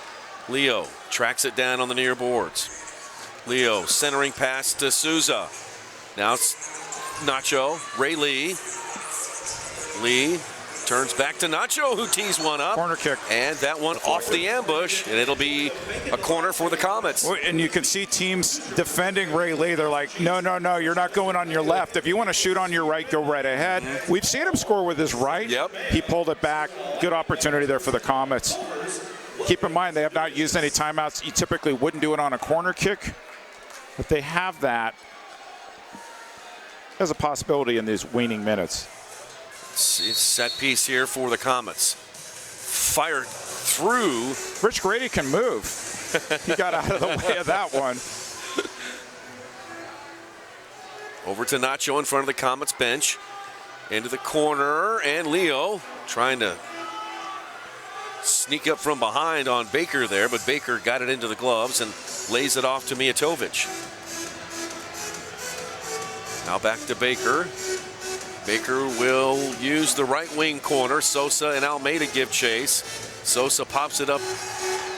Leo tracks it down on the near boards. Leo centering pass to Souza. Now it's Nacho, Ray Lee. Lee turns back to Nacho, who tees one up. Corner kick. And that one off the ambush, and it'll be a corner for the Comets. Well, and you can see teams defending Ray Lee. They're like, no, you're not going on your left. If you want to shoot on your right, go right ahead. Mm-hmm. We've seen him score with his right. Yep. He pulled it back. Good opportunity there for the Comets. Keep in mind, they have not used any timeouts. You typically wouldn't do it on a corner kick, but they have that as a possibility in these waning minutes. It's set piece here for the Comets. Fired through. Rich Grady can move. He got out of the way of that one. Over to Nacho in front of the Comets bench. Into the corner, and Leo trying to sneak up from behind on Baker there, but Baker got it into the gloves and lays it off to Mijatovic. Now back to Baker. Baker will use the right wing corner. Sosa and Almeida give chase. Sosa pops it up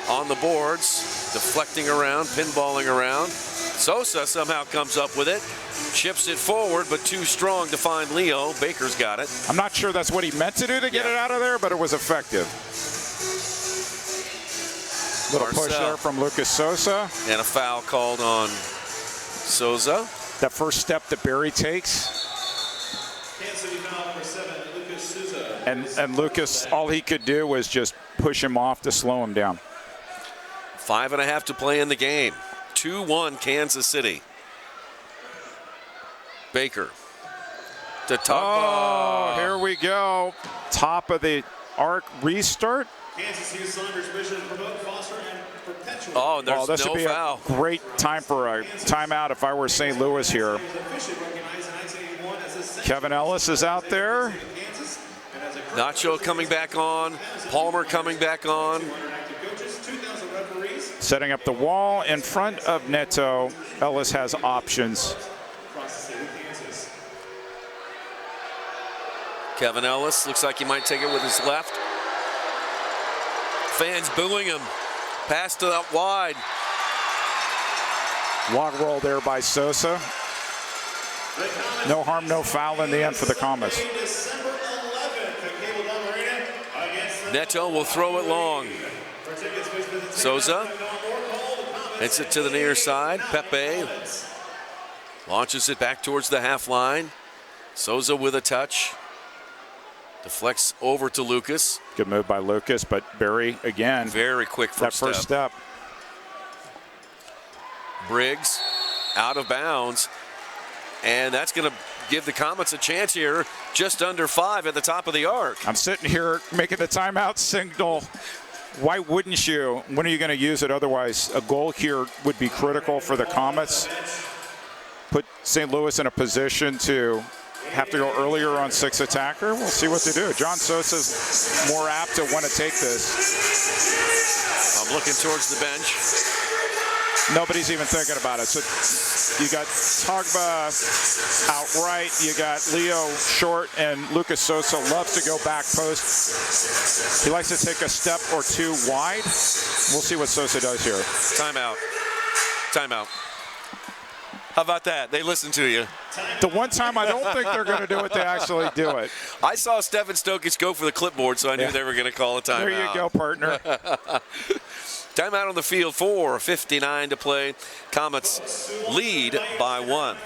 on the boards, deflecting around, pinballing around. Sosa somehow comes up with it, chips it forward, but too strong to find Leo. Baker's got it. I'm not sure that's what he meant to do to get it out of there, but it was effective. Little push there from Lucas Sosa. And a foul called on Sosa. That first step that Barry takes. And Lucas, all he could do was just push him off to slow him down. 5.5 to play in the game. 2-1 Kansas City. Baker to top. Oh, here we go. Top of the arc restart. Kansas City Saunders mission to promote, foster, and perpetuate. Oh, and there's this no would be foul. A great time for a timeout if I were St. Louis here. Kevin Ellis is out there. Nacho coming back on. Palmer coming back on. Setting up the wall in front of Neto. Ellis has options. Kevin Ellis looks like he might take it with his left. Fans booing him. Passed it out wide. Log roll there by Sosa. No harm, no foul in the end for the Comets. Neto will throw it long. Souza hits it to the near side. Pepe launches it back towards the half line. Souza with a touch. Deflects over to Lucas. Good move by Lucas, but Barry again. Very quick first step. Briggs out of bounds. And that's going to give the Comets a chance here, just under 5 at the top of the arc. I'm sitting here making the timeout signal. Why wouldn't you? When are you going to use it? Otherwise, a goal here would be critical for the Comets. Put St. Louis in a position to have to go earlier on 6 attacker. We'll see what they do. John Sosa's more apt to want to take this. I'm looking towards the bench. Nobody's even thinking about it. So you got Togba outright. You got Leo short, and Lucas Sosa loves to go back post. He likes to take a step or two wide. We'll see what Sosa does here. Timeout. Timeout. How about that? They listen to you. The one time I don't think they're going to do it, they actually do it. I saw Stefan Stokic go for the clipboard, so I knew they were going to call a timeout. There you go, partner. Timeout on the field, 4:59 to play. Comets lead by 1.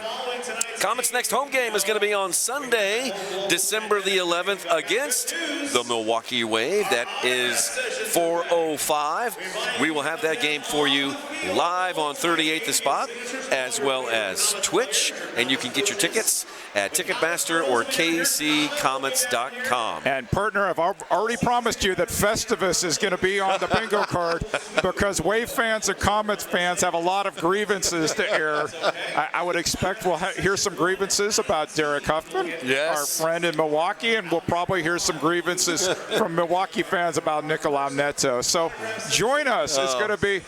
Comets' next home game is going to be on Sunday, December the 11th, against the Milwaukee Wave. That is 4:05. We will have that game for you live on 38 The Spot, as well as Twitch, and you can get your tickets at Ticketmaster or kccomets.com. And partner, I've already promised you that Festivus is going to be on the bingo card because Wave fans and Comets fans have a lot of grievances to air. I would expect we'll hear some grievances about Derek Huffman, our friend in Milwaukee, and we'll probably hear some grievances from Milwaukee fans about Nicolau Neto. So join us. It's going to be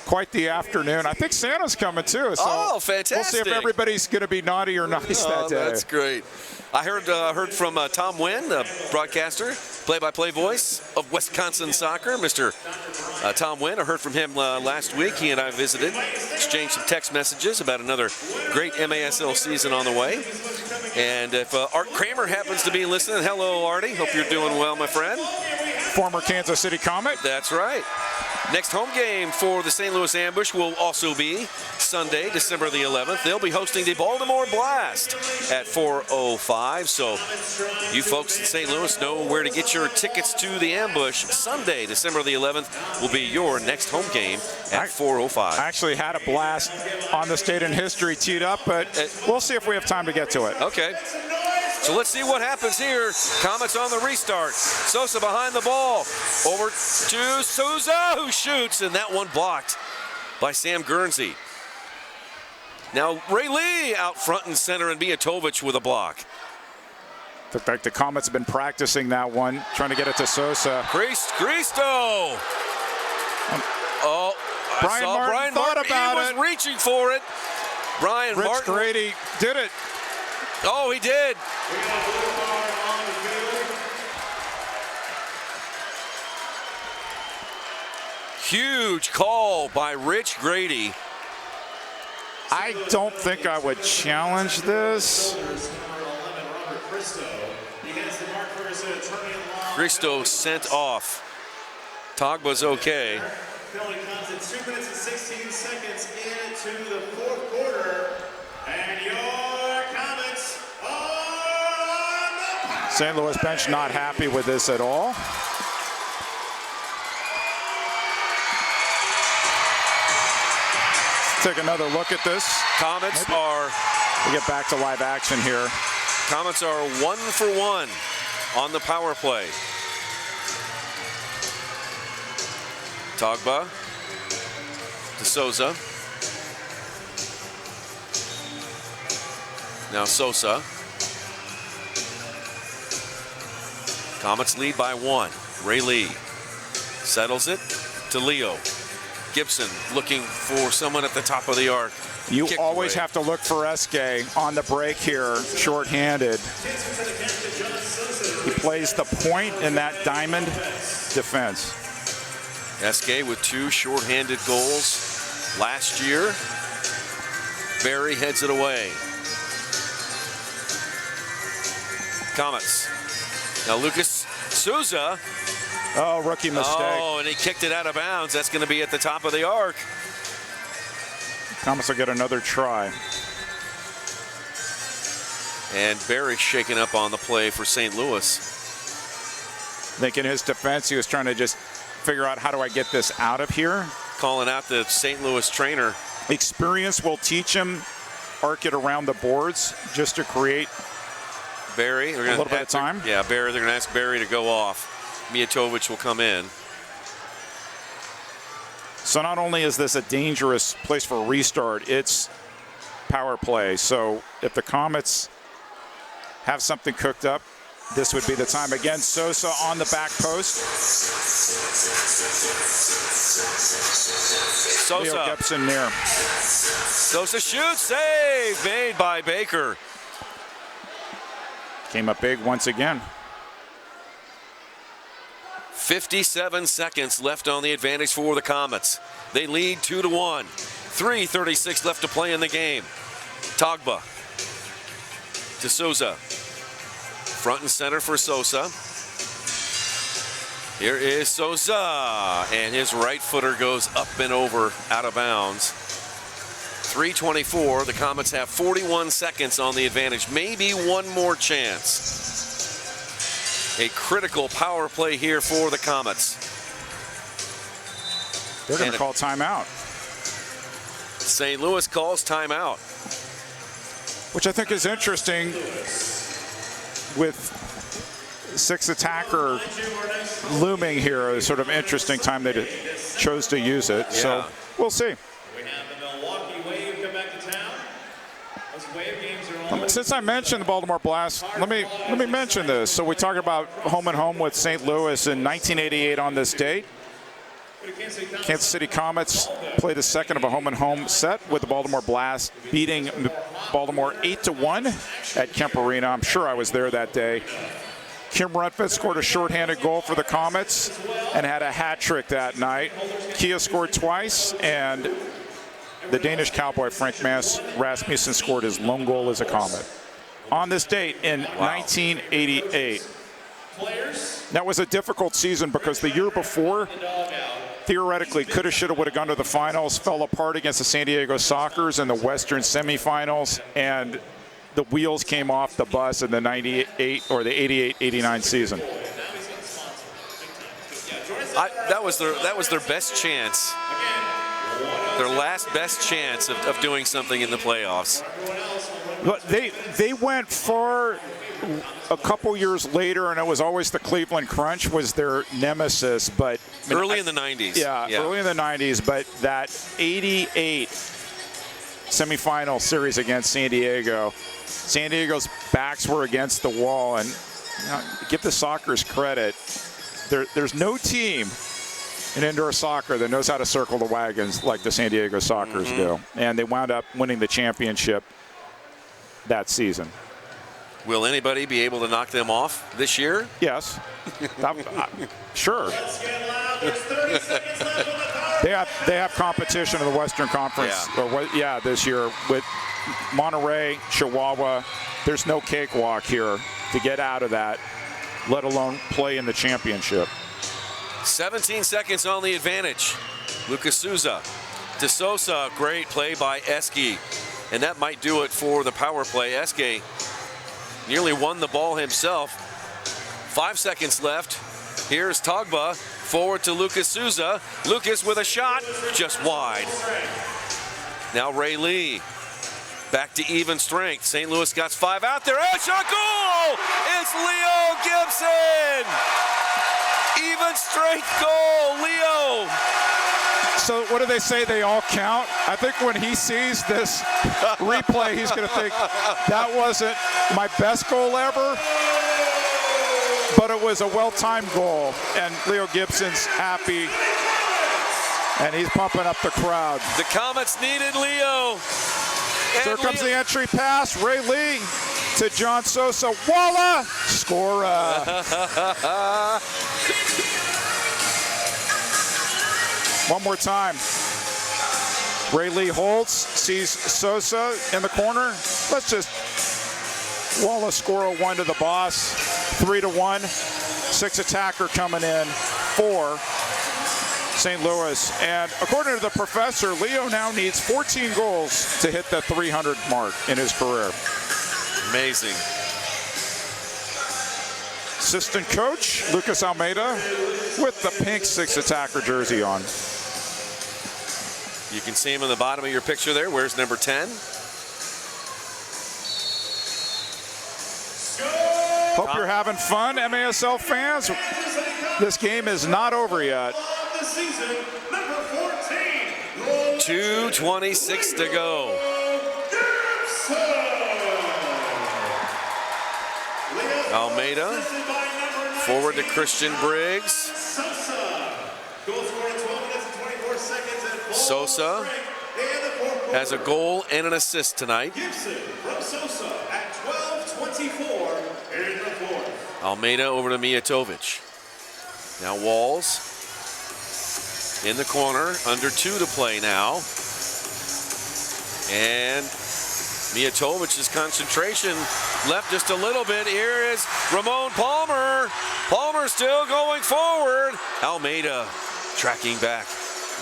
quite the afternoon. I think Santa's coming too. So fantastic. We'll see if everybody's going to be naughty or nice that day. That's great. I heard from Tom Wynn, the broadcaster, play-by-play voice of Wisconsin soccer, Mr. Tom Wynn, I heard from him last week. He and I visited, exchanged some text messages about another great MASL season on the way. And if Art Kramer happens to be listening, hello, Artie. Hope you're doing well, my friend. Former Kansas City Comet. That's right. Next home game for the St. Louis Ambush will also be Sunday, December the 11th. They'll be hosting the Baltimore Blast at 4:05. So you folks in St. Louis know where to get your tickets to the Ambush. Sunday, December the 11th will be your next home game at 4:05. I actually had a blast on the State in History teed up, but we'll see if we have time to get to it. Okay. So let's see what happens here. Comets on the restart. Sosa behind the ball. Over to Souza, who shoots, and that one blocked by Sam Guernsey. Now Ray Lee out front and center, and Mijatovic with a block. Looked like the Comets have been practicing that one, trying to get it to Sosa. Cristo! Oh, Brian Martin thought about it. He was reaching for it. Brian Rich Martin. Grady did it. Oh, he did. Huge call by Rich Grady. I don't think I would challenge this. Cristo sent off. Togba's okay. Penalty comes at 2 minutes and 16 seconds into the fourth quarter. And your Comets on the power. St. Louis bench not happy with this at all. Let's take another look at this. Comets are. We get back to live action here. Comets are 1 for 1 on the power play. Togba to Souza. Now Sosa. Comets lead by 1. Ray Lee settles it to Leo. Gibson looking for someone at the top of the arc. You Kicked always away. have to look for Eske on the break here, shorthanded. He plays the point in that diamond defense. Eske with 2 shorthanded goals last year. Barry heads it away. Comets. Now Lucas Souza. Oh, rookie mistake. Oh, and he kicked it out of bounds. That's going to be at the top of the arc. Comets will get another try. And Barry shaken up on the play for St. Louis. I think in his defense, he was trying to just figure out, how do I get this out of here? Calling out the St. Louis trainer. Experience will teach him, arc it around the boards just to create Barry. a little bit of time. Yeah, Barry. They're going to ask Barry to go off. Mijatovic will come in. So not only is this a dangerous place for a restart, it's power play. So if the Comets have something cooked up, this would be the time. Again, Sosa on the back post. Sosa. Leo Gibson near. Sosa shoots. Save made by Baker. Came up big once again. 57 seconds left on the advantage for the Comets. They lead 2-1. 3:36 left to play in the game. Togba to Souza. Front and center for Sosa. Here is Sosa, and his right footer goes up and over, out of bounds. 3:24. The Comets have 41 seconds on the advantage. Maybe one more chance. A critical power play here for the Comets. They're going to call timeout. St. Louis calls timeout. Which I think is interesting with 6 attacker looming here. A sort of interesting time they chose to use it. Yeah. So we'll see. We have the Milwaukee Wave come back to town. Those Wave games are all. Since I mentioned the Baltimore Blast, let me mention this. So we talk about home and home with St. Louis in 1988 on this date. Kansas City Comets played the second of a home and home set with the Baltimore Blast, beating Baltimore 8-1 at Kemp Arena. I'm sure I was there that day. Kim Rutfeld scored a shorthanded goal for the Comets and had a hat trick that night. Kia scored twice, and the Danish cowboy Frank Rasmussen scored his lone goal as a Comet. On this date in 1988. That was a difficult season because the year before, theoretically, coulda, shoulda, woulda gone to the finals, fell apart against the San Diego Sockers in the Western semifinals, and the wheels came off the bus in the 98 or the 88-89 season. That was their best chance, their last best chance of doing something in the playoffs. But they went far a couple years later, and it was always the Cleveland Crunch was their nemesis. But early in the 90s. Yeah, early in the 90s. But that 88 semifinal series against San Diego, San Diego's backs were against the wall. And give the Sockers credit. There's no team in indoor soccer that knows how to circle the wagons like the San Diego Sockers do. And they wound up winning the championship that season. Will anybody be able to knock them off this year? Yes. Sure. They have competition in the Western Conference. Yeah. This year with Monterey, Chihuahua. There's no cakewalk here to get out of that, let alone play in the championship. 17 seconds on the advantage. Lucas Souza to Sosa. Great play by Eske. And that might do it for the power play. Eske nearly won the ball himself. 5 seconds left. Here's Togba forward to Lucas Souza. Lucas with a shot, just wide. Now Ray Lee back to even strength. St. Louis got 5 out there. Oh, shot goal! It's Leo Gibson! Even strength goal, Leo. So what do they say? They all count? I think when he sees this replay, he's going to think, that wasn't my best goal ever, but it was a well-timed goal. And Leo Gibson's happy, and he's pumping up the crowd. The Comets needed Leo. So here comes the entry pass. Ray Lee to John Sosa. Walla! Score. One more time. Ray Lee holds, sees Sosa in the corner. Let's just Wallace score a 1 to the boss. 3-1. 6 attacker coming in for St. Louis. And according to the professor, Leo now needs 14 goals to hit the 300 mark in his career. Amazing. Assistant coach Lucas Almeida with the pink 6 attacker jersey on. You can see him in the bottom of your picture there. Where's number 10? Hope you're having fun, MASL fans. This game is not over yet. 2:26 to go. Almeida forward to Christian Briggs. Sosa has a goal and an assist tonight. Almeida over to Mijatovic. Now Walls in the corner, under 2 to play now. And Mijatovic's concentration left just a little bit. Here is Ramon Palmer. Palmer still going forward. Almeida tracking back,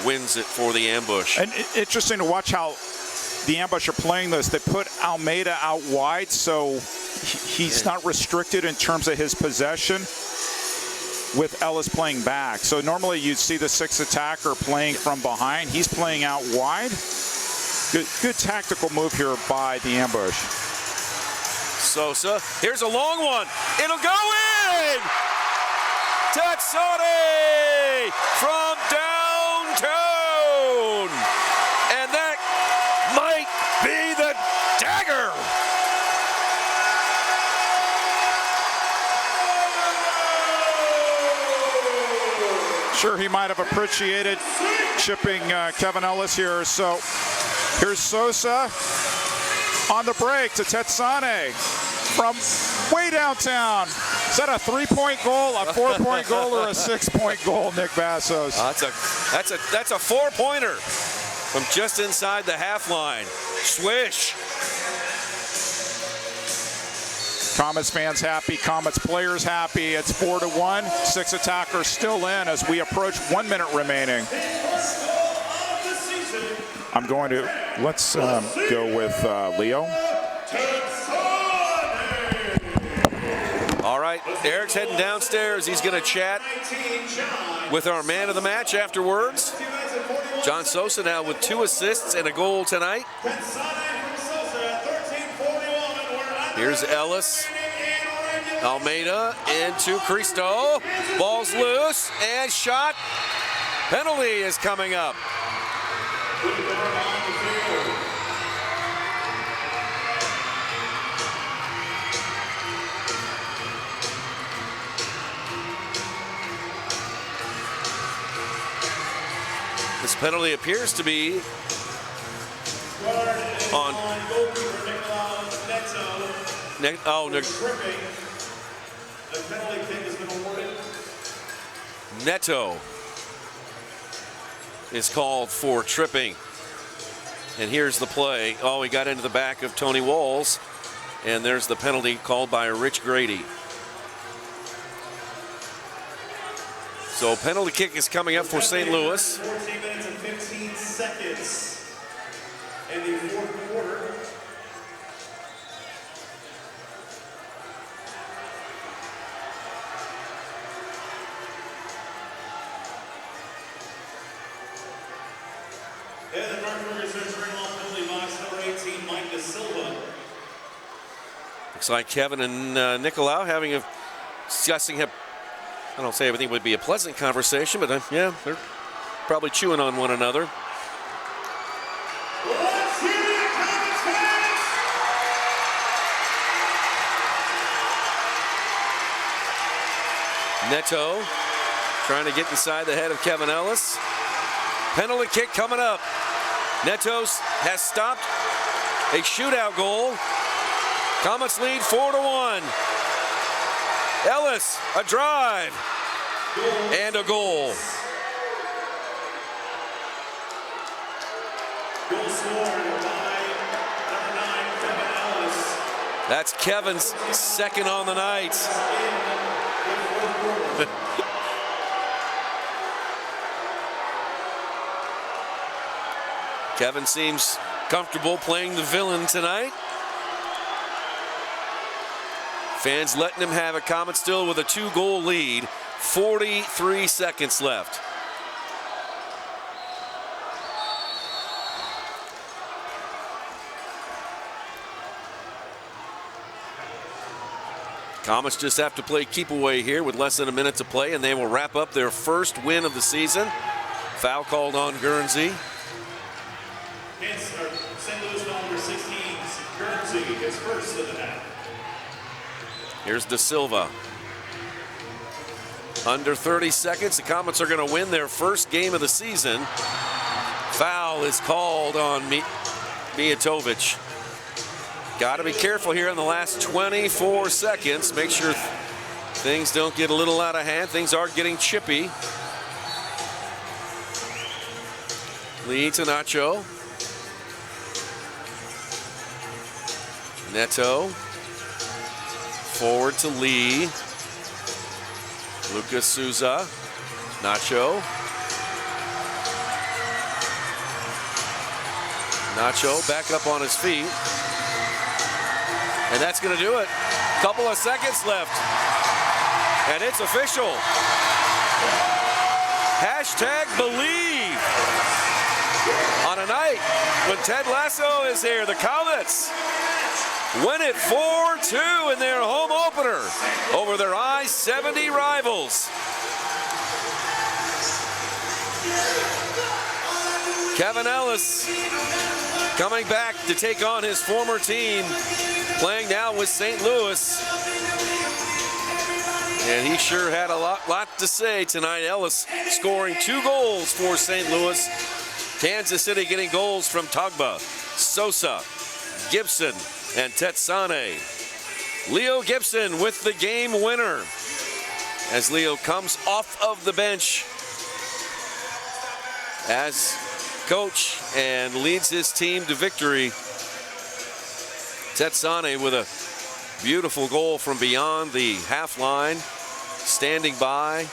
wins it for the ambush. And interesting to watch how the ambush are playing this. They put Almeida out wide, so he's not restricted in terms of his possession with Ellis playing back. So normally you'd see the 6 attacker playing from behind. He's playing out wide. Good tactical move here by the ambush. Sosa, here's a long one. It'll go in! Tatsone from downtown! And that might be the dagger! Sure, he might have appreciated shipping Kevin Ellis here. So here's Sosa on the break to Tetsane from way downtown. that a 3-point goal, a 4-point goal, or a 6-point goal, Nick Vassos? That's a 4-pointer from just inside the half line. Swish. Comets fans happy, Comets players happy. It's 4-1. 6 attackers still in as we approach 1 minute remaining. I'm going to, let's go with Leo. All right, Eric's heading downstairs. He's going to chat with our man of the match afterwards. John Sosa now with 2 assists and a goal tonight. Here's Ellis. Almeida into Cristo. Ball's loose and shot. Penalty is coming up. This penalty appears to be on Neto is called for tripping. And here's the play. Oh, he got into the back of Tony Walls. And there's the penalty called by Rich Grady. So penalty kick is coming up for St. Louis. 14 minutes and 15 seconds in the fourth quarter. And the Northburgers entering off penalty box number 18, Mike Da Silva. Looks like Kevin and Nicolau having a discussing. I don't say everything would be a pleasant conversation, but yeah, they're probably chewing on one another. Neto trying to get inside the head of Kevin Ellis. Penalty kick coming up. Neto has stopped a shootout goal. Comets lead 4-1. Ellis, a drive, and a goal. Goal scored by number 9, Kevin Ellis. That's Kevin's second on the night. Kevin seems comfortable playing the villain tonight. Fans letting him have it. Comets still with a 2-goal lead. 43 seconds left. Comets just have to play keep away here with less than a minute to play, and they will wrap up their first win of the season. Foul called on Guernsey. St. Louis number 16, Guernsey is first of the night. Here's Da Silva. Under 30 seconds, the Comets are going to win their first game of the season. Foul is called on Mijatovic. Got to be careful here in the last 24 seconds. Make sure things don't get a little out of hand. Things are getting chippy. Lee to Nacho. Neto. Forward to Lee. Lucas Souza. Nacho. Nacho back up on his feet. And that's going to do it. Couple of seconds left. And it's official. #Believe. On a night when Ted Lasso is here, the Comets win it 4-2 in their home opener over their I-70 rivals. Kevin Ellis coming back to take on his former team, playing now with St. Louis. And he sure had a lot to say tonight. Ellis scoring 2 goals for St. Louis. Kansas City getting goals from Togba, Sosa, Gibson, and Tetsane. Leo Gibson with the game winner as Leo comes off of the bench as coach and leads his team to victory. Tetsane with a beautiful goal from beyond the half line. Standing by.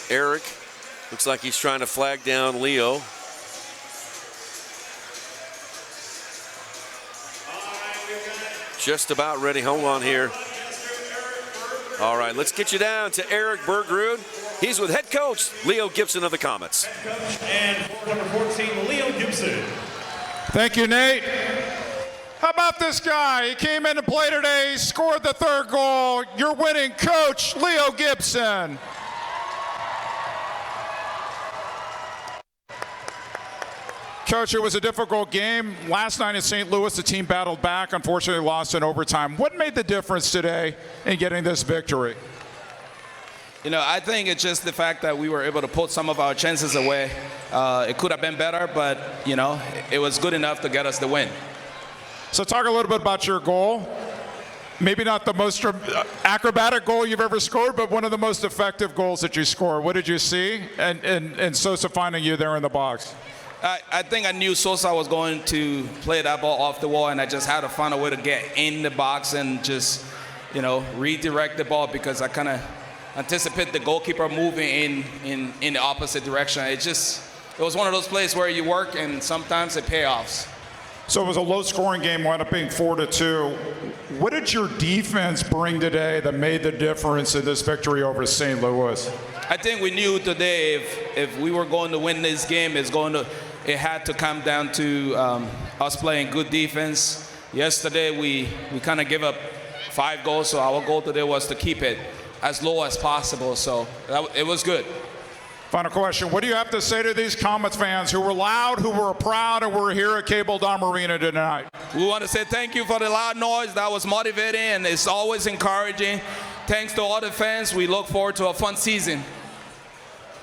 Eric looks like he's trying to flag down Leo. Just about ready. Hold on here. All right, let's get you down to Eric Bergrud. He's with head coach Leo Gibson of the Comets. And for number 14, Leo Gibson. Thank you, Nate. How about this guy? He came in to play today, scored the third goal. Your winning coach, Leo Gibson. Coach, it was a difficult game. Last night in St. Louis, the team battled back, unfortunately lost in overtime. What made the difference today in getting this victory? You know, I think it's just the fact that we were able to put some of our chances away. It could have been better, but, you know, it was good enough to get us the win. So talk a little bit about your goal. Maybe not the most acrobatic goal you've ever scored, but one of the most effective goals that you scored. What did you see? And Sosa finding you there in the box. I think I knew Sosa was going to play that ball off the wall, and I just had to find a way to get in the box and just, you know, redirect the ball because I kind of anticipate the goalkeeper moving in the opposite direction. It was one of those plays where you work and sometimes it payoffs. So it was a low-scoring game, wound up being 4-2. What did your defense bring today that made the difference in this victory over St. Louis? I think we knew today if we were going to win this game, it had to come down to us playing good defense. Yesterday, we kind of gave up 5 goals, so our goal today was to keep it as low as possible, so it was good. Final question. What do you have to say to these Comets fans who were loud, who were proud, and were here at Cable Dome Arena tonight? We want to say thank you for the loud noise. That was motivating, and it's always encouraging. Thanks to all the fans. We look forward to a fun season.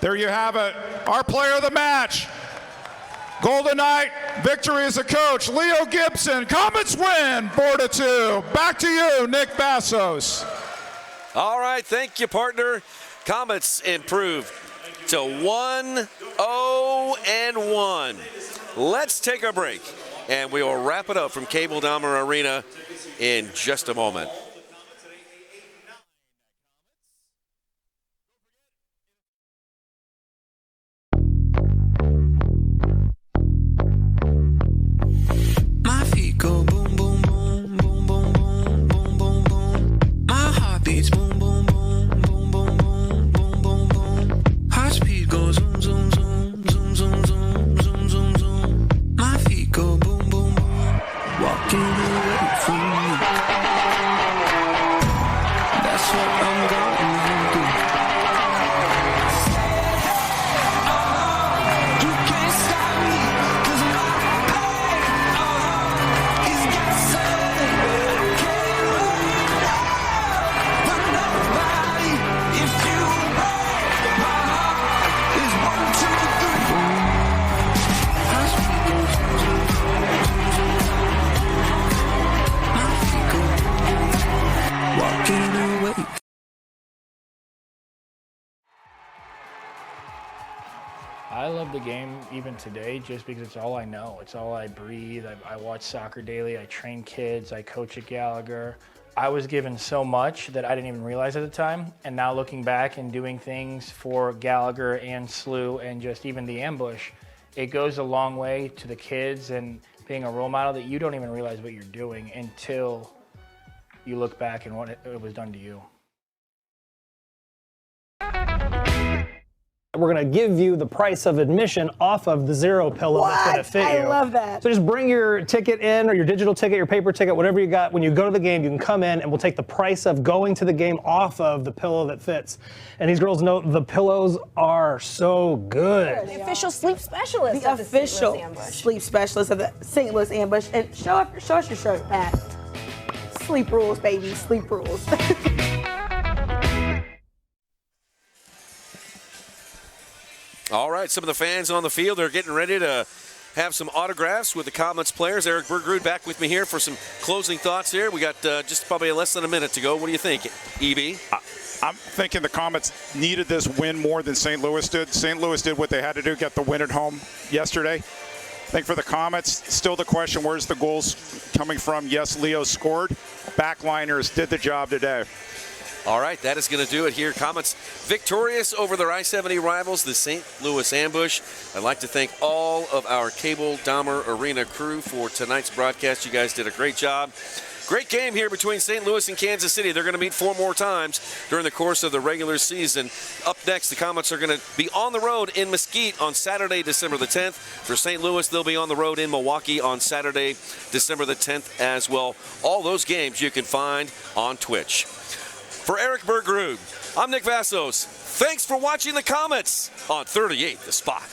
There you have it. Our player of the match. Golden Knight, victory as a coach. Leo Gibson. Comets win 4-2. Back to you, Nick Vassos. All right, thank you, partner. Comets improved to 1-0-1. Let's take a break, and we will wrap it up from Cable Dahmer Arena in just a moment. My feet go boom, boom, boom, boom, boom, boom, boom, boom, boom. My heart beats boom, boom, boom, boom, boom, boom, boom, boom, boom. Heart speed goes zoom, zoom, zoom, zoom, zoom, zoom, zoom, zoom, zoom. My feet go boom, boom, boom. Walking away from me. That's what I'm going to do. You can't stop me, 'cause my pain is got something can't run out. But nobody, if you break my heart, is 1, 2, 3. My feet go zoom, zoom, zoom, my feet go walking away. I love the game even today just because it's all I know. It's all I breathe. I watch soccer daily. I train kids. I coach at Gallagher. I was given so much that I didn't even realize at the time. And now looking back and doing things for Gallagher and SLU and just even the ambush, it goes a long way to the kids and being a role model that you don't even realize what you're doing until you look back and what it was done to you. We're going to give you the price of admission off of the Zero pillow that's going to fit you. I love that. So just bring your ticket in, or your digital ticket, your paper ticket, whatever you got. When you go to the game, you can come in and we'll take the price of going to the game off of the pillow that fits. And these girls know the pillows are so good. The official sleep specialist. The official sleep specialist of the St. Louis Ambush. And show us your shirt, Pat. Sleep rules, baby. Sleep rules. All right, some of the fans on the field are getting ready to have some autographs with the Comets players. Eric Bergerud back with me here for some closing thoughts here. We got just probably less than a minute to go. What do you think, EB? I'm thinking the Comets needed this win more than St. Louis did. St. Louis did what they had to do, get the win at home yesterday. I think for the Comets, still the question, where's the goals coming from? Yes, Leo scored. Backliners did the job today. All right, that is going to do it here. Comets victorious over their I-70 rivals, the St. Louis Ambush. I'd like to thank all of our Cable Dahmer Arena crew for tonight's broadcast. You guys did a great job. Great game here between St. Louis and Kansas City. They're going to meet 4 more times during the course of the regular season. Up next, the Comets are going to be on the road in Mesquite on Saturday, December the 10th. For St. Louis, they'll be on the road in Milwaukee on Saturday, December the 10th as well. All those games you can find on Twitch. For Eric Bergerud, I'm Nick Vassos. Thanks for watching the Comets on 38 The Spot.